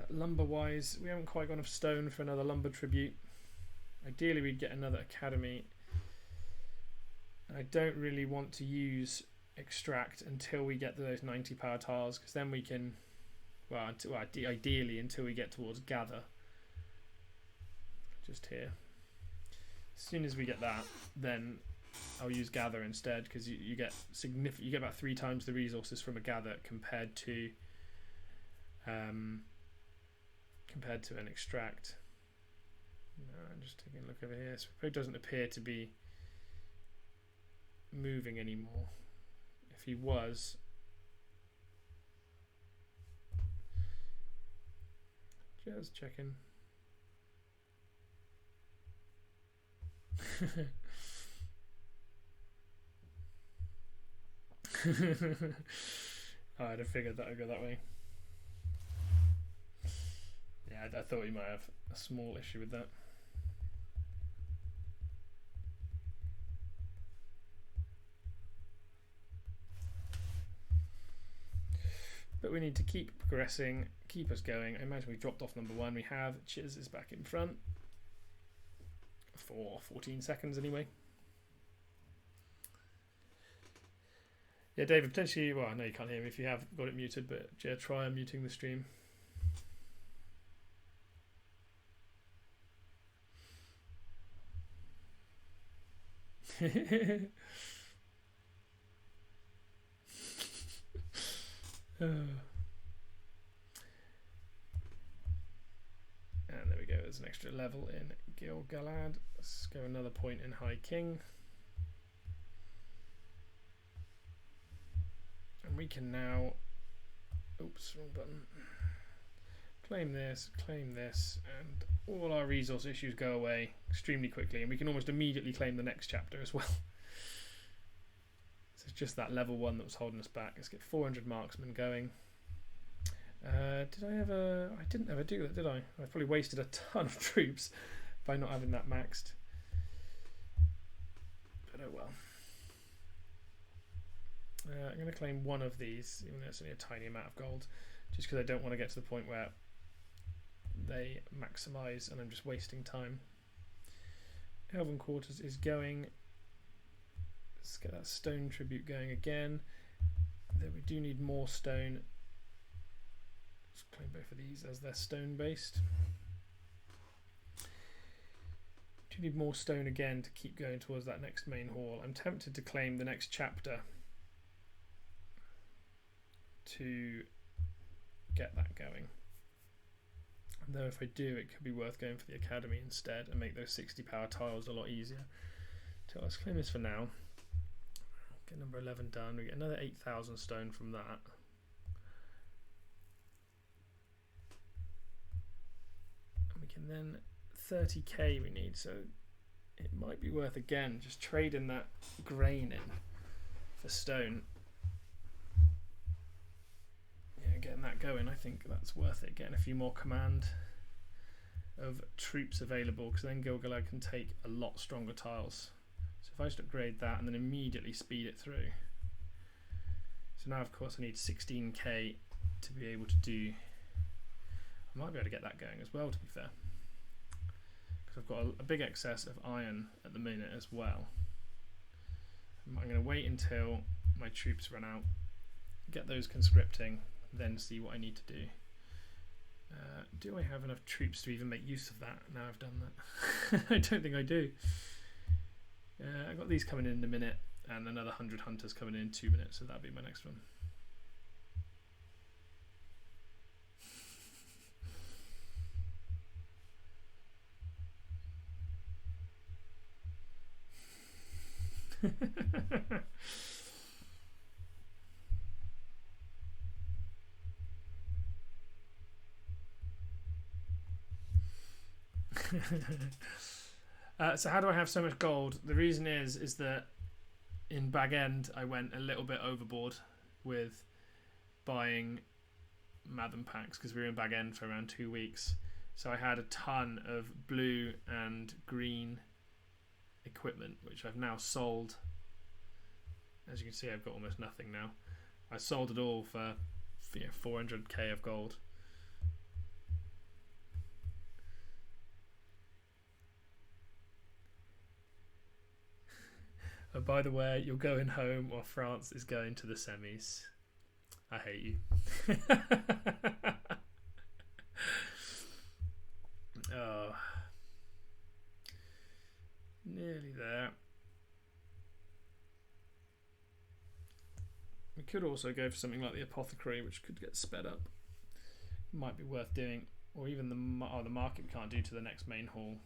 Lumber wise, we haven't quite got enough stone for another lumber tribute. Ideally we'd get another academy, and I don't really want to use extract until we get to those 90 power tiles, because then we can, ideally until we get towards gather, just here. As soon as we get that, then I'll use gather instead, because you get significant. You get about 3 times the resources from a gather compared to an extract. No, I'm just taking a look over here. So it doesn't appear to be moving anymore. If he was, just checking. Oh, I'd have figured that would go that way. Yeah, I thought you might have a small issue with that. But we need to keep progressing, keep us going. I imagine we dropped off number 1. We have. Chiz is back in front for 14 seconds anyway. Yeah, David, potentially, well, I know you can't hear me if you have got it muted, but yeah, try unmuting the stream. And there we go, there's an extra level in Gilgalad. Let's go another point in High King. And we can now, oops, wrong button, claim this, and all our resource issues go away extremely quickly, and we can almost immediately claim the next chapter as well. So it's just that level 1 that was holding us back. Let's get 400 marksmen going. Did I ever? I didn't ever do that, did I? I probably wasted a ton of troops by not having that maxed. But oh well. I'm going to claim one of these, even though it's only a tiny amount of gold, just because I don't want to get to the point where they maximise and I'm just wasting time. Elven Quarters is going. Let's get that stone tribute going again. Then we do need more stone. Let's claim both of these as they're stone based. Do need more stone again to keep going towards that next main hall. I'm tempted to claim the next chapter to get that going. Though if I do, it could be worth going for the academy instead and make those 60 power tiles a lot easier. So let's claim this for now. Get number 11 done. We get another 8,000 stone from that. And we can then 30k we need, so it might be worth again just trading that grain in for stone. Getting that going, I think that's worth it. Getting a few more command of troops available, because then Gilgalad can take a lot stronger tiles. So if I just upgrade that and then immediately speed it through. So now of course I need 16k to be able to do, I might be able to get that going as well, to be fair, because I've got a big excess of iron at the minute as well. I'm going to wait until my troops run out, get those conscripting, then see what I need to do. Do I have enough troops to even make use of that now I've done that? I don't think I do. I've got these coming in a minute and another 100 hunters coming in 2 minutes, so that'll be my next one. So how do I have so much gold? The reason is that in Bag End I went a little bit overboard with buying Matham packs because we were in Bag End for around 2 weeks. So I had a ton of blue and green equipment, which I've now sold. As you can see, I've got almost nothing now. I sold it all for 400k of gold. And by the way, you're going home while France is going to the semis. I hate you. Oh, nearly there. We could also go for something like the apothecary, which could get sped up. Might be worth doing, or even the market we can't do to the next main hall.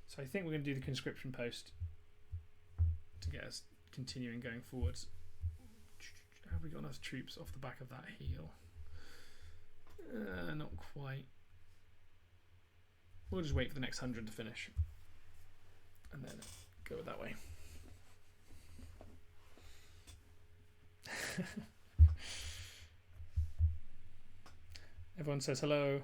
So I think we're going to do the conscription post to get us continuing going forwards. Have we got enough troops off the back of that heel? Not quite. We'll just wait for the next 100 to finish and then go that way. Everyone says hello.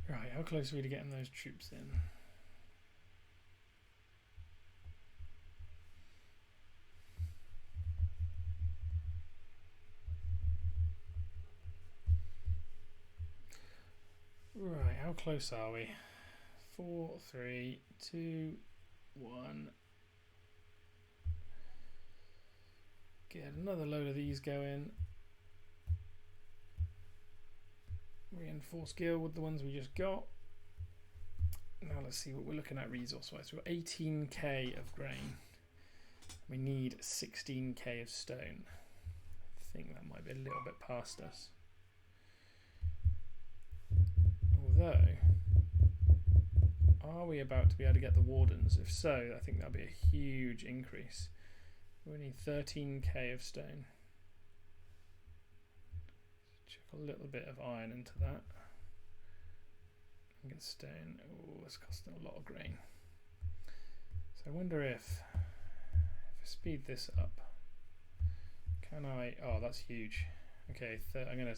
Right, how close are we to getting those troops in? Right, how close are we? 4, 3, 2, 1. Get another load of these going. Reinforce guild with the ones we just got. Now let's see what we're looking at resource wise. We've got 18k of grain. We need 16k of stone. I think that might be a little bit past us. Although, are we about to be able to get the wardens? If so, I think that'll be a huge increase. We need 13k of stone. Chuck a little bit of iron into that. And get stone. Oh, it's costing a lot of grain. So I wonder if I speed this up, can I? Oh, that's huge. Okay, I'm gonna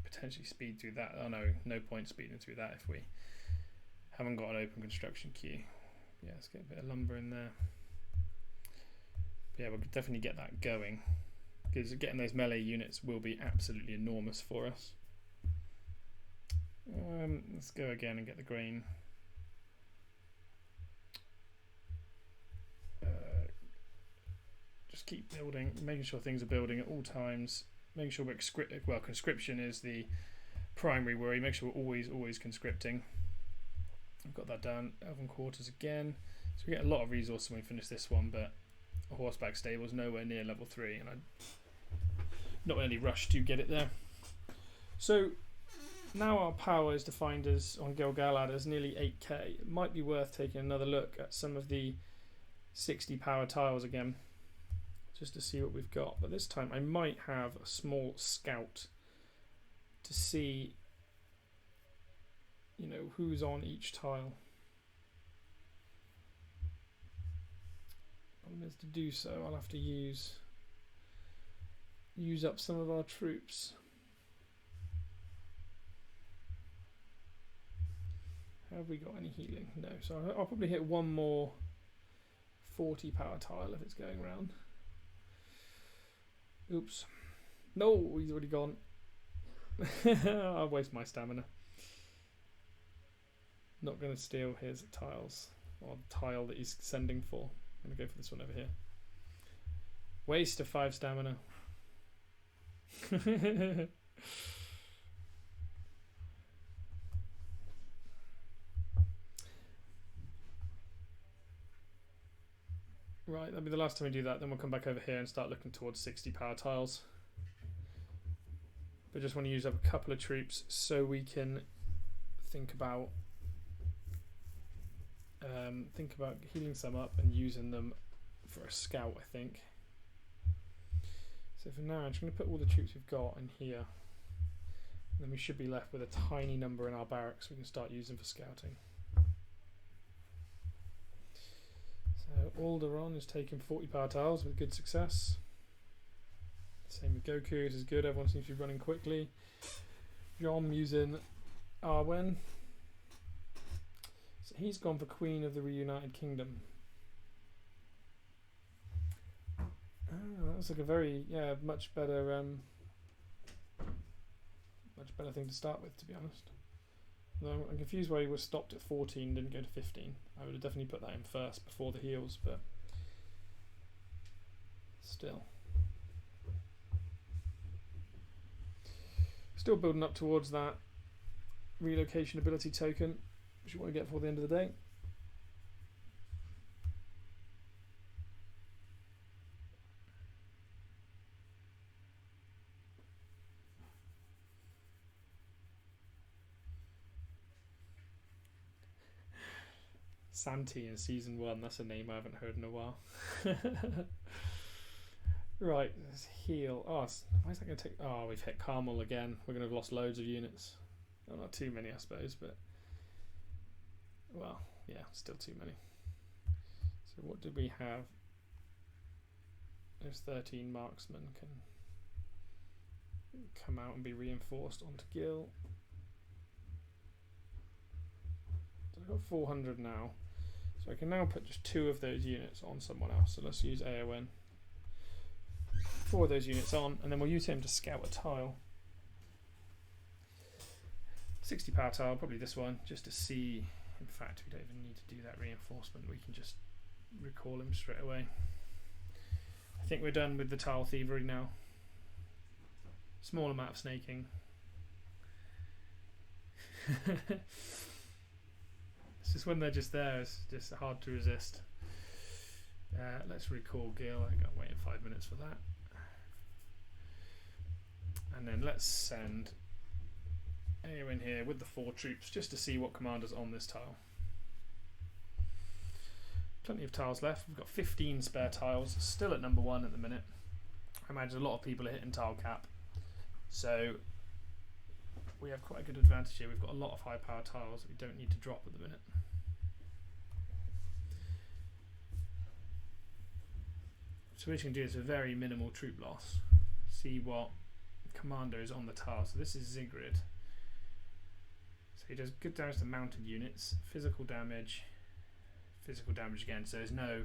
potentially speed through that. Oh no, no point speeding through that if we haven't got an open construction queue. Yeah, let's get a bit of lumber in there. But yeah, we'll definitely get that going, because getting those melee units will be absolutely enormous for us. Let's go again and get the grain. Just keep building, making sure things are building at all times. Making sure we're conscription is the primary worry. Make sure we're always conscripting. I've got that down. Elven quarters again. So we get a lot of resources when we finish this one, but a horseback stable is nowhere near level 3, and I'm not in any rush to get it there. So now our power is defined as on Gil-galad as nearly 8k. It might be worth taking another look at some of the 60 power tiles again, just to see what we've got. But this time I might have a small scout to see, you know, who's on each tile. Problem is, to do so, I'll have to use up some of our troops. Have we got any healing? No, so I'll probably hit one more 40 power tile if it's going round. Oops. No, he's already gone. I'll waste my stamina. Not going to steal his tiles, or the tile that he's sending for. I'm going to go for this one over here. Waste of 5 stamina. Right, that'll be the last time we do that. Then we'll come back over here and start looking towards 60 power tiles. But just want to use up a couple of troops so we can think about healing some up and using them for a scout, I think. So for now, I'm just going to put all the troops we've got in here. And then we should be left with a tiny number in our barracks we can start using for scouting. So Alderaan is taking 40 power tiles with good success. Same with Goku, this is good, everyone seems to be running quickly. Jom using Arwen. So he's gone for Queen of the Reunited Kingdom. Oh, that was like a very, much better thing to start with, to be honest. Though I'm confused why he was stopped at 14, didn't go to 15. I would have definitely put that in first before the heals, but still. Still building up towards that relocation ability token, which you want to get before the end of the day. Santi in season 1, that's a name I haven't heard in a while. Right, let's heal. Oh, why is that going to take... Oh, we've hit Carmel again. We're going to have lost loads of units. Oh, not too many, I suppose, but... Well, yeah, still too many. So what did we have? Those 13 marksmen can come out and be reinforced onto Gil. So I've got 400 now. So I can now put just 2 of those units on someone else. So let's use AON. 4 of those units on, and then we'll use him to scout a tile. 60 power tile, probably this one, just to see. In fact, we don't even need to do that reinforcement. We can just recall him straight away. I think we're done with the tile thievery now. Small amount of snaking. It's just when they're just there, it's just hard to resist. Let's recall Gil. I got to wait 5 minutes for that. And then let's send AO in here with the 4 troops just to see what commander's on this tile. Plenty of tiles left. We've got 15 spare tiles, still at number 1 at the minute. I imagine a lot of people are hitting tile cap. So we have quite a good advantage here. We've got a lot of high power tiles that we don't need to drop at the minute. So what we can do is a very minimal troop loss. See what commander is on the tile. So this is Sigrid. So he does good damage to mounted units, physical damage again. So there's no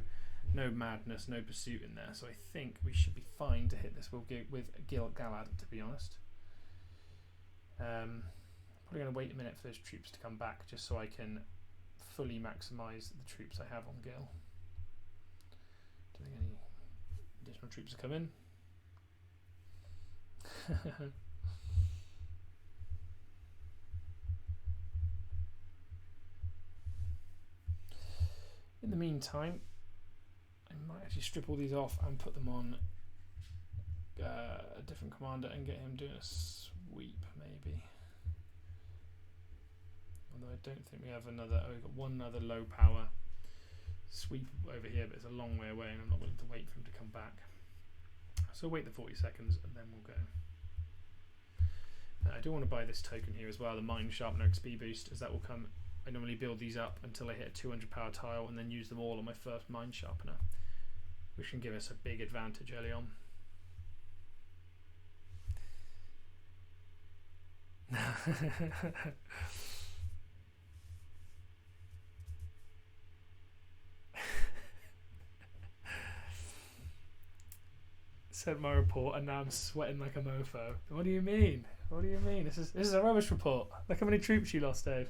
madness, no pursuit in there. So I think we should be fine to hit this with Gil Galad, to be honest. Probably going to wait a minute for those troops to come back just so I can fully maximise the troops I have on Gil. Don't think any additional troops have come in. In the meantime, I might actually strip all these off and put them on a different commander and get him doing a sweep, maybe. Although I don't think we have another. Oh, we've got one other low power sweep over here, but it's a long way away, and I'm not willing to wait for him to come back. So wait the 40 seconds, and then we'll go. I do do want to buy this token here as well, the Mine Sharpener XP boost, as that will come. I normally build these up until I hit a 200 power tile and then use them all on my first Mine Sharpener, which can give us a big advantage early on. Sent my report and now I'm sweating like a mofo. What do you mean? What do you mean? This is a rubbish report. Look how many troops you lost, Dave.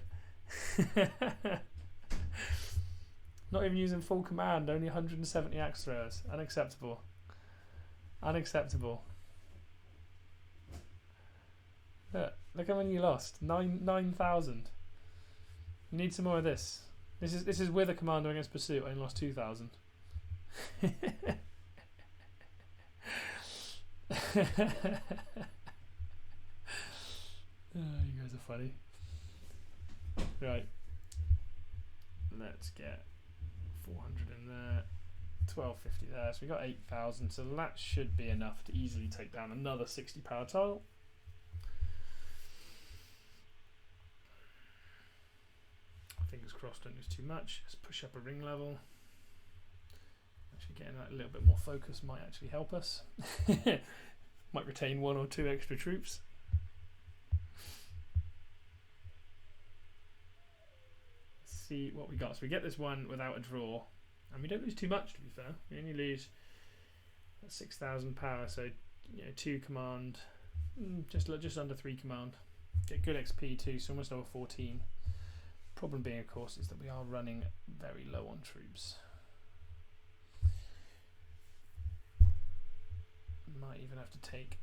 Not even using full command, only 170 axe throwers. Unacceptable. Unacceptable. Look how many you lost. 9,000. You need some more of this. This is with a commander against pursuit. I only lost 2,000. Oh, you guys are funny. Right. Let's get 400 in there. 1250 there. So we got 8,000. So that should be enough to easily take down another 60 power tile. Fingers crossed, don't lose too much. Let's push up a ring level. Actually getting that a little bit more focus might actually help us. Might retain 1 or 2 extra troops. Let's see what we got. So we get this one without a draw. And we don't lose too much, to be fair. We only lose 6,000 power, so 2 command, just under 3 command. Get good XP too, so almost over 14. Problem being, of course, is that we are running very low on troops. Might even have to take.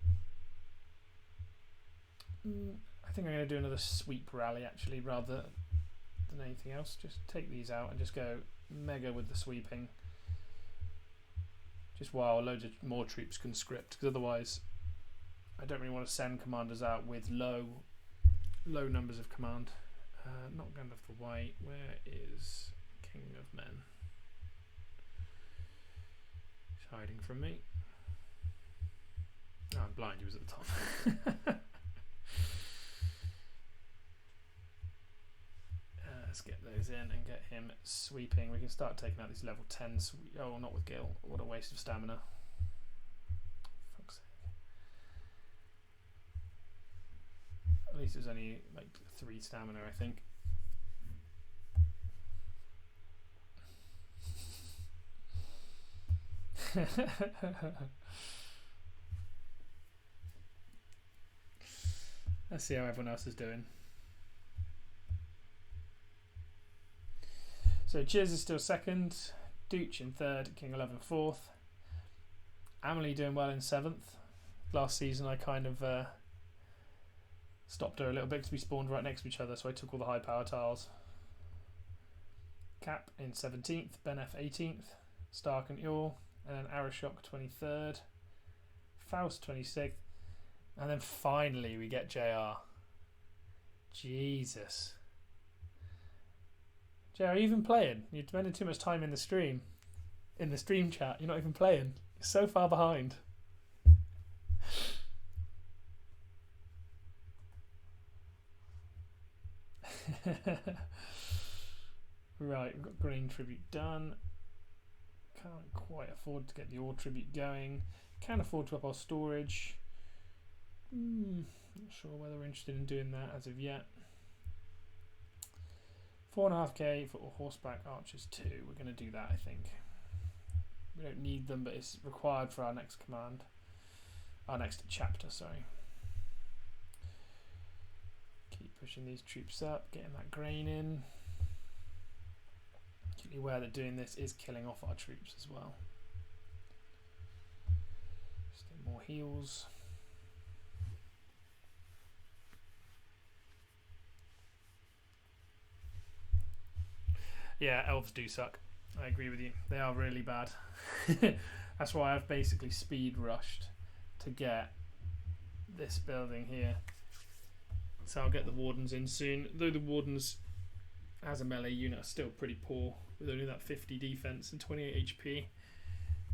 I think I'm going to do another sweep rally actually, rather than anything else. Just take these out and just go mega with the sweeping. Just while loads of more troops can script, because otherwise, I don't really want to send commanders out with low numbers of command. Not Gandalf the White. Where is King of Men? He's hiding from me. Oh, I'm blind. He was at the top. Let's get those in and get him sweeping. We can start taking out these level 10. Oh, not with Gil. What a waste of stamina. Fuck's sake. At least there's only like 3 stamina, I think. Let's see how everyone else is doing. So Chiz is still second, Dooch in third, King 11 fourth. Amelie doing well in 7th. Last season I kind of stopped her a little bit because we spawned right next to each other, so I took all the high power tiles. Cap in 17th, Ben F 18th, Stark and Yor, and then Arashok 23rd, Faust 26th, and then finally we get JR. Jesus. JR, are you even playing? You're spending too much time in the stream chat. You're not even playing. You're so far behind. Right, we've got Green Tribute done. Can't quite afford to get the Ore Tribute going. Can afford to up our storage. Not sure whether we're interested in doing that as of yet. 4.5k for Horseback Archers 2. We're going to do that, I think. We don't need them, but it's required for our next command. Our next chapter, sorry. Keep pushing these troops up, getting that grain in. Acutely aware that doing this is killing off our troops as well. Just get more heals. Yeah, elves do suck. I agree with you. They are really bad. That's why I've basically speed rushed to get this building here. So I'll get the Wardens in soon. Though the Wardens, as a melee unit, are still pretty poor with only that 50 defense and 28 HP.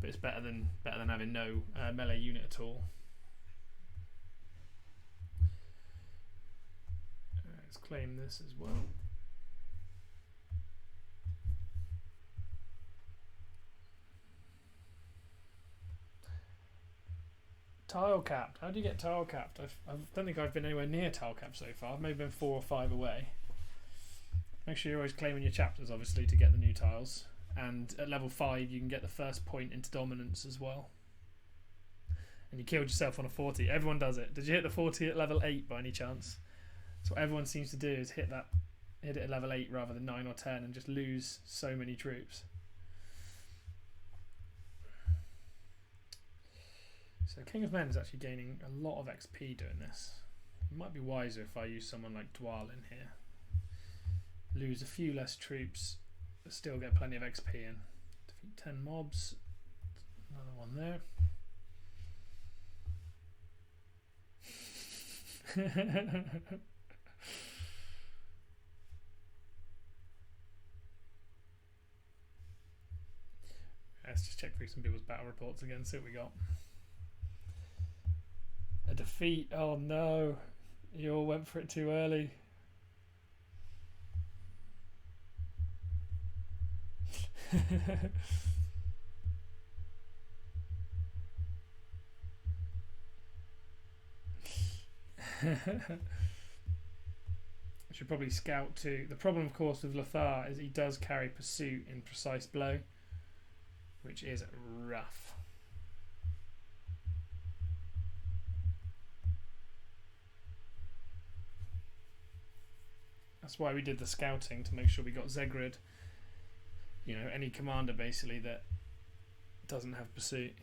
But it's better than having no melee unit at all. Let's claim this as well. Tile capped. How do you get tile capped? I don't think I've been anywhere near tile capped so far. I've maybe been 4 or 5 away. Make sure you're always claiming your chapters, obviously, to get the new tiles. And at level 5, you can get the first point into dominance as well. And you killed yourself on a 40. Everyone does it. Did you hit the 40 at level 8 by any chance? That's what everyone seems to do, is hit it at level 8 rather than 9 or 10 and just lose so many troops. So King of Men is actually gaining a lot of XP doing this. It might be wiser if I use someone like Dwalin here. Lose a few less troops, but still get plenty of XP in. Defeat 10 mobs. Another one there. Let's just check through some people's battle reports again, see what we got. A defeat. Oh no, you all went for it too early. I should probably scout too. The problem, of course, with LOTR is he does carry pursuit in precise blow, which is rough. That's why we did the scouting, to make sure we got Zegrid. You know, any commander basically that doesn't have pursuit.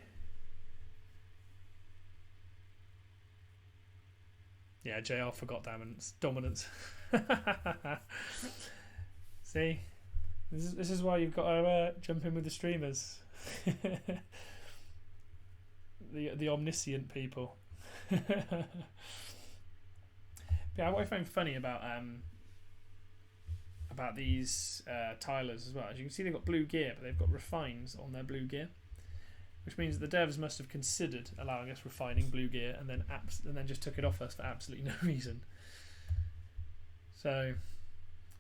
Yeah, JR forgot dominance. See, this is why you've got to jump in with the streamers, the omniscient people. Yeah, what I find funny about these tilers as well, as you can see, they've got blue gear, but they've got refines on their blue gear, which means that the devs must have considered allowing us refining blue gear and then just took it off us for absolutely no reason. So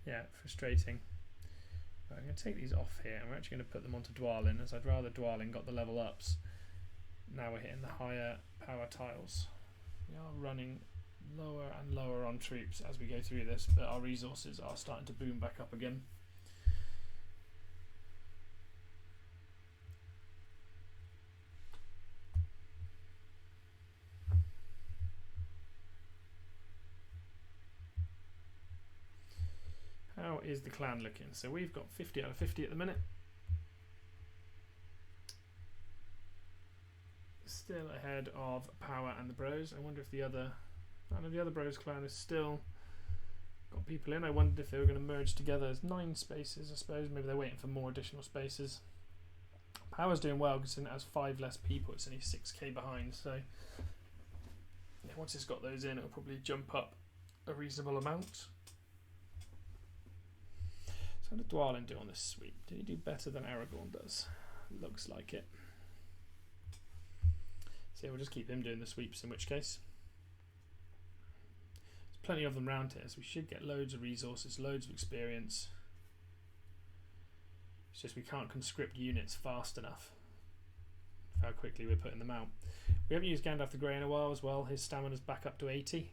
yeah, frustrating. Right, I'm going to take these off here and we're actually going to put them onto Dwalin, as I'd rather Dwalin got the level ups. Now we're hitting the higher power tiles. We are running lower and lower on troops as we go through this, but our resources are starting to boom back up again. How is the clan looking? So we've got 50 out of 50 at the minute. Still ahead of Power and the Bros. I wonder if the other Bros clan is still got people in. I wondered if they were going to merge together as 9 spaces, I suppose. Maybe they're waiting for more additional spaces. Power's doing well because it has 5 less people. It's only 6k behind, so yeah, once it's got those in, it'll probably jump up a reasonable amount. So how did Dwalin do on this sweep? Did he do better than Aragorn does? Looks like it. So yeah, we'll just keep him doing the sweeps, in which case. There's plenty of them around here, so we should get loads of resources, loads of experience. It's just we can't conscript units fast enough for how quickly we're putting them out. We haven't used Gandalf the Grey in a while as well. His stamina's back up to 80.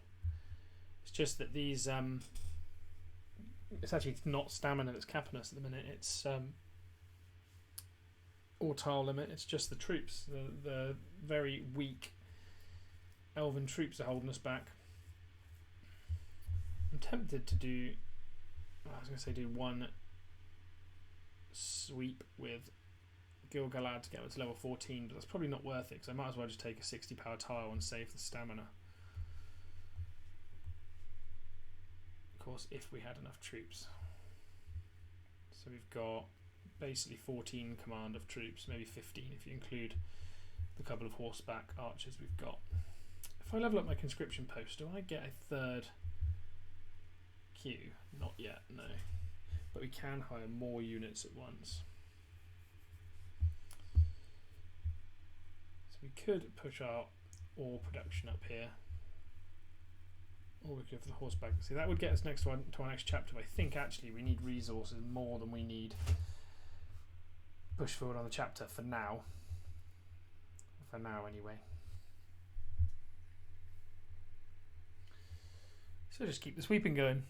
It's just that these... it's actually not stamina that's capping us at the minute. It's or tile limit. It's just the troops. The very weak elven troops are holding us back. I'm tempted to do... I was going to say do one sweep with Gil-galad to get us to level 14, but that's probably not worth it because I might as well just take a 60 power tile and save the stamina. Of course, if we had enough troops. So we've got basically 14 command of troops, maybe 15 if you include the couple of horseback archers we've got. If I level up my conscription post, do I get a 3rd queue? Not yet, no. But we can hire more units at once. So we could push our ore production up here. All we could for the horseback. See, that would get us next to our next chapter. But I think actually we need resources more than we need push forward on the chapter for now. For now, anyway. So just keep the sweeping going.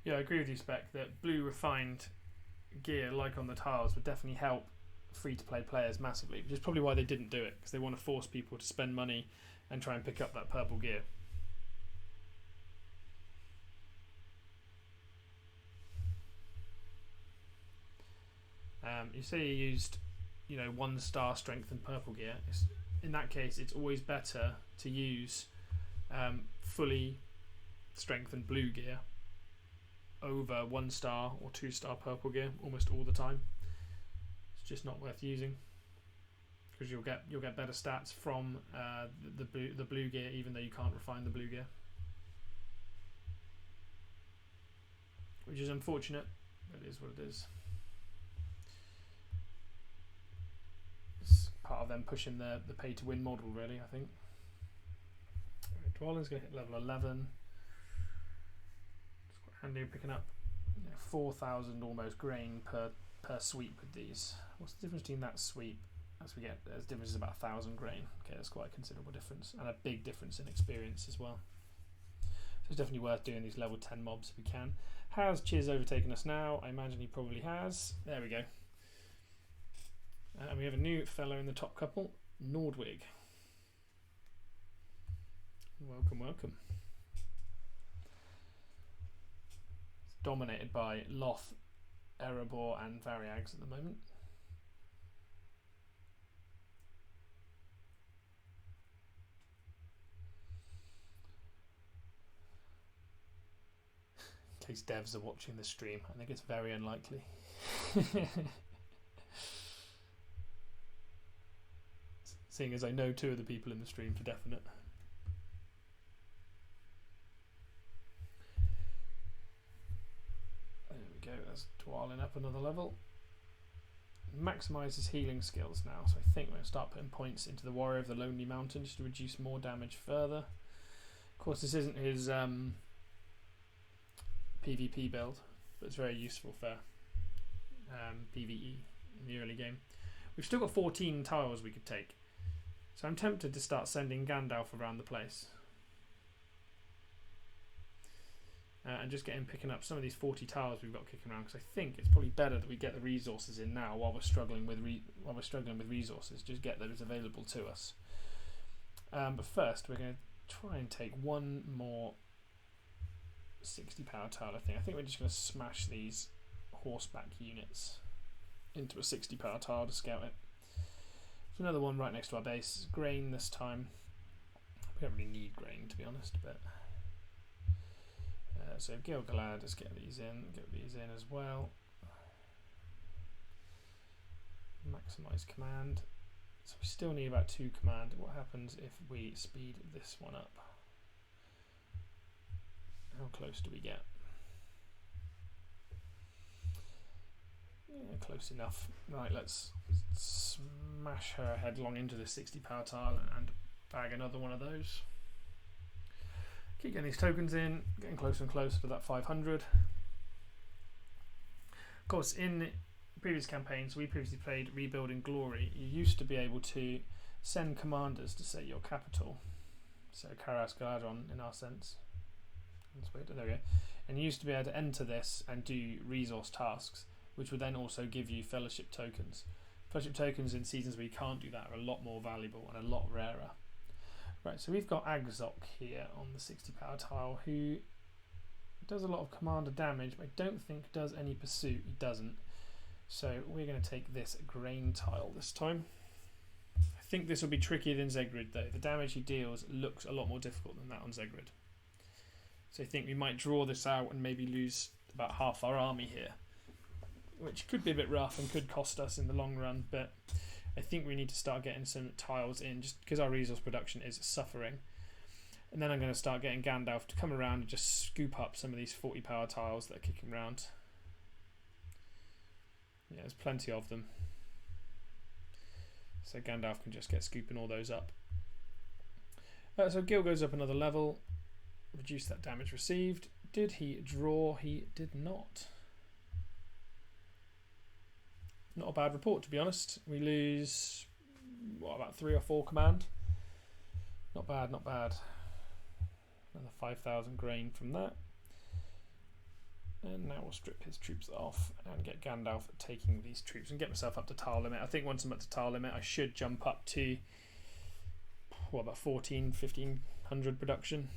Yeah, I agree with you, Spec, that blue refined gear, like on the tiles, would definitely help free-to-play players massively, which is probably why they didn't do it, because they want to force people to spend money and try and pick up that purple gear. You say you used, 1-star strengthened purple gear. In that case, it's always better to use fully strengthened blue gear over 1-star or 2-star purple gear almost all the time. It's just not worth using because you'll get better stats from the blue gear, even though you can't refine the blue gear, which is unfortunate, but it is what it is. It's part of them pushing the pay to win model, really, I think. Dwelling's going to hit level 11. It's quite handy picking up 4,000 almost grain per sweep with these. What's the difference between that sweep as we get? There's difference is about 1,000 grain. Okay, that's quite a considerable difference, and a big difference in experience as well. So it's definitely worth doing these level 10 mobs if we can. Has Chiz overtaken us now? I imagine he probably has. There we go. And we have a new fellow in the top couple, Nordwig. Welcome, welcome. It's dominated by Loth, Erebor and Variags at the moment. In case devs are watching the stream, I think it's very unlikely. Seeing as I know 2 of the people in the stream for definite. There we go, that's Dwalin up another level. Maximises healing skills now, so I think we're going to start putting points into the Warrior of the Lonely Mountain just to reduce more damage further. Of course, this isn't his PvP build, but it's very useful for PvE in the early game. We've still got 14 tiles we could take. So I'm tempted to start sending Gandalf around the place. And just picking up some of these 40 tiles we've got kicking around, because I think it's probably better that we get the resources in now while we're struggling with resources. Just get those available to us. But first, we're going to try and take one more 60 power tile. I think we're just going to smash these horseback units into a 60 power tile to scout it. Another one right next to our base. Grain this time. We don't really need grain, to be honest, but so Gil-galad, let's get these in as well. Maximize command. So we still need about 2 command. What happens if we speed this one up? How close do we get? Yeah, close enough. Right, let's smash her headlong into the 60 power tile and bag another one of those. Keep getting these tokens in, getting closer and closer to that 500. Of course, in previous campaigns, we previously played Rebuilding Glory. You used to be able to send commanders to, say, your capital. So Karas Galadron, in our sense. Let's wait, there we go. And you used to be able to enter this and do resource tasks, which would then also give you fellowship tokens. Fellowship tokens in seasons where you can't do that are a lot more valuable and a lot rarer. Right, so we've got Agzok here on the 60 power tile, who does a lot of commander damage, but I don't think does any pursuit. He doesn't. So we're going to take this grain tile this time. I think this will be trickier than Zegrid, though. The damage he deals looks a lot more difficult than that on Zegrid. So I think we might draw this out and maybe lose about half our army here, which could be a bit rough and could cost us in the long run, but I think we need to start getting some tiles in just because our resource production is suffering. And then I'm going to start getting Gandalf to come around and just scoop up some of these 40 power tiles that are kicking around. Yeah, there's plenty of them. So Gandalf can just get scooping all those up. So Gil goes up another level. Reduce that damage received. Did he draw? He did not. Not a bad report, to be honest. We lose, what, about 3 or 4 command? Not bad, not bad. Another 5,000 grain from that. And now we'll strip his troops off and get Gandalf taking these troops and get myself up to tile limit. I think once I'm up to tile limit, I should jump up to, what, about 1,500 production,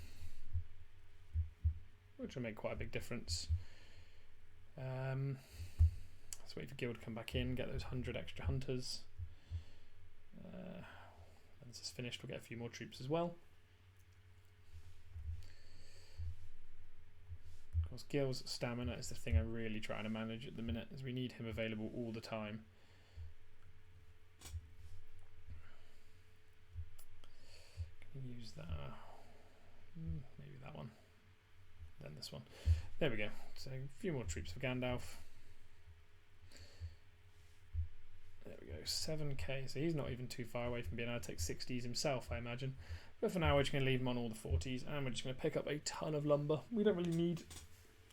which will make quite a big difference. Let's wait for Gil to come back in, get those 100 extra hunters. When this is finished, we'll get a few more troops as well. Of course, Gil's stamina is the thing I'm really trying to manage at the minute, as we need him available all the time. Can we use that? Maybe that one. Then this one. There we go. So a few more troops for Gandalf. There we go, 7k, so he's not even too far away from being able to take 60s himself, I imagine. But for now, we're just going to leave him on all the 40s, and we're just going to pick up a ton of lumber. We don't really need...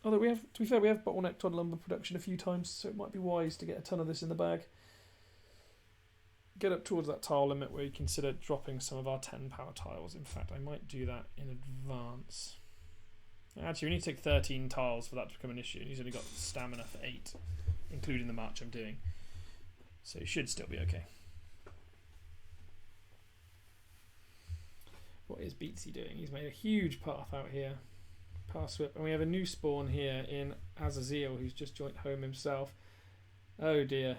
Although we have, to be fair, we have bottlenecked on lumber production a few times, so it might be wise to get a ton of this in the bag. Get up towards that tile limit where you consider dropping some of our 10 power tiles. In fact, I might do that in advance. Actually, we need to take 13 tiles for that to become an issue. He's only got stamina for 8, including the march I'm doing. So he should still be okay. What is Beatsy doing? He's made a huge path out here. Pass whip. And we have a new spawn here in Azazel, who's just joined home himself. Oh dear.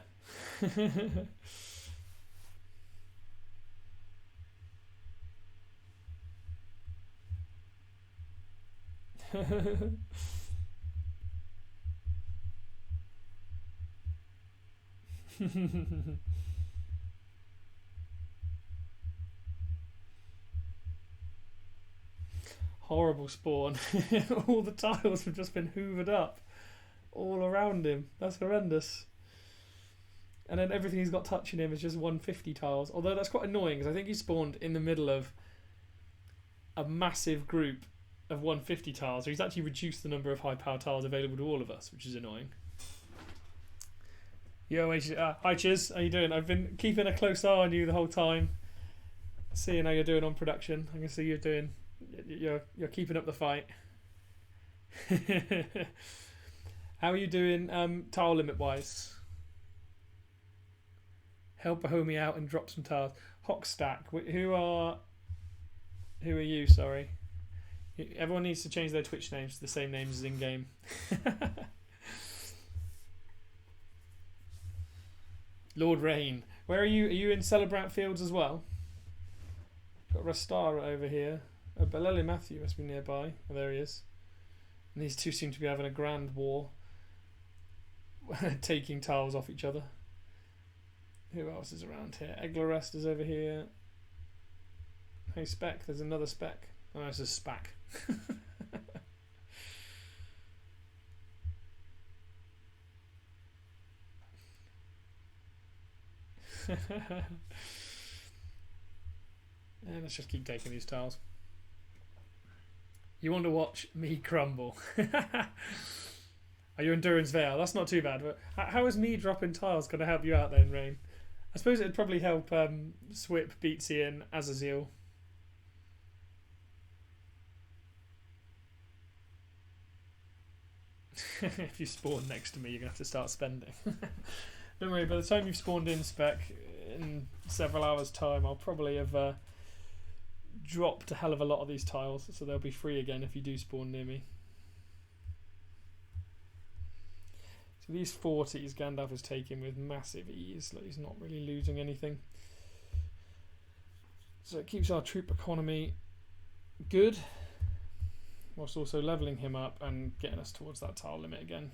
Horrible spawn. All the tiles have just been hoovered up all around him. That's horrendous. And then everything he's got touching him is just 150 tiles. Although that's quite annoying, because I think he spawned in the middle of a massive group of 150 tiles. So he's actually reduced the number of high power tiles available to all of us, which is annoying. Yo, hi Chiz, how you doing? I've been keeping a close eye on you the whole time, seeing how you're doing on production. I can see you're keeping up the fight. How are you doing tile limit wise? Help a homie out and drop some tiles. Hockstack, who are you? Sorry, everyone needs to change their Twitch names to the same names as in game. Lord Rain, where are you? Are you in Celebrant Fields as well? Got Rastara over here. Oh, Baleli Matthew must be nearby. Oh, there he is. And these two seem to be having a grand war, taking tiles off each other. Who else is around here? Eglarest is over here. Hey Spec, there's another Spec. Oh, it's a Spac. And let's just keep taking these tiles. You want to watch me crumble? Are you Endurance Veil? That's not too bad. But how is me dropping tiles going to help you out then, Rain? I suppose it'd probably help Swip, Beatsy and Azazel. If you spawn next to me, you're going to have to start spending. Don't worry, by the time you've spawned in, Spec, in several hours' time, I'll probably have dropped a hell of a lot of these tiles, so they'll be free again if you do spawn near me. So these 40s Gandalf is taking with massive ease, like he's not really losing anything. So it keeps our troop economy good, whilst also levelling him up and getting us towards that tile limit again.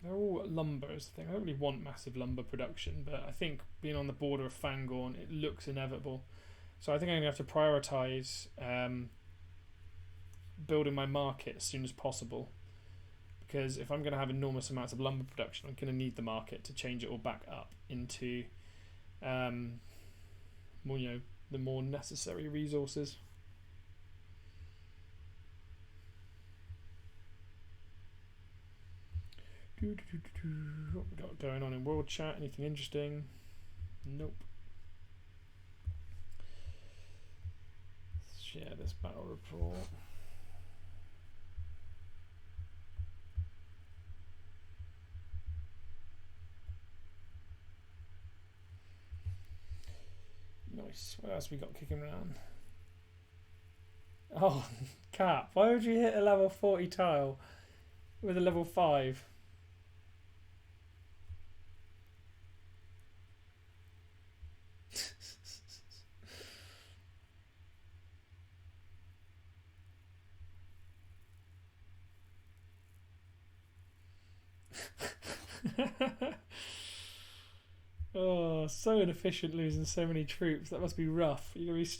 They're all lumber is the thing. I don't really want massive lumber production, but I think being on the border of Fangorn, it looks inevitable. So I think I'm going to have to prioritise building my market as soon as possible, because if I'm going to have enormous amounts of lumber production, I'm going to need the market to change it all back up into more, the more necessary resources. What we got going on in world chat? Anything interesting? Nope. Let's share this battle report. Nice. What else we got kicking around? Oh, Cap, why would you hit a level 40 tile with a level 5? Oh, so inefficient losing so many troops. That must be rough. You're going to be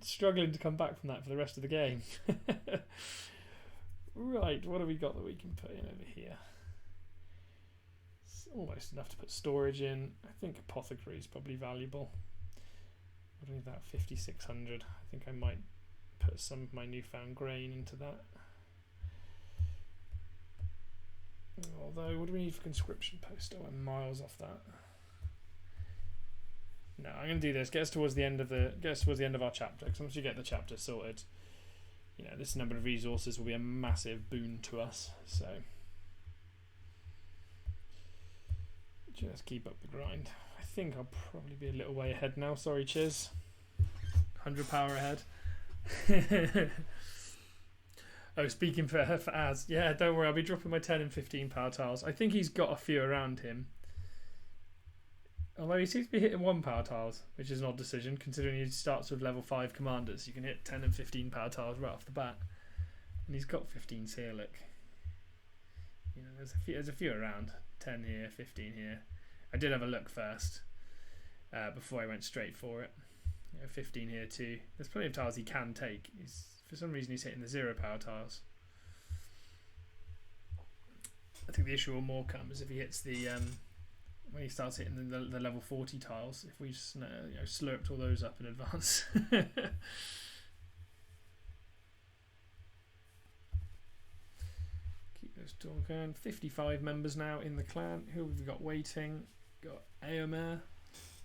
struggling to come back from that for the rest of the game. Right, what have we got that we can put in over here? It's almost enough to put storage in. I think apothecary is probably valuable. What do we need that? 5,600. I think I might put some of my newfound grain into that. Although, what do we need for conscription post? Oh, I'm miles off that. No, I'm going to do this. Get us towards the end of our chapter. Because once you get the chapter sorted, this number of resources will be a massive boon to us. So just keep up the grind. I think I'll probably be a little way ahead now. Sorry, Chiz. 100 power ahead. Oh, speaking for Az, yeah, don't worry. I'll be dropping my 10 and 15 power tiles. I think he's got a few around him. Although he seems to be hitting 1 power tiles, which is an odd decision considering he starts with level 5 commanders. You can hit 10 and 15 power tiles right off the bat. And he's got 15s here, look. There's a few around. 10 here, 15 here. I did have a look first before I went straight for it. 15 here too. There's plenty of tiles he can take. For some reason he's hitting the 0 power tiles. I think the issue will more come is if he hits the when he starts hitting the level 40 tiles. If we slurped all those up in advance. Keep those talking. 55 members now in the clan. Who have we got waiting? Got Aomer,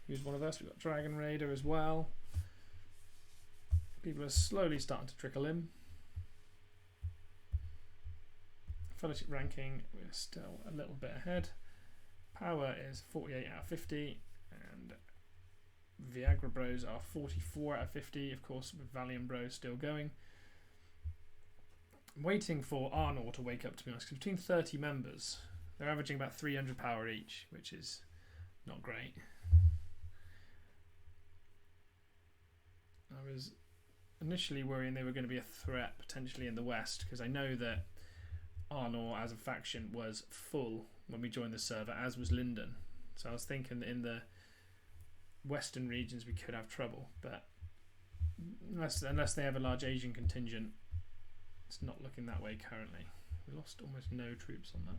who's one of us. We've got Dragon Raider as well. People are slowly starting to trickle in. Fellowship ranking, we're still a little bit ahead. Power is 48 out of 50, and Viagra Bros are 44 out of 50. Of course, with Valiant Bros still going. I'm waiting for Arnor to wake up, to be honest, because between 30 members, they're averaging about 300 power each, which is not great. I was initially worrying they were going to be a threat potentially in the west, because I know that Arnor as a faction was full when we joined the server, as was Linden. So I was thinking that in the western regions we could have trouble, but unless they have a large Asian contingent, it's not looking that way currently. We lost almost no troops on that.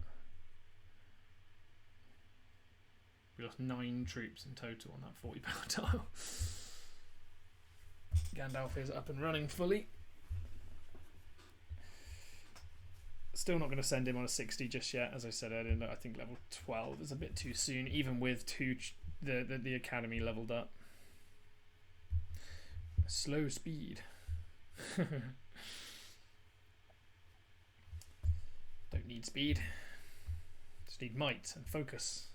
We lost 9 troops in total on that 40 power tile. Gandalf is up and running fully. Still not going to send him on a 60 just yet. As I said earlier, I think level 12 is a bit too soon, even with the academy leveled up. Slow speed. Don't need speed. Just need might and focus.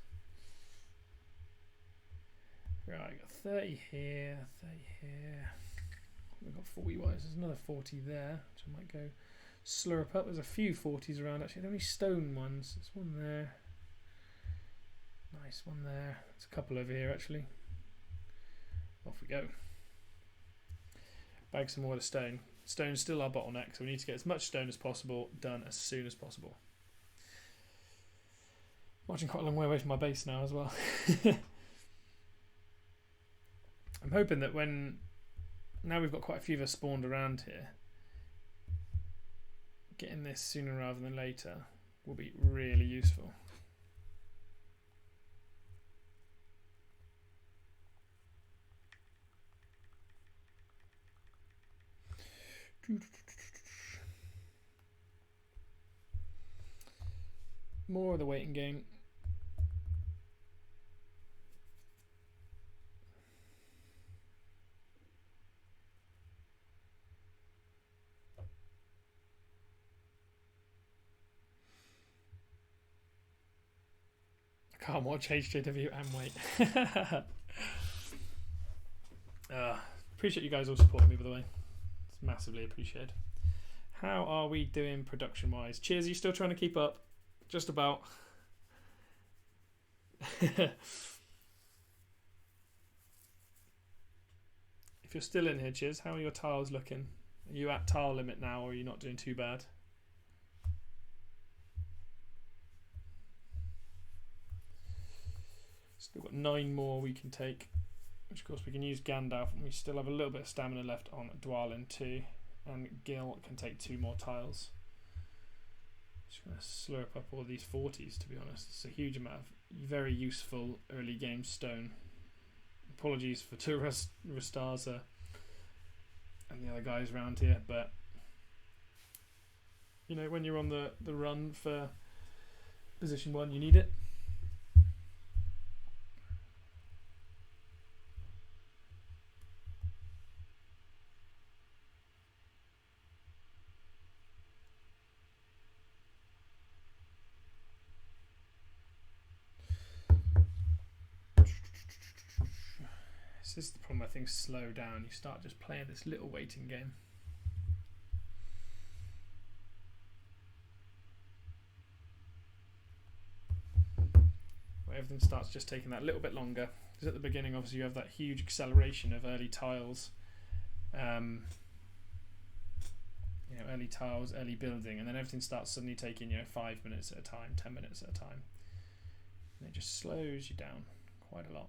Right, got 30 here, 30 here. We've got 40 wires. There's another 40 there, which I might go slurp up. There's a few 40s around actually. There are only stone ones. There's one there. Nice one there. There's a couple over here actually. Off we go. Bag some more of stone. Stone's still our bottleneck, so we need to get as much stone as possible done as soon as possible. Marching quite a long way away from my base now as well. I'm hoping that now we've got quite a few of us spawned around here, getting this sooner rather than later will be really useful. More of the waiting game. I can't watch HJW and wait. Appreciate you guys all supporting me, by the way. It's massively appreciated. How are we doing production wise? Cheers, are you still trying to keep up? Just about. If you're still in here, cheers, how are your tiles looking? Are you at tile limit now, or are you not doing too bad? Still got 9 more we can take, which of course we can use Gandalf, and we still have a little bit of stamina left on Dwalin too, and Gil can take 2 more tiles. Just going to slurp up all these 40s, to be honest. It's a huge amount of very useful early game stone. Apologies for Rastaza and the other guys around here, but you know, when you're on the run for position 1, you need it. This is the problem, I think, slow down. You start just playing this little waiting game. Where everything starts just taking that little bit longer. Because at the beginning, obviously, you have that huge acceleration of early tiles. Early tiles, early building, and then everything starts suddenly taking 5 minutes at a time, 10 minutes at a time. And it just slows you down quite a lot.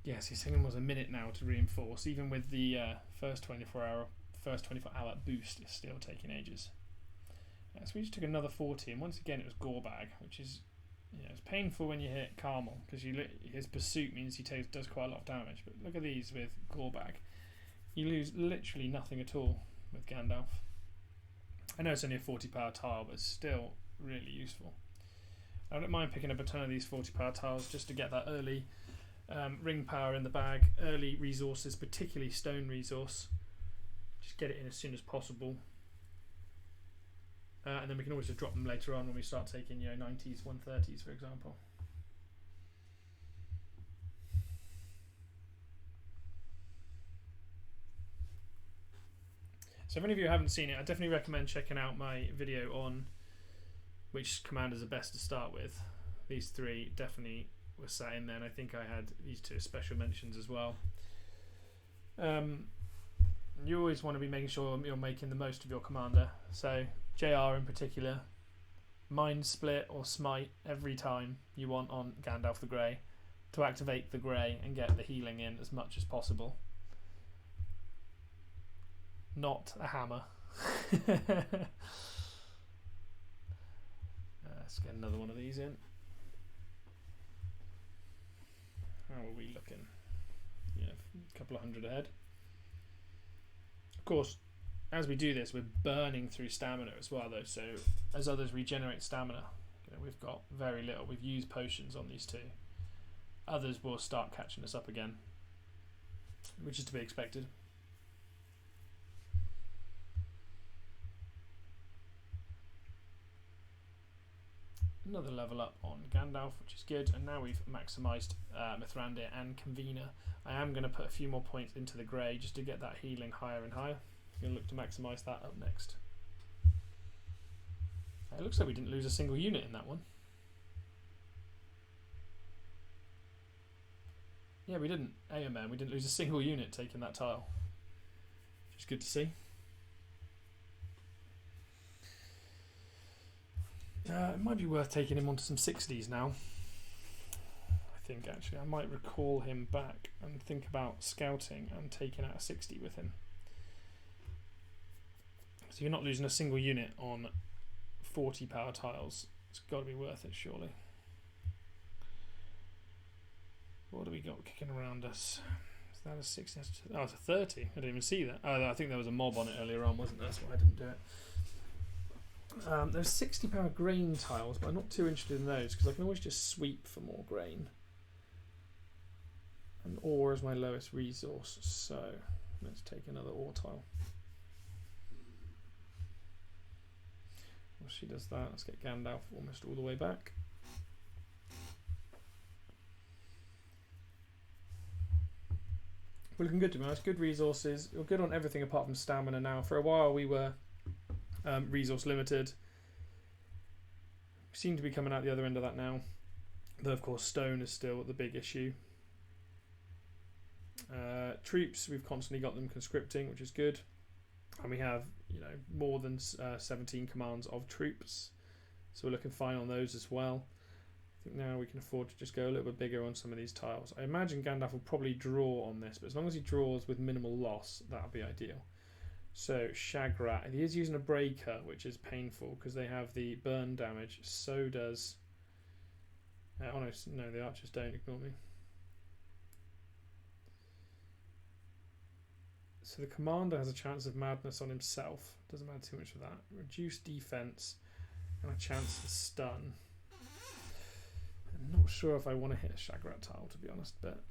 Yes, he's saying almost a minute now to reinforce. Even with the first 24 hour boost, it's still taking ages. So we just took another 40, and once again it was Gorbag, which is it's painful when you hit Carmel, because his pursuit means he does quite a lot of damage. But look at these with Gorbag. You lose literally nothing at all with Gandalf. I know it's only a 40 power tile, but it's still really useful. I don't mind picking up a ton of these 40 power tiles just to get that early ring power in the bag, early resources, particularly stone resource. Just get it in as soon as possible, and then we can always just drop them later on when we start taking 90s, 130s, for example. So if any of you haven't seen it, I definitely recommend checking out my video on which commanders are best to start with. These 3 definitely was sat in there, and I think I had these 2 special mentions as well. You always want to be making sure you're making the most of your commander. So JR in particular, Mind Split or Smite every time you want on Gandalf the Grey to activate the Grey and get the healing in as much as possible. Not a hammer. Let's get another one of these in. How are we looking? A couple of hundred ahead. Of course, as we do this, we're burning through stamina as well, though. So as others regenerate stamina, we've got very little. We've used potions on these 2. Others will start catching us up again, which is to be expected. Another level up on Gandalf, which is good, and now we've maximised Mithrandir and Convener. I am going to put a few more points into the Grey just to get that healing higher and higher. I'm going to look to maximise that up next. It looks like we didn't lose a single unit in that one. Yeah, we didn't. AMN, we didn't lose a single unit taking that tile. which is good to see. It might be worth taking him onto some 60s now. I think actually I might recall him back and think about scouting and taking out a 60 with him. So you're not losing a single unit on 40 power tiles. It's got to be worth it, surely. What do we got kicking around us? Is that a 60? Oh, it's a 30. I didn't even see that. Oh, I think there was a mob on it earlier on, wasn't there? That's why I didn't do it. There's 60 power grain tiles, but I'm not too interested in those because I can always just sweep for more grain. And ore is my lowest resource, so let's take another ore tile. Well, she does that. Let's get Gandalf almost all the way back. We're looking good, to be honest. Good resources. We're good on everything apart from stamina now. For a while we were resource limited. We seem to be coming out the other end of that now. Though of course stone is still the big issue. Troops, we've constantly got them conscripting, which is good. And we have, you know, more than 17 commands of troops. So we're looking fine on those as well. I think now we can afford to just go a little bit bigger on some of these tiles. I imagine Gandalf will probably draw on this, but as long as he draws with minimal loss, that'll be ideal. So Shagrat, he is using a breaker, which is painful because they have the burn damage. So does... oh no, the archers don't, ignore me. So the commander has a chance of madness on himself. Doesn't matter too much for that. Reduced defense and a chance to stun. I'm not sure if I want to hit a Shagrat tile, to be honest, but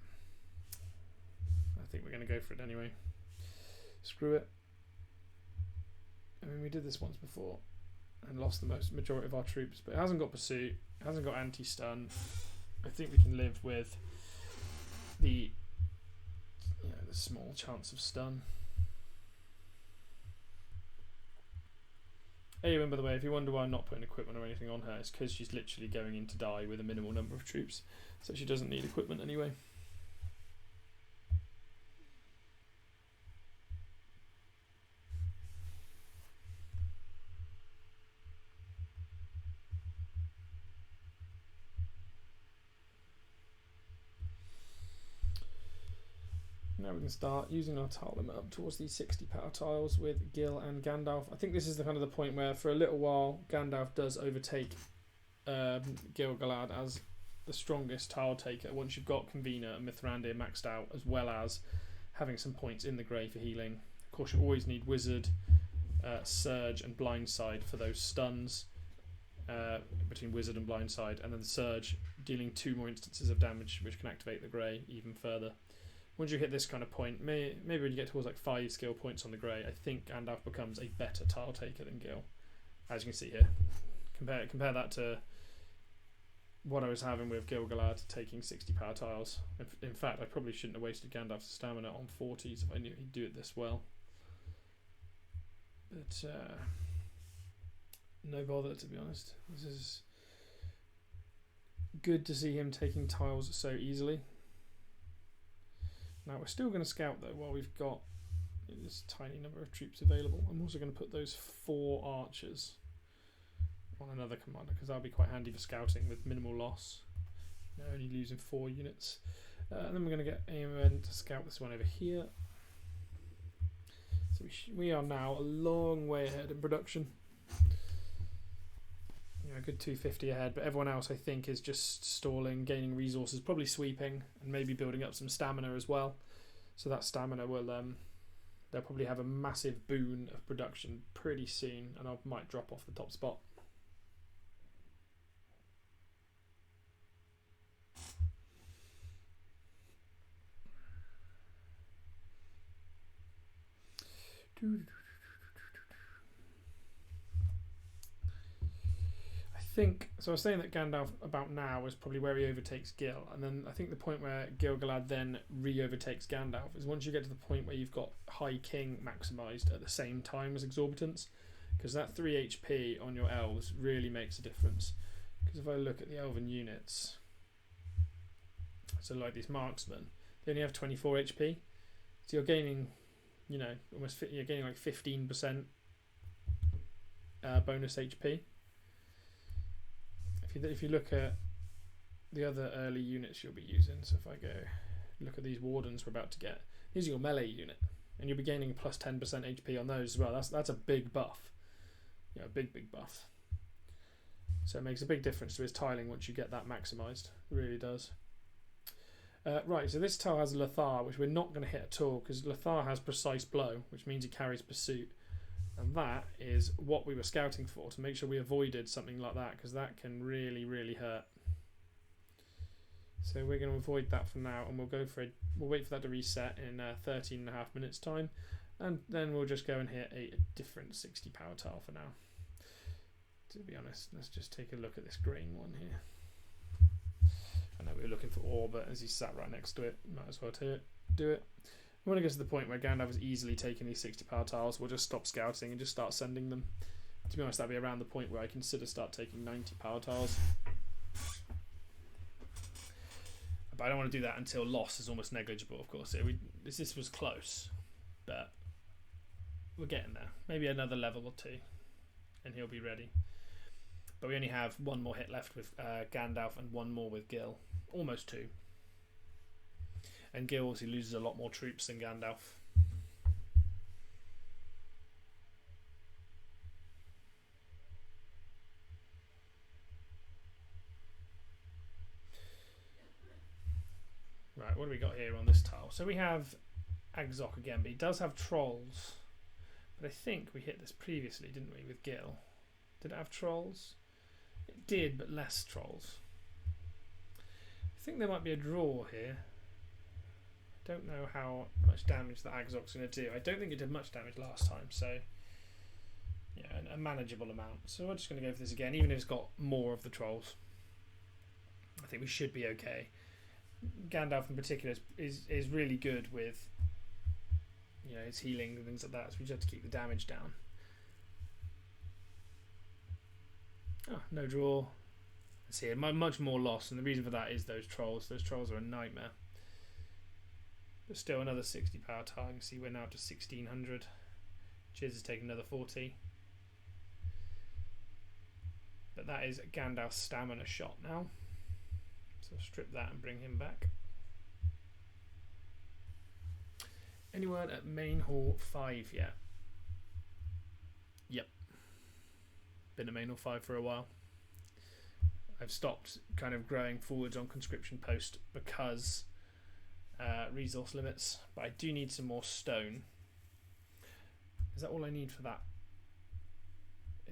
I think we're going to go for it anyway. Screw it. I mean, we did this once before and lost the majority of our troops, but it hasn't got pursuit, it hasn't got anti-stun. I think we can live with the, you know, the small chance of stun. Anyway, by the way, if you wonder why I'm not putting equipment or anything on her, it's because she's literally going in to die with a minimal number of troops, so she doesn't need equipment anyway. Now we can start using our tile limit up towards these 60 power tiles with Gil and Gandalf. I think this is the kind of the point where for a little while Gandalf does overtake Gil-galad as the strongest tile taker once you've got Convener and Mithrandir maxed out, as well as having some points in the grey for healing. Of course you always need Wizard, Surge and Blindside for those stuns between Wizard and Blindside, and then the Surge dealing 2 more instances of damage which can activate the grey even further. Once you hit this kind of point, maybe when you get towards like 5 skill points on the grey, I think Gandalf becomes a better tile taker than Gil, as you can see here. Compare that to what I was having with Gil-galad taking 60 power tiles. In fact, I probably shouldn't have wasted Gandalf's stamina on 40s if I knew he'd do it this well. But no bother, to be honest. This is good to see him taking tiles so easily. Now we're still going to scout though while we've got this tiny number of troops available. I'm also going to put those 4 archers on another commander because that'll be quite handy for scouting with minimal loss. Now only losing 4 units. And then we're going to get Aemon to scout this one over here. So we are now a long way ahead in production. You know, a good 250 ahead, but everyone else I think is just stalling, gaining resources, probably sweeping, and maybe building up some stamina as well. So that stamina will, they'll probably have a massive boon of production pretty soon, and I might drop off the top spot. So I was saying that Gandalf about now is probably where he overtakes Gil, and then I think the point where Gil-galad then re-overtakes Gandalf is once you get to the point where you've got High King maximised at the same time as Exorbitance, because that 3 HP on your elves really makes a difference. Because if I look at the elven units, so like these marksmen, they only have 24 HP, so you're gaining you know, you're getting like 15% bonus HP. If you look at the other early units you'll be using, so if I go look at these wardens we're about to get, these are your melee unit, and you'll be gaining plus 10% HP on those as well. That's a big buff, you know, big buff. So it makes a big difference to his tiling once you get that maximised. It really does. Right, so this tile has a LOTR, which we're not going to hit at all, because LOTR has precise blow, which means he carries pursuit. And that is what we were scouting for, to make sure we avoided something like that, because that can really, really hurt. So we're going to avoid that for now, and we'll wait for that to reset in 13.5 minutes time, and then we'll just go and hit a different 60 power tile for now. To be honest, let's just take a look at this green one here. I know we were looking for ore, but as he sat right next to it, might as well do it. When it gets to the point where Gandalf is easily taking these 60 power tiles, we'll just stop scouting and just start sending them. To be honest, that'll be around the point where I consider start taking 90 power tiles. But I don't want to do that until loss is almost negligible, of course. This was close, but we're getting there. Maybe another level or two, and he'll be ready. But we only have one more hit left with Gandalf and one more with Gil. Almost two. And Gil also loses a lot more troops than Gandalf. Right, what do we got here on this tile? So we have Agzok again, but he does have trolls. But I think we hit this previously, didn't we, with Gil? Did it have trolls? It did, but less trolls. I think there might be a draw here. I don't know how much damage that Agzok's going to do. I don't think it did much damage last time, so yeah, a manageable amount. So we're just going to go for this again, even if it's got more of the trolls. I think we should be okay. Gandalf in particular is really good with, you know, his healing and things like that, so we just have to keep the damage down. Oh, no draw. Let's see, much more loss, and the reason for that is those trolls. Those trolls are a nightmare. But still another 60 power tile. You can see we're now to 1600. Chiz has taken another 40. But that is Gandalf's stamina shot now. So strip that and bring him back. Anyone at main hall 5 yet? Yep. Been at main hall 5 for a while. I've stopped kind of growing forwards on conscription post because resource limits, but I do need some more stone. Is that all I need for that?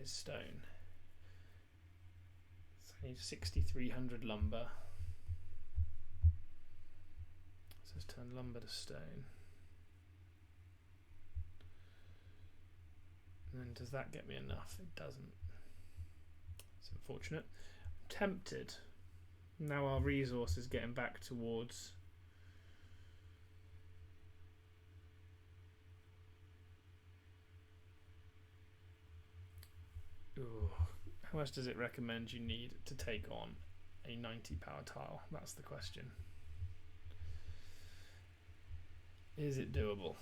Is stone. So I need 6,300 lumber. So let's turn lumber to stone. And then does that get me enough? It doesn't. It's unfortunate. I'm tempted. Now our resource is getting back towards... Ooh, how much does it recommend you need to take on a 90 power tile? That's the question. Is it doable?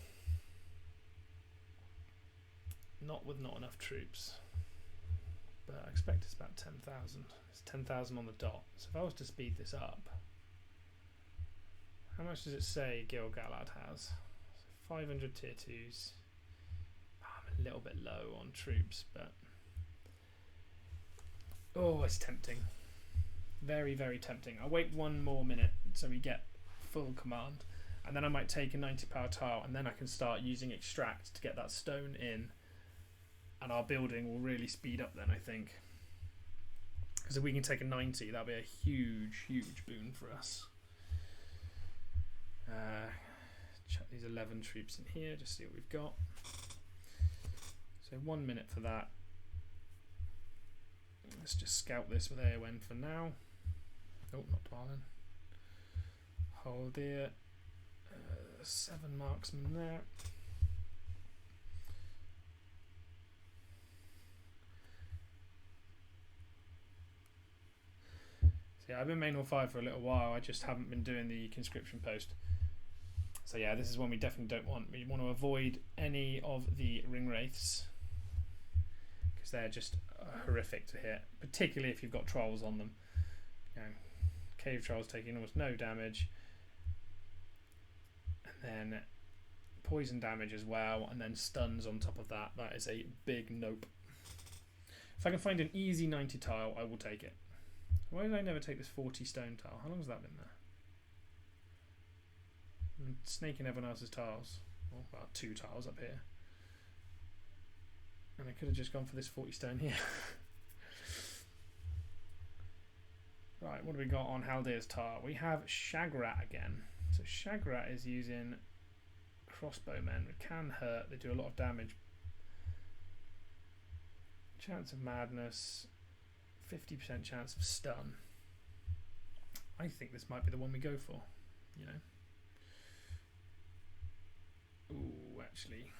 Not with not enough troops. But I expect it's about 10,000. It's 10,000 on the dot. So if I was to speed this up, how much does it say Gil-galad has? So 500 tier 2s. I'm a little bit low on troops, but... Oh, it's tempting. Very, very tempting. I'll wait 1 more minute so we get full command. And then I might take a 90 power tile, and then I can start using extract to get that stone in. And our building will really speed up then, I think. Because if we can take a 90, that'll be a huge, huge boon for us. Chuck these 11 troops in here, just see what we've got. So 1 minute for that. Let's just scout this with AON for now. Oh, not Dwalin. Hold there. 7 marksmen there. So yeah, I've been main hall 5 for a little while. I just haven't been doing the conscription post. So yeah, this is one we definitely don't want. We want to avoid any of the ring wraiths because they're just horrific to hit, particularly if you've got trolls on them. You know, cave trolls taking almost no damage, and then poison damage as well, and then stuns on top of that. That is a big nope. If I can find an easy 90 tile, I will take it. Why did I never take this 40 stone tile? How long has that been there? I'm snaking everyone else's tiles. Well, about 2 tiles up here. And I could have just gone for this 40 stone here. Right, what do we got on Haldir's tile? We have Shagrat again. So Shagrat is using crossbowmen, which can hurt. They do a lot of damage. Chance of madness, 50% chance of stun. I think this might be the one we go for, you know. Ooh, actually,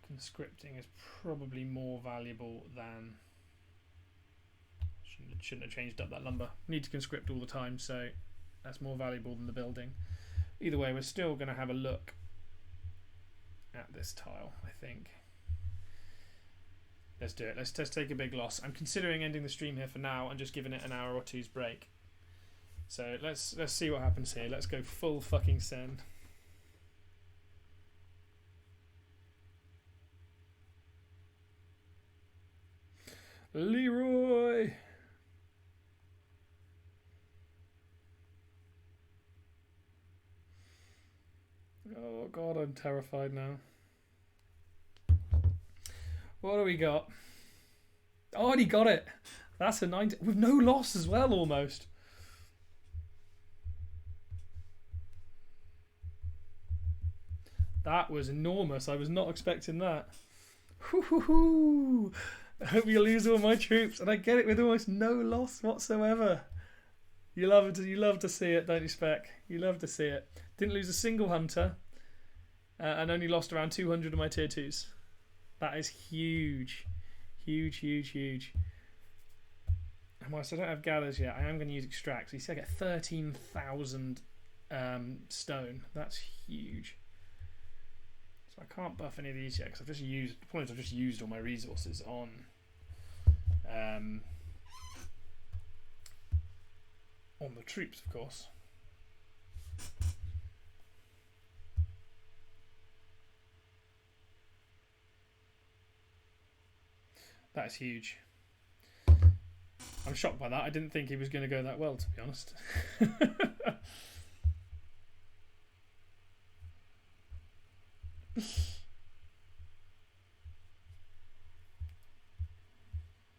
conscripting is probably more valuable than. Shouldn't have changed up that lumber. Need to conscript all the time, so that's more valuable than the building. Either way, we're still going to have a look at this tile, I think. Let's do it. Let's just take a big loss. I'm considering ending the stream here for now and just giving it an hour or two's break. So let's see what happens here. Let's go full fucking send. Leroy! Oh god, I'm terrified now. What do we got? Oh, and he got it. That's a 90 with no loss as well, almost. That was enormous. I was not expecting that. Hoo-hoo-hoo. I hope you lose all my troops, and I get it with almost no loss whatsoever. You love to see it, don't you, Spec? You love to see it. Didn't lose a single hunter, and only lost around 200 of my tier 2s. That is huge. Huge, huge, huge. And whilst I don't have gathers yet, I am going to use extracts. You see I get 13,000 stone. That's huge. So I can't buff any of these yet because I've just used. The point is I've just used all my resources on the troops, of course. That is huge. I'm shocked by that. I didn't think he was going to go that well, to be honest.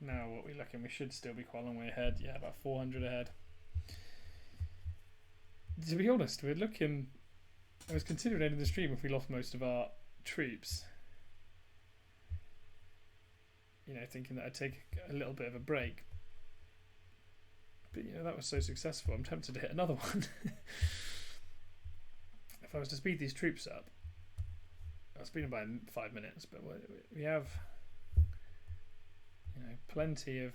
Now, what we looking? We should still be quite a long way ahead. Yeah, about 400 ahead. To be honest, we're looking. I was considering ending the stream if we lost most of our troops. You know, thinking that I'd take a little bit of a break. But, you know, that was so successful. I'm tempted to hit another one. If I was to speed these troops up, I'll speed them by 5 minutes, but we have, you know, plenty of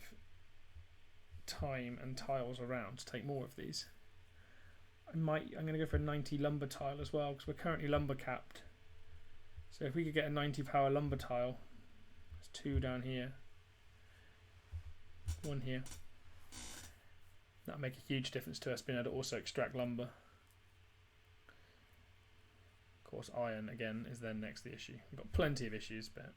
time and tiles around to take more of these. I'm going to go for a 90 lumber tile as well, because we're currently lumber capped. So if we could get a 90 power lumber tile, 2 down here, 1 here. That'll make a huge difference to us being able to also extract lumber. Of course, iron again is then next the issue. We've got plenty of issues, but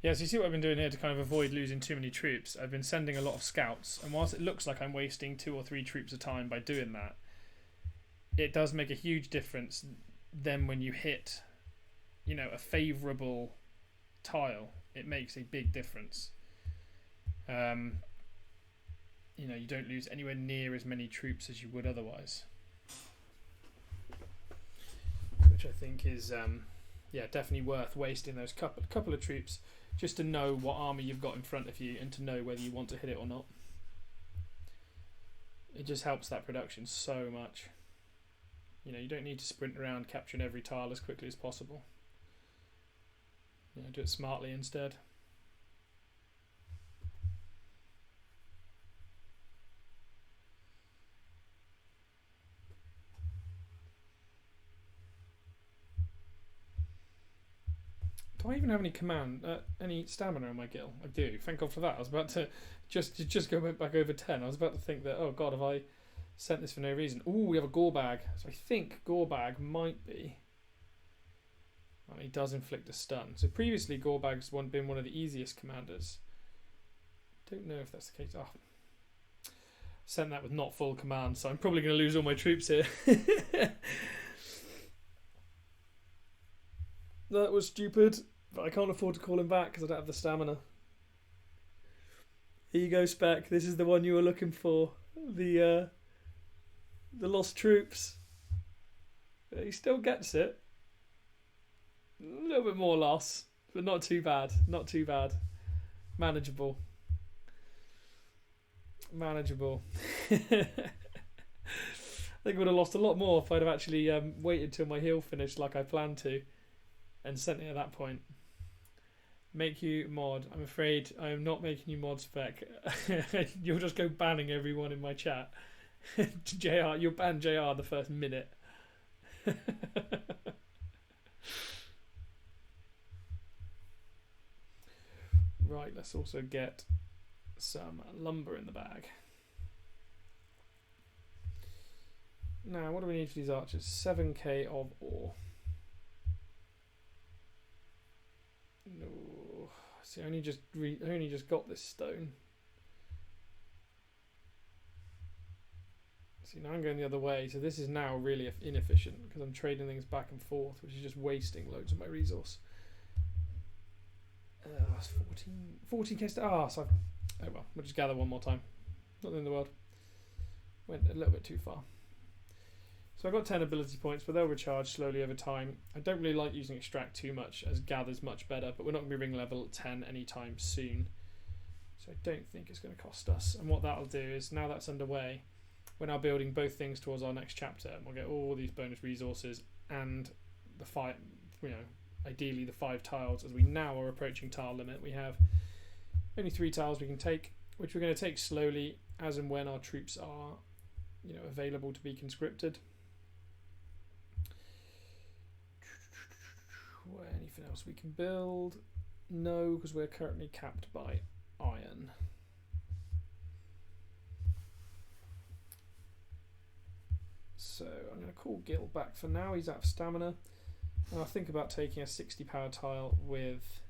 yeah, so you see what I've been doing here to kind of avoid losing too many troops. I've been sending a lot of scouts, and whilst it looks like I'm wasting 2 or 3 troops a time by doing that, it does make a huge difference then when you hit, you know, a favourable tile. It makes a big difference. You know, you don't lose anywhere near as many troops as you would otherwise, which I think is yeah, definitely worth wasting those couple of troops just to know what army you've got in front of you and to know whether you want to hit it or not. It just helps that production so much. You don't need to sprint around capturing every tile as quickly as possible. Do it smartly instead. Do I even have any any stamina on my gill? I do. Thank God for that. I was about to just go back over 10. I was about to think that, oh God, have I sent this for no reason? Ooh, we have a gore bag. So I think gore bag might be. Well, he does inflict a stun. So previously, gore bag's been one of the easiest commanders. Don't know if that's the case. Oh, sent that with not full command, so I'm probably going to lose all my troops here. That was stupid. But I can't afford to call him back because I don't have the stamina. Here you go, Spec. This is the one you were looking for. The lost troops. He still gets it. A little bit more loss, but not too bad. Not too bad. Manageable. Manageable. I think I would have lost a lot more if I'd have actually waited till my heal finished like I planned to and sent it at that point. Make you mod. I'm afraid I am not making you mod, Spec. You'll just go banning everyone in my chat. JR, you'll ban JR the first minute. Right, let's also get some lumber in the bag. Now, what do we need for these archers? 7k of ore. No, see, I only just got this stone. See, now I'm going the other way, so this is now really inefficient because I'm trading things back and forth, which is just wasting loads of my resource. That's 14k. So oh well, we'll just gather one more time. Not the end of the world. Went a little bit too far. So I've got 10 ability points, but they'll recharge slowly over time. I don't really like using extract too much, as gather's much better, but we're not going to be ring level 10 anytime soon. So I don't think it's going to cost us. And what that'll do is, now that's underway, we're now building both things towards our next chapter, and we'll get all these bonus resources and the ideally the 5 tiles, as we now are approaching tile limit. We have only 3 tiles we can take, which we're going to take slowly as and when our troops are, available to be conscripted. Anything else we can build? No, because we're currently capped by iron. So I'm going to call Gil back for now. He's out of stamina. And I'll think about taking a 60 power tile with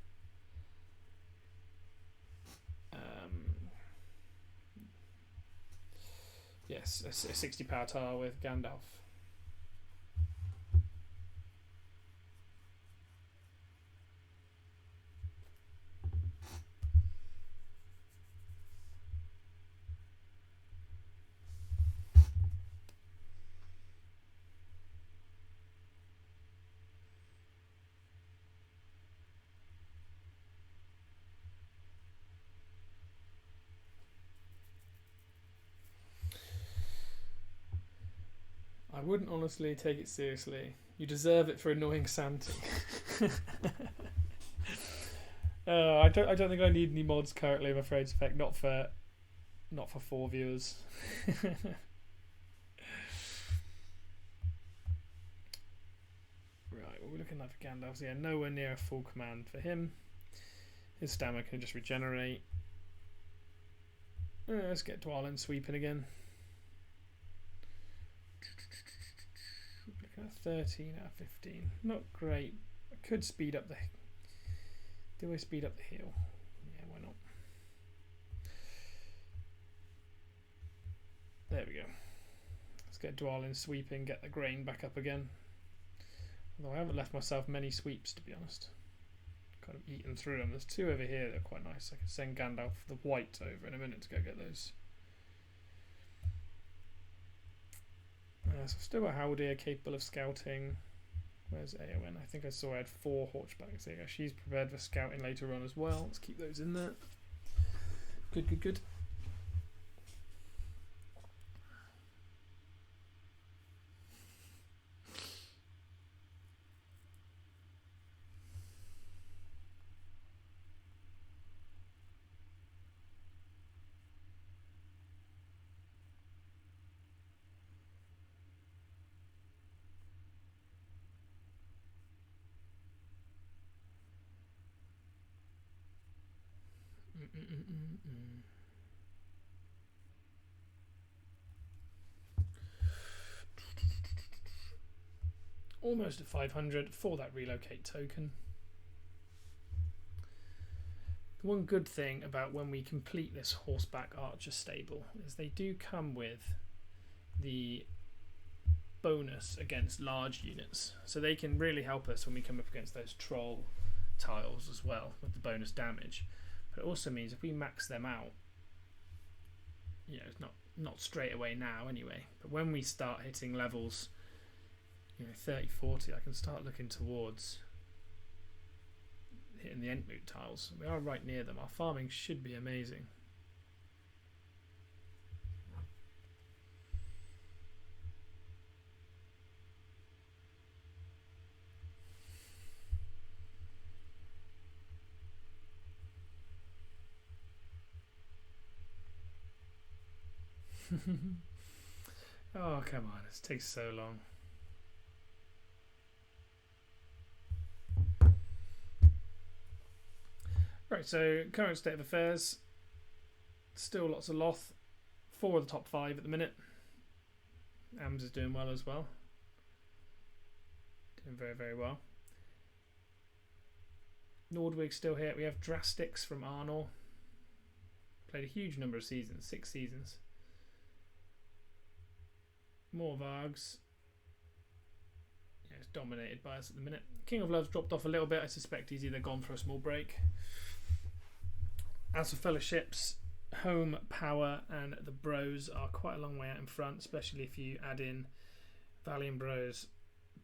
yes, a 60 power tile with Gandalf. I wouldn't honestly take it seriously. You deserve it for annoying Santi. I don't think I need any mods currently, I'm afraid. Spec, not for 4 viewers. Right, what we're looking like for Gandalf. So yeah, nowhere near a full command for him. His stamina can just regenerate. Let's get Dwalin sweeping again. 13 out of 15. Not great. I could speed up the... Do I speed up the heal? Yeah, why not? There we go. Let's get Dwalin sweeping, get the grain back up again. Although I haven't left myself many sweeps, to be honest. Kind of eaten through them. There's 2 over here that are quite nice. I can send Gandalf the white over in a minute to go get those. So I've still got Haldir capable of scouting. Where's Aowen? I think I saw I had 4 Horchbacks. There you go. She's prepared for scouting later on as well. Let's keep those in there. Good, good, good. Almost at 500 for that relocate token. One good thing about when we complete this horseback archer stable is they do come with the bonus against large units, so they can really help us when we come up against those troll tiles as well with the bonus damage. But it also means if we max them out, you know, it's not straight away now anyway, but when we start hitting levels, you know, 30, 40, I can start looking towards hitting the Entmoot tiles. We are right near them. Our farming should be amazing. Oh, come on, it takes so long. Right, so current state of affairs, still lots of Loth, 4 of the top 5 at the minute. AMS is doing well as well, doing very, very well. Nordwig's still here. We have Drastics from Arnor, played a huge number of seasons, 6 seasons. More Vargs. Yeah, it's dominated by us at the minute. King of Love's dropped off a little bit. I suspect he's either gone for a small break. As for fellowships, Home, Power and the Bros are quite a long way out in front, especially if you add in Valiant Bros,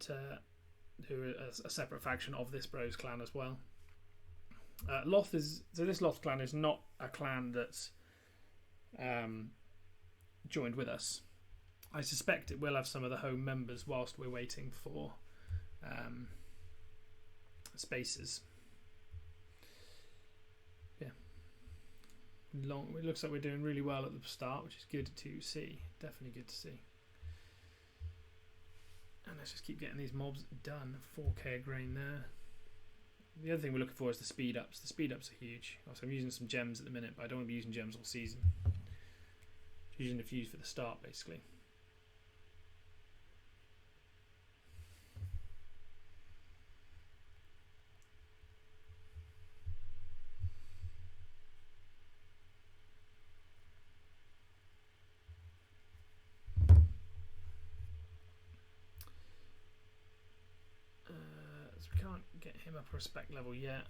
who are a separate faction of this Bros clan as well. This Loth clan is not a clan that's joined with us. I suspect it will have some of the home members whilst we're waiting for spaces. Yeah. It looks like we're doing really well at the start, which is good to see. Definitely good to see. And let's just keep getting these mobs done. 4k grain there. The other thing we're looking for is the speed ups. The speed ups are huge. Also, I'm using some gems at the minute, but I don't want to be using gems all season. Just using a few for the start, basically. Get him up a respect level yet.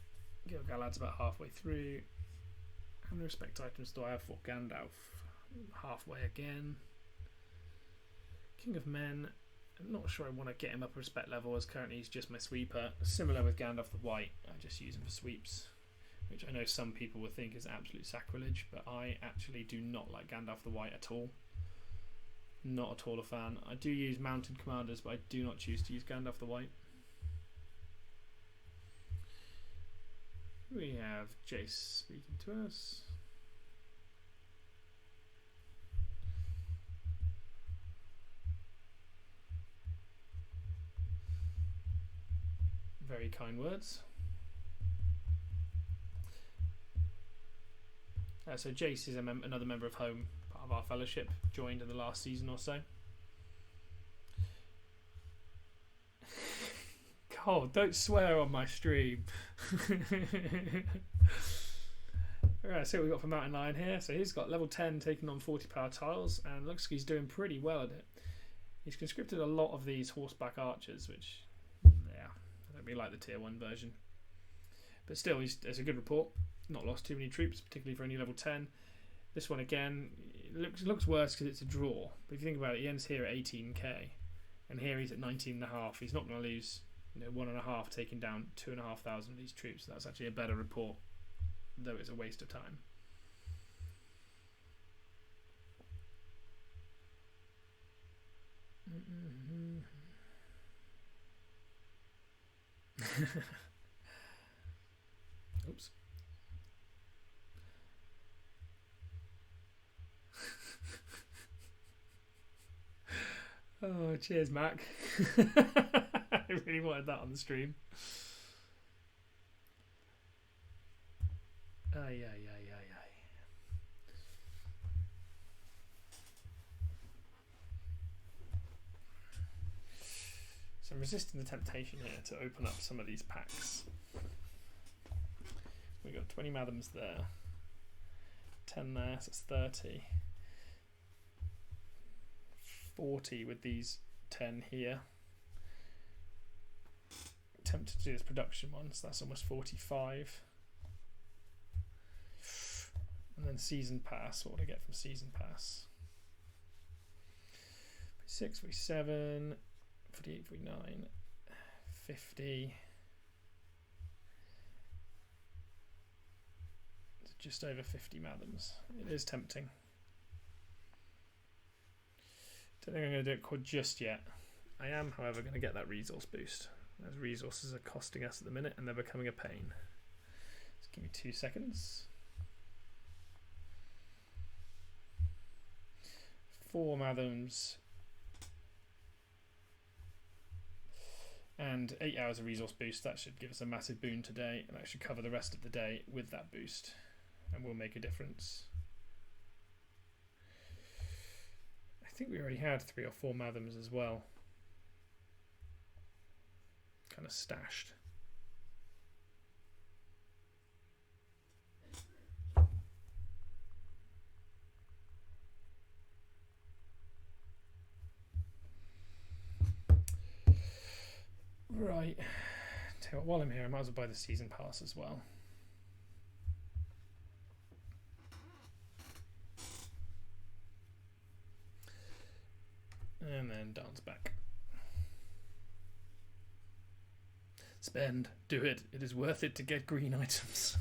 Gil-galad's about halfway through. How many respect items do I have for Gandalf? Halfway again. King of Men, I'm not sure I want to get him up a respect level, as currently he's just my sweeper. Similar with Gandalf the White, I just use him for sweeps, which I know some people would think is absolute sacrilege, but I actually do not like Gandalf the White at all. Not at all a fan. I do use mounted commanders, but I do not choose to use Gandalf the White. We have Jace speaking to us. Very kind words. So Jace is another member of Home, part of our fellowship, joined in the last season or so. Oh, don't swear on my stream. Alright, so what we've got for Mountain Lion here. So he's got level 10 taking on 40 power tiles, and looks like he's doing pretty well at it. He's conscripted a lot of these horseback archers, which, yeah, I don't really like the tier 1 version. But still, it's a good report. Not lost too many troops, particularly for only level 10. This one again, it looks worse because it's a draw. But if you think about it, he ends here at 18k, and here he's at 19.5. He's not going to lose, 1.5, taking down 2,500 of these troops. That's actually a better report, though it's a waste of time. Oops. Oh, cheers, Mac. I really wanted that on the stream. Ay. resisting the temptation here to open up some of these packs. We've got 20 Madams there, 10 there, so it's 30. 40 with these 10 here. Tempted to do this production one, so that's almost 45. And then season pass, what would I get from season pass? 46, 47, 48, 49, 50. Just over 50 Madams. It is tempting. Don't think I'm going to do it quite just yet. I am, however, going to get that resource boost. Those resources are costing us at the minute and they're becoming a pain. Just give me 2 seconds. 4 Madams. And 8 hours of resource boost. That should give us a massive boon today, and that should cover the rest of the day with that boost, and will make a difference. I think we already had 3 or 4 Madams as well, kind of stashed. Right, tell you what, while I'm here I might as well buy the season pass as well. And then dance back. Spend, do it. It is worth it to get green items.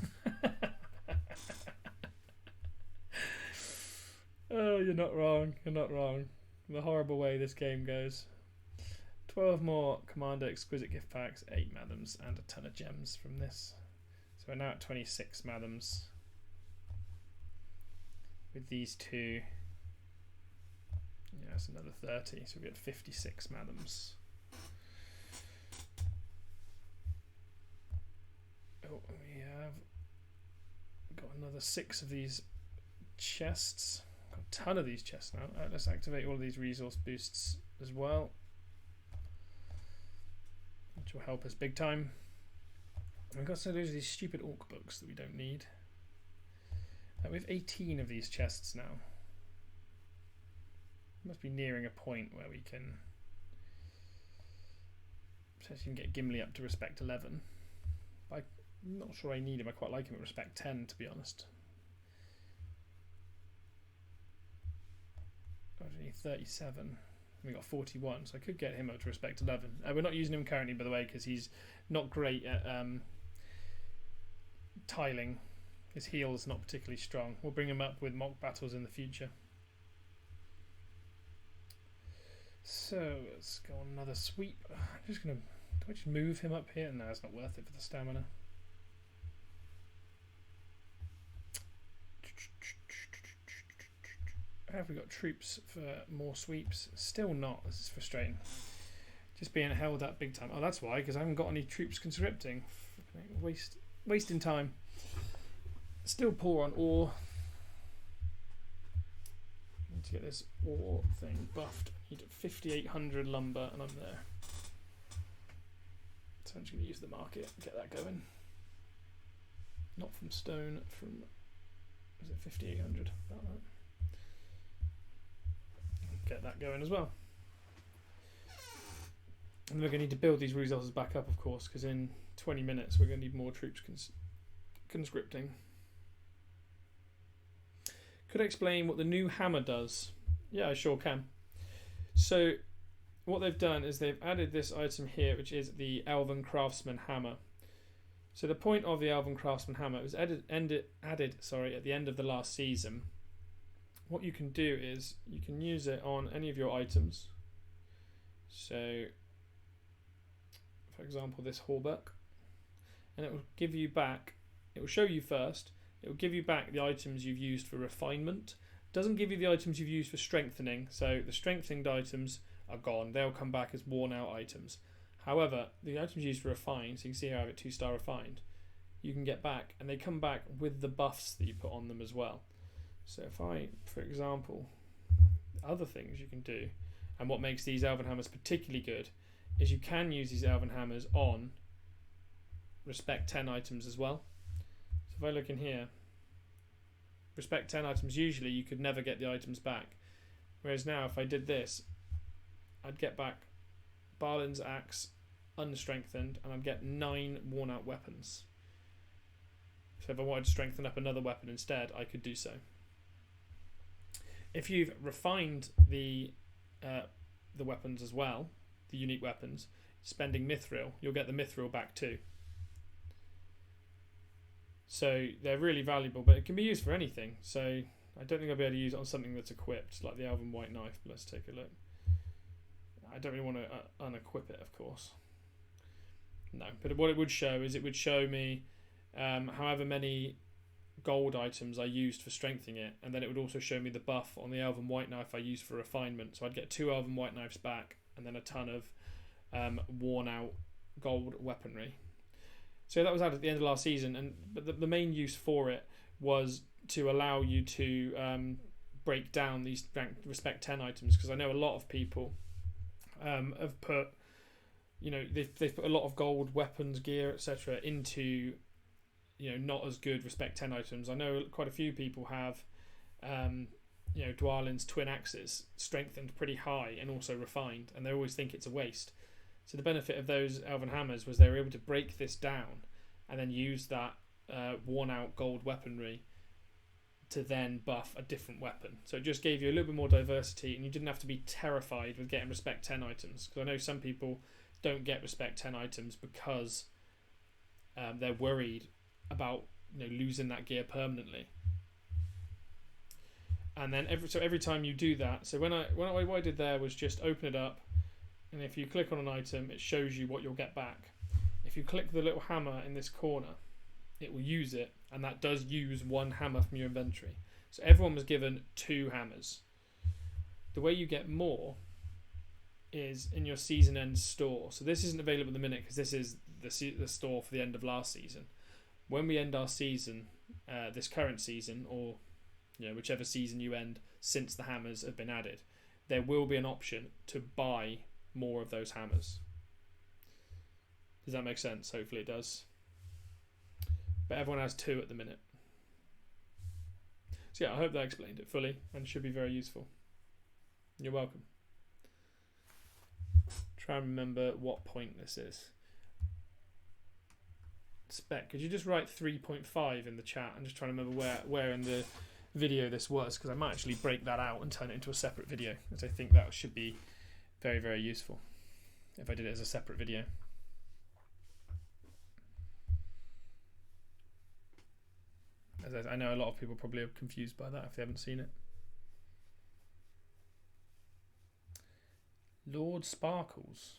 Oh, you're not wrong. You're not wrong. The horrible way this game goes. 12 more Commander Exquisite Gift Packs, 8 Madams, and a ton of gems from this. So we're now at 26 Madams. With these 2. Yeah, that's another 30, so we get 56 Madams. Oh, we have got another 6 of these chests. Got a ton of these chests now. Let's activate all of these resource boosts as well, which will help us big time. We've got some of these stupid orc books that we don't need. We have 18 of these chests now. Must be nearing a point where we can potentially get Gimli up to respect 11. But I'm not sure I need him. I quite like him at respect 10, to be honest. I need 37. We got 41, so I could get him up to respect 11. We're not using him currently, by the way, because he's not great at tiling. His heal is not particularly strong. We'll bring him up with mock battles in the future. So let's go on another sweep. I'm just gonna. Do I just move him up here? No, it's not worth it for the stamina. Have we got troops for more sweeps? Still not. This is frustrating. Just being held up big time. Oh, that's why, because I haven't got any troops conscripting. Wasting time. Still poor on ore. Need to get this ore thing buffed. I need 5,800 lumber, and I'm there. So I'm just going to use the market and get that going. Not from stone, from. Is it 5,800? About that. Get that going as well. And we're going to need to build these resources back up, of course, because in 20 minutes we're going to need more troops conscripting. Could I explain what the new hammer does? Yeah, I sure can. So what they've done is they've added this item here, which is the Elven Craftsman Hammer. So the point of the Elven Craftsman Hammer was added at the end of the last season. What you can do is you can use it on any of your items. So, for example, this hauberk, and it will give you back. It will show you first. It will give you back the items you've used for refinement. It doesn't give you the items you've used for strengthening. So the strengthened items are gone. They'll come back as worn out items. However, the items used for refine, so you can see here I have it 2-star refined, you can get back, and they come back with the buffs that you put on them as well. So if I, for example, other things you can do, and what makes these Elven Hammers particularly good is you can use these elven hammers on respect 10 items as well. So if I look in here, respect 10 items, usually you could never get the items back. Whereas now, if I did this, I'd get back Balin's axe, unstrengthened, and I'd get 9 worn out weapons. So if I wanted to strengthen up another weapon instead, I could do so. If you've refined the weapons as well, the unique weapons, spending mithril, you'll get the mithril back too. So they're really valuable, but it can be used for anything. So I don't think I'll be able to use it on something that's equipped, like the elven white knife. But let's take a look. I don't really want to unequip it, of course. No, but what it would show is it would show me however many gold items I used for strengthening it, and then it would also show me the buff on the elven white knife I used for refinement. So I'd get 2 elven white knives back, and then a ton of worn out gold weaponry. So that was out at the end of last season, but the main use for it was to allow you to break down these respect 10 items, because I know a lot of people have put, they've put a lot of gold weapons, gear, etc. into not as good respect 10 items. I know quite a few people have Dwalin's twin axes strengthened pretty high and also refined, and they always think it's a waste. So the benefit of those elven hammers was they were able to break this down and then use that worn out gold weaponry to then buff a different weapon. So it just gave you a little bit more diversity, and you didn't have to be terrified with getting respect 10 items, because I know some people don't get respect 10 items because they're worried about losing that gear permanently. And then every time you do that, so what I did there was just open it up, and if you click on an item, it shows you what you'll get back. If you click the little hammer in this corner, it will use it, and that does use 1 hammer from your inventory. So everyone was given 2 hammers. The way you get more is in your season end store. So this isn't available at the minute because this is the store for the end of last season. When we end our season, this current season, or whichever season you end since the hammers have been added, there will be an option to buy more of those hammers. Does that make sense? Hopefully it does. But everyone has 2 at the minute. So yeah, I hope that explained it fully and should be very useful. You're welcome. Try and remember what point this is. Spec, could you just write 3.5 in the chat and just try to remember where in the video this was, because I might actually break that out and turn it into a separate video, because I think that should be very, very useful if I did it as a separate video. As I know a lot of people probably are confused by that if they haven't seen it. Lord Sparkles.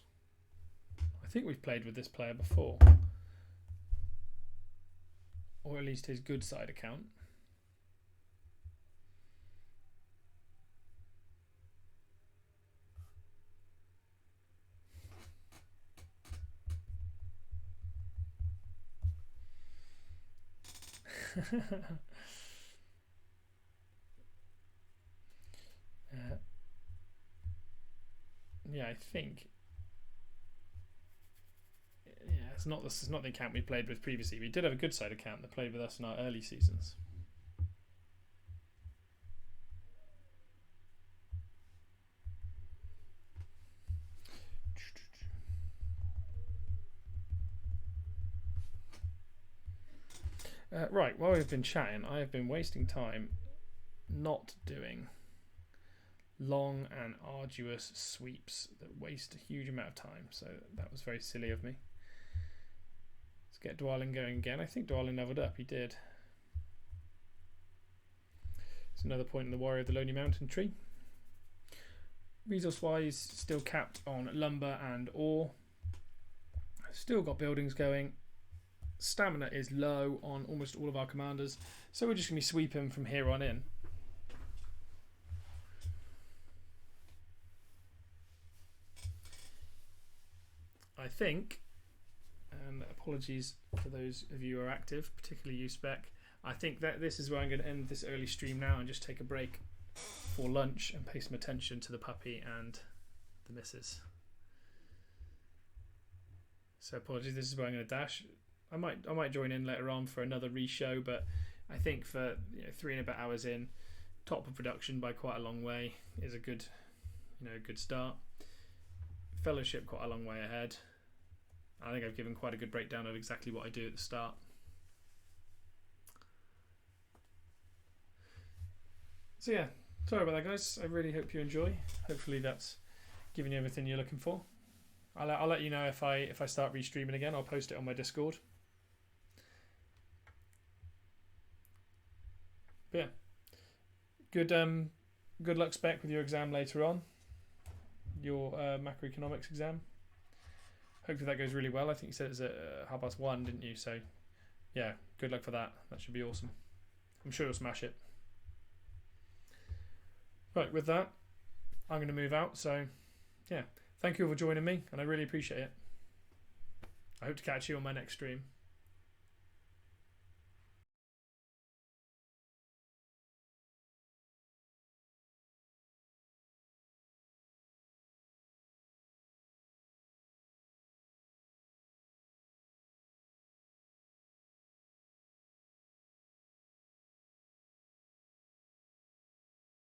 I think we've played with this player before. Or at least his good side account. Yeah, I think. Yeah, it's not the account we played with previously. We did have a good side account that played with us in our early seasons. Right, while we've been chatting, I have been wasting time not doing long and arduous sweeps that waste a huge amount of time, so that was very silly of me. Let's get Dwalin going again. I think Dwalin leveled up, he did. It's another point in the Warrior of the Lonely Mountain tree. Resource wise, still capped on lumber and ore. Still got buildings going. Stamina is low on almost all of our commanders, so we're just going to be sweeping from here on in. I think, and apologies for those of you who are active, particularly you, Spec, I think that this is where I'm going to end this early stream now and just take a break for lunch and pay some attention to the puppy and the missus. So apologies, this is where I'm going to dash. I might join in later on for another re-show, but I think for 3 and a bit hours in, top of production by quite a long way is a good, good start. Fellowship quite a long way ahead. I think I've given quite a good breakdown of exactly what I do at the start. So yeah, sorry about that, guys. I really hope you enjoy. Hopefully that's giving you everything you're looking for. I'll let you know if I start restreaming again. I'll post it on my Discord. But yeah, good luck, Spec, with your exam later on. Your macroeconomics exam. Hopefully that goes really well. I think you said it's at 1:30, didn't you? So yeah, good luck for that. That should be awesome. I'm sure you'll smash it. Right, with that, I'm going to move out. So yeah, thank you all for joining me, and I really appreciate it. I hope to catch you on my next stream.